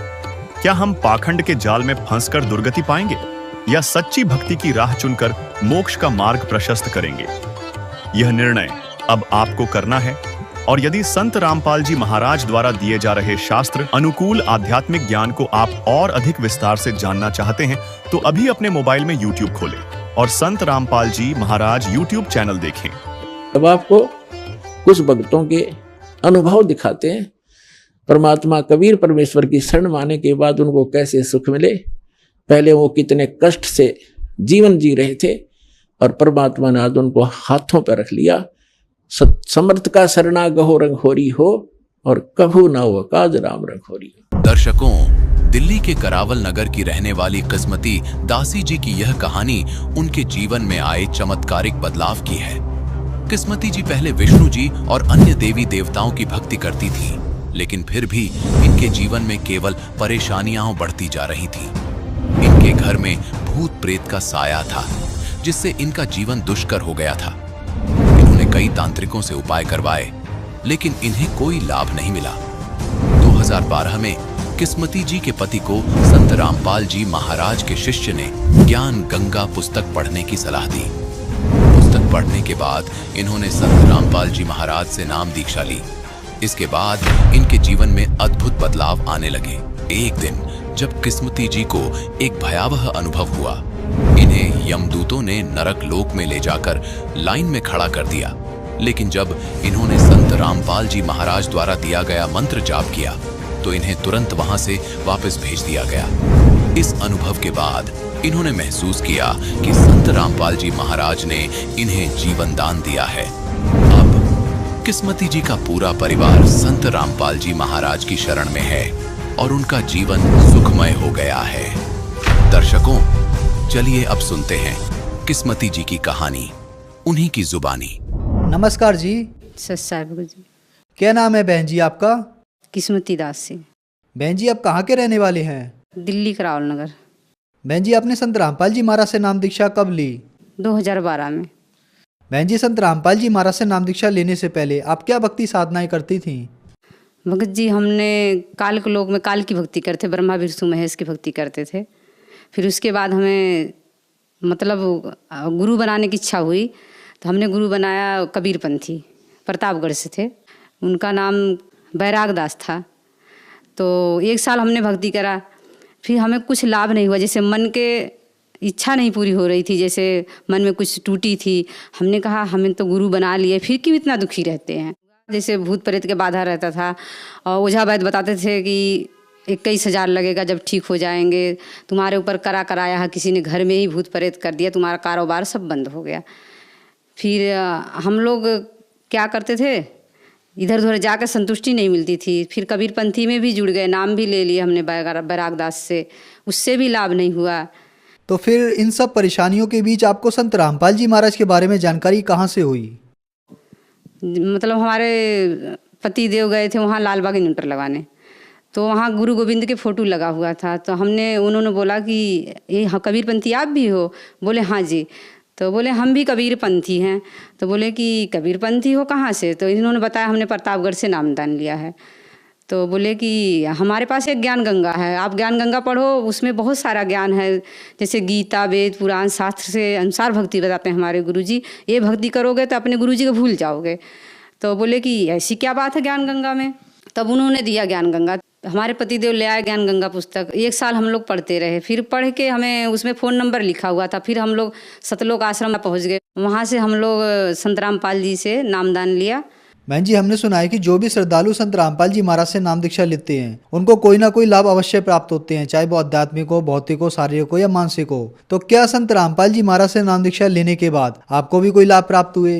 क्या हम पाखंड के जाल में फंसकर दुर्गति पाएंगे या सच्ची भक्ति की राह चुनकर मोक्ष का मार्ग प्रशस्त करेंगे? यह निर्णय अब आपको करना है। और यदि संत रामपाल जी महाराज द्वारा दिए जा रहे शास्त्र अनुकूल आध्यात्मिक ज्ञान को आप और अधिक विस्तार से जानना चाहते हैं तो अभी अपने मोबाइल में YouTube खोलें और संत रामपाल जी महाराज YouTube चैनल देखें। अब आपको कुछ भक्तों के अनुभव दिखाते हैं। परमात्मा कबीर परमेश्वर की शरण माने के बाद उनको कैसे सुख मिले, पहले वो कितने कष्ट से जीवन जी रहे थे और परमात्मा ने आज उनको हाथों पर रख लिया। समर्थ का शरणा गहो रंग होरी हो और कभू ना हो काज राम रंग होरी। दर्शकों, दिल्ली के करावल नगर की रहने वाली किस्मती दासी जी की यह कहानी उनके जीवन में आए चमत्कारिक बदलाव की है। किस्मती जी पहले विष्णु जी और अन्य देवी देवताओं की भक्ति करती थी, लेकिन फिर भी इनके जीवन में केवल परेशानियां बढ़ती जा रही थीं। इनके घर में भूत प्रेत का साया था, जिससे इनका जीवन दुष्कर हो गया था। इन्होंने कई तांत्रिकों से उपाय करवाए, लेकिन इन्हें कोई लाभ नहीं मिला। 2012 में किस्मती जी के पति को संत रामपाल जी महाराज के शिष्य ने ज्ञान गंगा पुस्तक पढ़ने की सलाह दी। पुस्तक पढ़ने के बाद इन्होंने संत रामपाल जी महाराज से नाम दीक्षा ली। इसके बाद इनके जीवन में अद्भुत बदलाव आने लगे। एक दिन जब किस्मती जी को एक भयावह अनुभव हुआ, इन्हें यमदूतों ने नरक लोक में ले जाकर लाइन में खड़ा कर दिया। लेकिन जब इन्होंने संत रामपाल जी महाराज द्वारा दिया गया मंत्र जाप किया तो इन्हें तुरंत वहां से वापस भेज दिया गया। इस अनुभव के बाद इन्होंने महसूस किया कि संत रामपाल जी महाराज ने इन्हें जीवन दान दिया है। अब किस्मती जी का पूरा परिवार संत रामपाल जी महाराज की शरण में है और उनका जीवन सुखमय हो गया है। दर्शकों, चलिए अब सुनते हैं किस्मती जी की कहानी, उन्हीं की जुबानी। नमस्कार जी। जी। क्या नाम है बहन जी आपका? किस्मती दास सिंह। बहन जी आप कहाँ के रहने वाले हैं? दिल्ली करावल नगर। बहन जी आपने संत रामपाल जी महाराज से नाम दीक्षा कब ली? 2012 में। बहन जी संत रामपाल जी महाराज से नाम दीक्षा लेने से पहले आप क्या भक्ति साधनाएं करती थीं? भगत जी हमने काल के लोक में काल की भक्ति करते, ब्रह्मा विष्णु महेश की भक्ति करते थे। फिर उसके बाद हमें मतलब गुरु बनाने की इच्छा हुई तो हमने गुरु बनाया कबीरपंथी, प्रतापगढ़ से थे। उनका नाम बैराग दास था। तो 1 साल हमने भक्ति करा, फिर हमें कुछ लाभ नहीं हुआ। जैसे मन के इच्छा नहीं पूरी हो रही थी, जैसे मन में कुछ टूटी थी। हमने कहा हमें तो गुरु बना लिए, फिर क्यों इतना दुखी रहते हैं। जैसे भूत प्रेत के बाधा रहता था और ओझा वैद्य बताते थे कि 21,000 लगेगा जब ठीक हो जाएंगे, तुम्हारे ऊपर कराया है, किसी ने घर में ही भूत प्रेत कर दिया, तुम्हारा कारोबार सब बंद हो गया। फिर हम लोग क्या करते थे, इधर उधर जाकर संतुष्टि नहीं मिलती थी। फिर कबीरपंथी में भी जुड़ गए, नाम भी ले लिए हमने बैराग दास से, उससे भी लाभ नहीं हुआ। तो फिर इन सब परेशानियों के बीच आपको संत रामपाल जी महाराज के बारे में जानकारी कहाँ से हुई? मतलब हमारे पति देव गए थे वहाँ लालबाग न्यूटर लगाने, तो वहाँ गुरु गोविंद के फोटो लगा हुआ था। तो उन्होंने बोला कि ये कबीरपंथी आप भी हो? बोले हाँ जी। तो बोले हम भी कबीरपंथी हैं। तो बोले कि कबीरपंथी हो कहाँ से? तो इन्होंने बताया हमने प्रतापगढ़ से नामदान लिया है। तो बोले कि हमारे पास एक ज्ञान गंगा है, आप ज्ञान गंगा पढ़ो, उसमें बहुत सारा ज्ञान है, जैसे गीता वेद पुराण शास्त्र से अनुसार भक्ति बताते हैं हमारे गुरुजी। ये भक्ति करोगे तो अपने गुरुजी को भूल जाओगे। तो बोले कि ऐसी क्या बात है ज्ञान गंगा में? तब उन्होंने दिया ज्ञान गंगा। हमारे पतिदेव ले आए ज्ञान गंगा पुस्तक। 1 साल हम लोग पढ़ते रहे। फिर पढ़ के हमें उसमें फ़ोन नंबर लिखा हुआ था। फिर हम लोग सतलोक आश्रम पहुँच गए। वहाँ से हम लोग संत रामपाल जी से नामदान लिया। बहन जी हमने सुना है कि जो भी श्रद्धालु संत रामपाल जी महाराज से नाम दीक्षा लेते हैं उनको कोई ना कोई लाभ अवश्य प्राप्त होते हैं, चाहे वो आध्यात्मिक हो, भौतिक हो, शारीरिक हो या मानसिक हो। तो क्या संत रामपाल जी महाराज से नाम दीक्षा लेने के बाद आपको भी कोई लाभ प्राप्त हुए?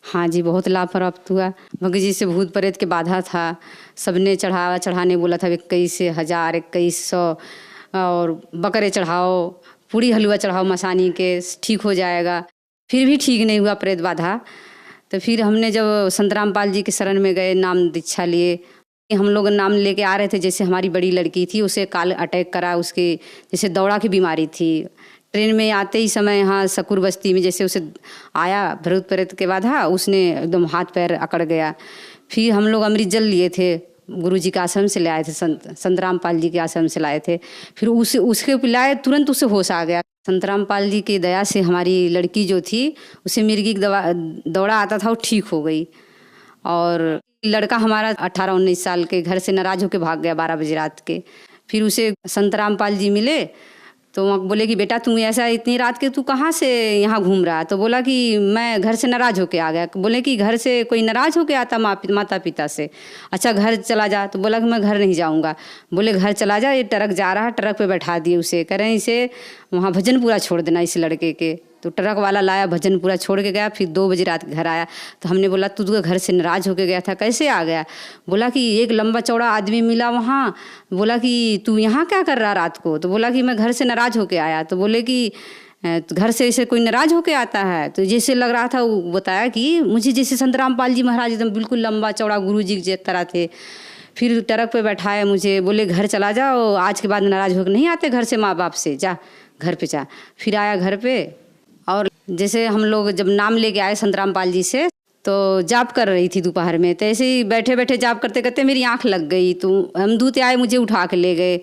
हाँ जी, बहुत लाभ प्राप्त हुआ। भगत जी से भूत प्रेत के बाधा था, सबने चढ़ाने बोला था 21,000 2100 और बकरे चढ़ाओ, पूरी हलवा चढ़ाओ मसानी के, ठीक हो जाएगा। फिर भी ठीक नहीं हुआ प्रेत बाधा। तो फिर हमने जब संत रामपाल जी के शरण में गए, नाम दीक्षा लिए, हम लोग नाम लेके आ रहे थे, जैसे हमारी बड़ी लड़की थी उसे काल अटैक करा, उसके जैसे दौड़ा की बीमारी थी। ट्रेन में आते ही समय यहाँ सकुर बस्ती में जैसे उसे आया भरूत प्रेत के बाद, हाँ उसने एकदम हाथ पैर अकड़ गया। फिर हम लोग अमृत जल लिए थे, गुरु जी के आश्रम से लाए थे, संत रामपाल जी के आश्रम से लाए थे। फिर उसके पिलाए तुरंत उसे होश आ गया। संत रामपाल जी की दया से हमारी लड़की जो थी उसे मिर्गी दौड़ा आता था, वो ठीक हो गई। और लड़का हमारा 18-19 साल के घर से नाराज होकर भाग गया 12 बजे रात के। फिर उसे संत रामपाल जी मिले तो बोले कि बेटा तू ऐसा इतनी रात के तू कहाँ से यहाँ घूम रहा है? तो बोला कि मैं घर से नाराज होके आ गया। बोले कि घर से कोई नाराज होके आता माता पिता से? अच्छा घर चला जा। तो बोला कि मैं घर नहीं जाऊँगा। बोले घर चला जा, ये ट्रक जा रहा है, ट्रक पे बैठा दिए उसे, कह रहे हैं इसे वहाँ भजनपुरा छोड़ देना इस लड़के के। तो ट्रक वाला लाया, भजनपुरा छोड़ के गया। फिर 2 बजे रात घर आया तो हमने बोला तू तो घर से नाराज होके गया था, कैसे आ गया? बोला कि एक लंबा चौड़ा आदमी मिला वहाँ, बोला कि तू यहाँ क्या कर रहा रात को? तो बोला कि मैं घर से नाराज होके आया। तो बोले कि घर से ऐसे कोई नाराज होके आता है? तो जैसे लग रहा था वो बताया कि मुझे जैसे संत रामपाल जी महाराज एकदम बिल्कुल लंबा चौड़ा गुरु जी की तरह थे। फिर ट्रक पे बैठाया मुझे, बोले घर चला जाओ, आज के बाद नाराज होकर नहीं आते घर से माँ बाप से, जा घर पे जा। फिर आया घर पे और जैसे हम लोग जब नाम लेके आए संत रामपाल जी से तो जाप कर रही थी दोपहर में। तो ऐसे ही बैठे बैठे जाप करते करते मेरी आँख लग गई। तो हम दूत आए, मुझे उठा के ले गए।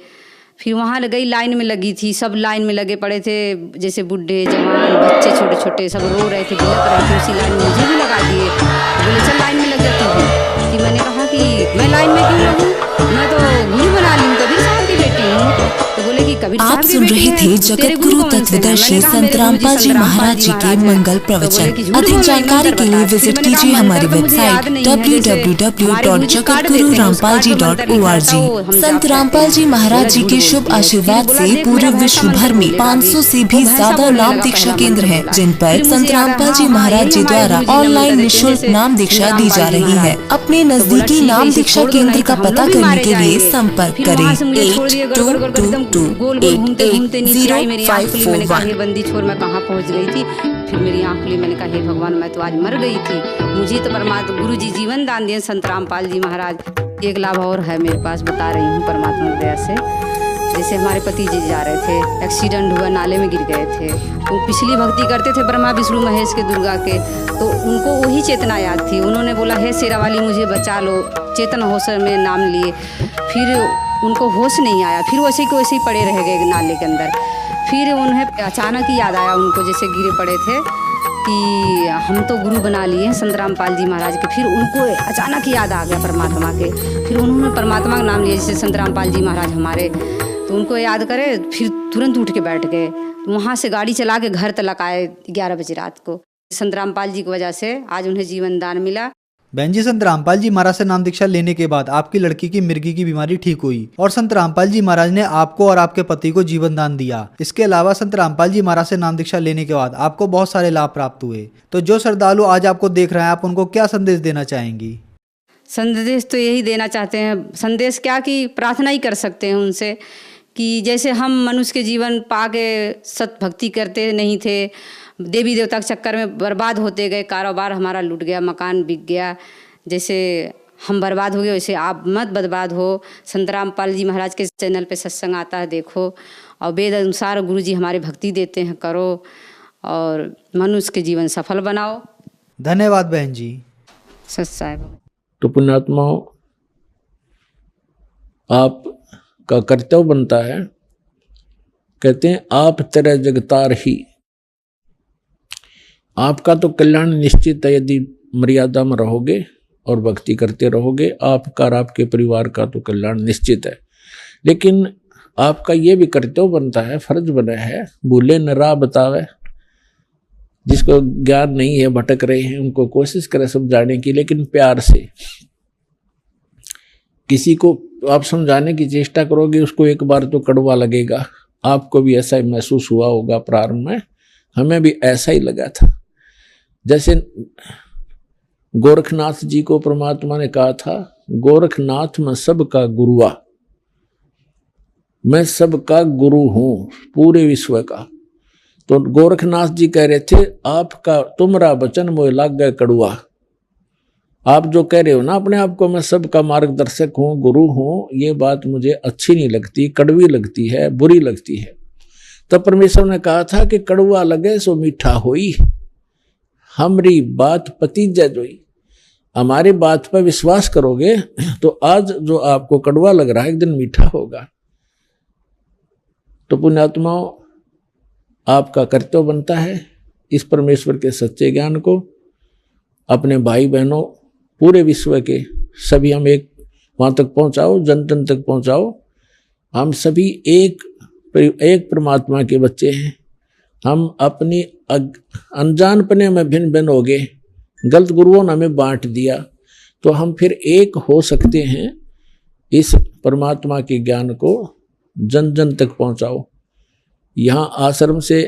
फिर वहाँ गई, लाइन में लगी थी, सब लाइन में लगे पड़े थे, जैसे बूढ़े जवान बच्चे छोटे छोटे सब रो रहे थे, बिलक रहे थे। उसी लाइन में मुझे भी लगा दिए। बोले चल लाइन में लग जाती हूँ। कि मैंने कहा कि मैं लाइन में क्यों लगूँ, मैं तो गुरु बना ली हूँ, कबीर साहब की बेटी हूँ। तो बोले कि कबीर साहब आप सुन रहे थे जगत गुरु तत्वदर्शी संत रामपाल जी महाराज जी के मंगल प्रवचन। अधिक जानकारी के लिए विजिट कीजिए हमारी वेबसाइट www.jagatgururampalji.org। संत रामपाल जी महाराज जी के शुभ आशीर्वाद से पूरे विश्व भर में 500 से भी ज्यादा नाम दीक्षा केंद्र हैं, जिन पर संत रामपाल जी महाराज जी द्वारा ऑनलाइन निःशुल्क नाम दीक्षा दी जा रही है। अपने नजदीकी नाम दीक्षा केंद्र का पता करने के लिए संपर्क करें 8222 गोल गोल घूमते घूमते नीचे आई मेरी आँख खुली। मैंने कहा हे बंदी छोर, मैं कहाँ पहुँच गई थी। फिर मेरी आँख खुली, मैंने कहा हे भगवान, मैं तो आज मर गई थी। मुझे तो परमात्मा गुरु जी जीवन दान दिए संत रामपाल जी महाराज। एक लाभ और है मेरे पास, बता रही हूँ परमात्मा की दया से। जैसे हमारे पति जी जा रहे थे, एक्सीडेंट हुआ, नाले में गिर गए थे। वो पिछली भक्ति करते थे ब्रह्मा विष्णु महेश के दुर्गा के, तो उनको वही चेतना याद थी। उन्होंने बोला हे शेरा वाली मुझे बचा लो, चेतन होश में नाम लिए। फिर उनको होश नहीं आया, फिर वैसे को वैसे ही पड़े रह गए नाले के अंदर। फिर उन्हें अचानक ही याद आया, उनको जैसे गिरे पड़े थे कि हम तो गुरु बना लिए हैं संत रामपाल जी महाराज के। फिर उनको अचानक ही याद आ गया परमात्मा के। फिर उन्होंने परमात्मा का नाम लिया, जैसे संत रामपाल जी महाराज हमारे, तो उनको याद करे। फिर तुरंत उठ के बैठ गए। वहाँ से गाड़ी चला के घर तक आए 11 बजे रात को। संत रामपाल जी की वजह से आज उन्हें जीवन दान मिला। बहन जी, संत रामपाल जी महाराज से नाम दीक्षा लेने के बाद आपकी लड़की की मिर्गी की बीमारी ठीक हुई और संत रामपाल जी महाराज ने आपको और आपके पति को जीवन दान दिया। इसके अलावा संत रामपाल जी महाराज से नाम दीक्षा लेने के बाद आपको बहुत सारे लाभ प्राप्त हुए। तो जो श्रद्धालु आज आपको देख रहे हैं, आप उनको क्या संदेश देना चाहेंगी? संदेश तो यही देना चाहते हैं, संदेश क्या कि प्रार्थना ही कर सकते हैं उनसे कि जैसे हम मनुष्य के जीवन पाके सत भक्ति करते नहीं थे, देवी देवता के चक्कर में बर्बाद होते गए, कारोबार हमारा लूट गया, मकान बिक गया, जैसे हम बर्बाद हो गए वैसे आप मत बर्बाद हो। संत रामपाल जी महाराज के चैनल पे सत्संग आता है, देखो, और वेद अनुसार गुरु जी हमारे भक्ति देते हैं, करो और मनुष्य के जीवन सफल बनाओ। धन्यवाद बहन जी। सच साहब। तो पुण्यात्माओं, आपका कर्तव्य बनता है, कहते हैं आप तेरा जगतार ही। आपका तो कल्याण निश्चित है यदि मर्यादा में रहोगे और भक्ति करते रहोगे। आपका और आपके परिवार का तो कल्याण निश्चित है, लेकिन आपका ये भी कर्तव्य बनता है, फर्ज बना है, भूले न राह बतावे। जिसको ज्ञान नहीं है, भटक रहे हैं, उनको कोशिश करें समझाने की, लेकिन प्यार से। किसी को आप समझाने की चेष्टा करोगे, उसको एक बार तो कड़वा लगेगा। आपको भी ऐसा ही महसूस हुआ होगा प्रारंभ में, हमें भी ऐसा ही लगा था। जैसे गोरखनाथ जी को परमात्मा ने कहा था, गोरखनाथ मैं सबका गुरुआ, मैं सबका गुरु हूं पूरे विश्व का। तो गोरखनाथ जी कह रहे थे, आपका तुमरा वचन मोह लाग गए कड़ुआ। आप जो कह रहे हो ना अपने आप को मैं सबका मार्गदर्शक हूँ, गुरु हूँ, ये बात मुझे अच्छी नहीं लगती, कड़वी लगती है, बुरी लगती है। तब परमेश्वर ने कहा था कि कड़वा लगे सो मीठा होई, हमारी बात पतीजा जोई। हमारी बात पर विश्वास करोगे तो आज जो आपको कड़वा लग रहा है एक दिन मीठा होगा। तो पुण्यात्माओं, आपका कर्तव्य बनता है इस परमेश्वर के सच्चे ज्ञान को अपने भाई बहनों पूरे विश्व के सभी हम एक वहाँ तक पहुँचाओ, जन जन तक पहुँचाओ। हम सभी एक परमात्मा के बच्चे हैं। हम अपनी अनजानपने में भिन्न भिन्न हो गए, गलत गुरुओं ने हमें बांट दिया, तो हम फिर एक हो सकते हैं। इस परमात्मा के ज्ञान को जन जन तक पहुँचाओ। यहाँ आश्रम से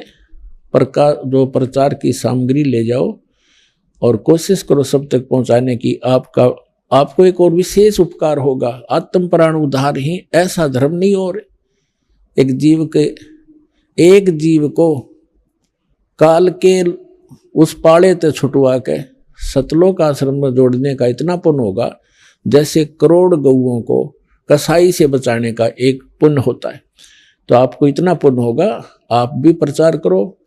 जो प्रचार की सामग्री ले जाओ और कोशिश करो सब तक पहुँचाने की। आपको एक और विशेष उपकार होगा। आत्म प्राण उद्धार ही ऐसा धर्म नहीं और एक जीव को काल के उस पाले ते छुटवा के सतलोक आश्रम में जोड़ने का इतना पुण्य होगा जैसे करोड़ गऊओं को कसाई से बचाने का एक पुण्य होता है। तो आपको इतना पुण्य होगा। आप भी प्रचार करो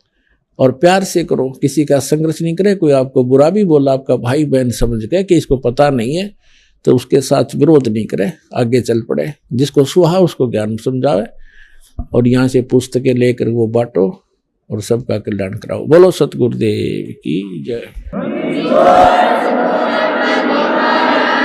और प्यार से करो, किसी का संघर्ष नहीं करे। कोई आपको बुरा भी बोला, आपका भाई बहन समझ गए कि इसको पता नहीं है, तो उसके साथ विरोध नहीं करे, आगे चल पड़े। जिसको सुहा उसको ज्ञान समझावे और यहाँ से पुस्तकें लेकर वो बांटो और सबका कल्याण कराओ। बोलो सतगुरुदेव की जय।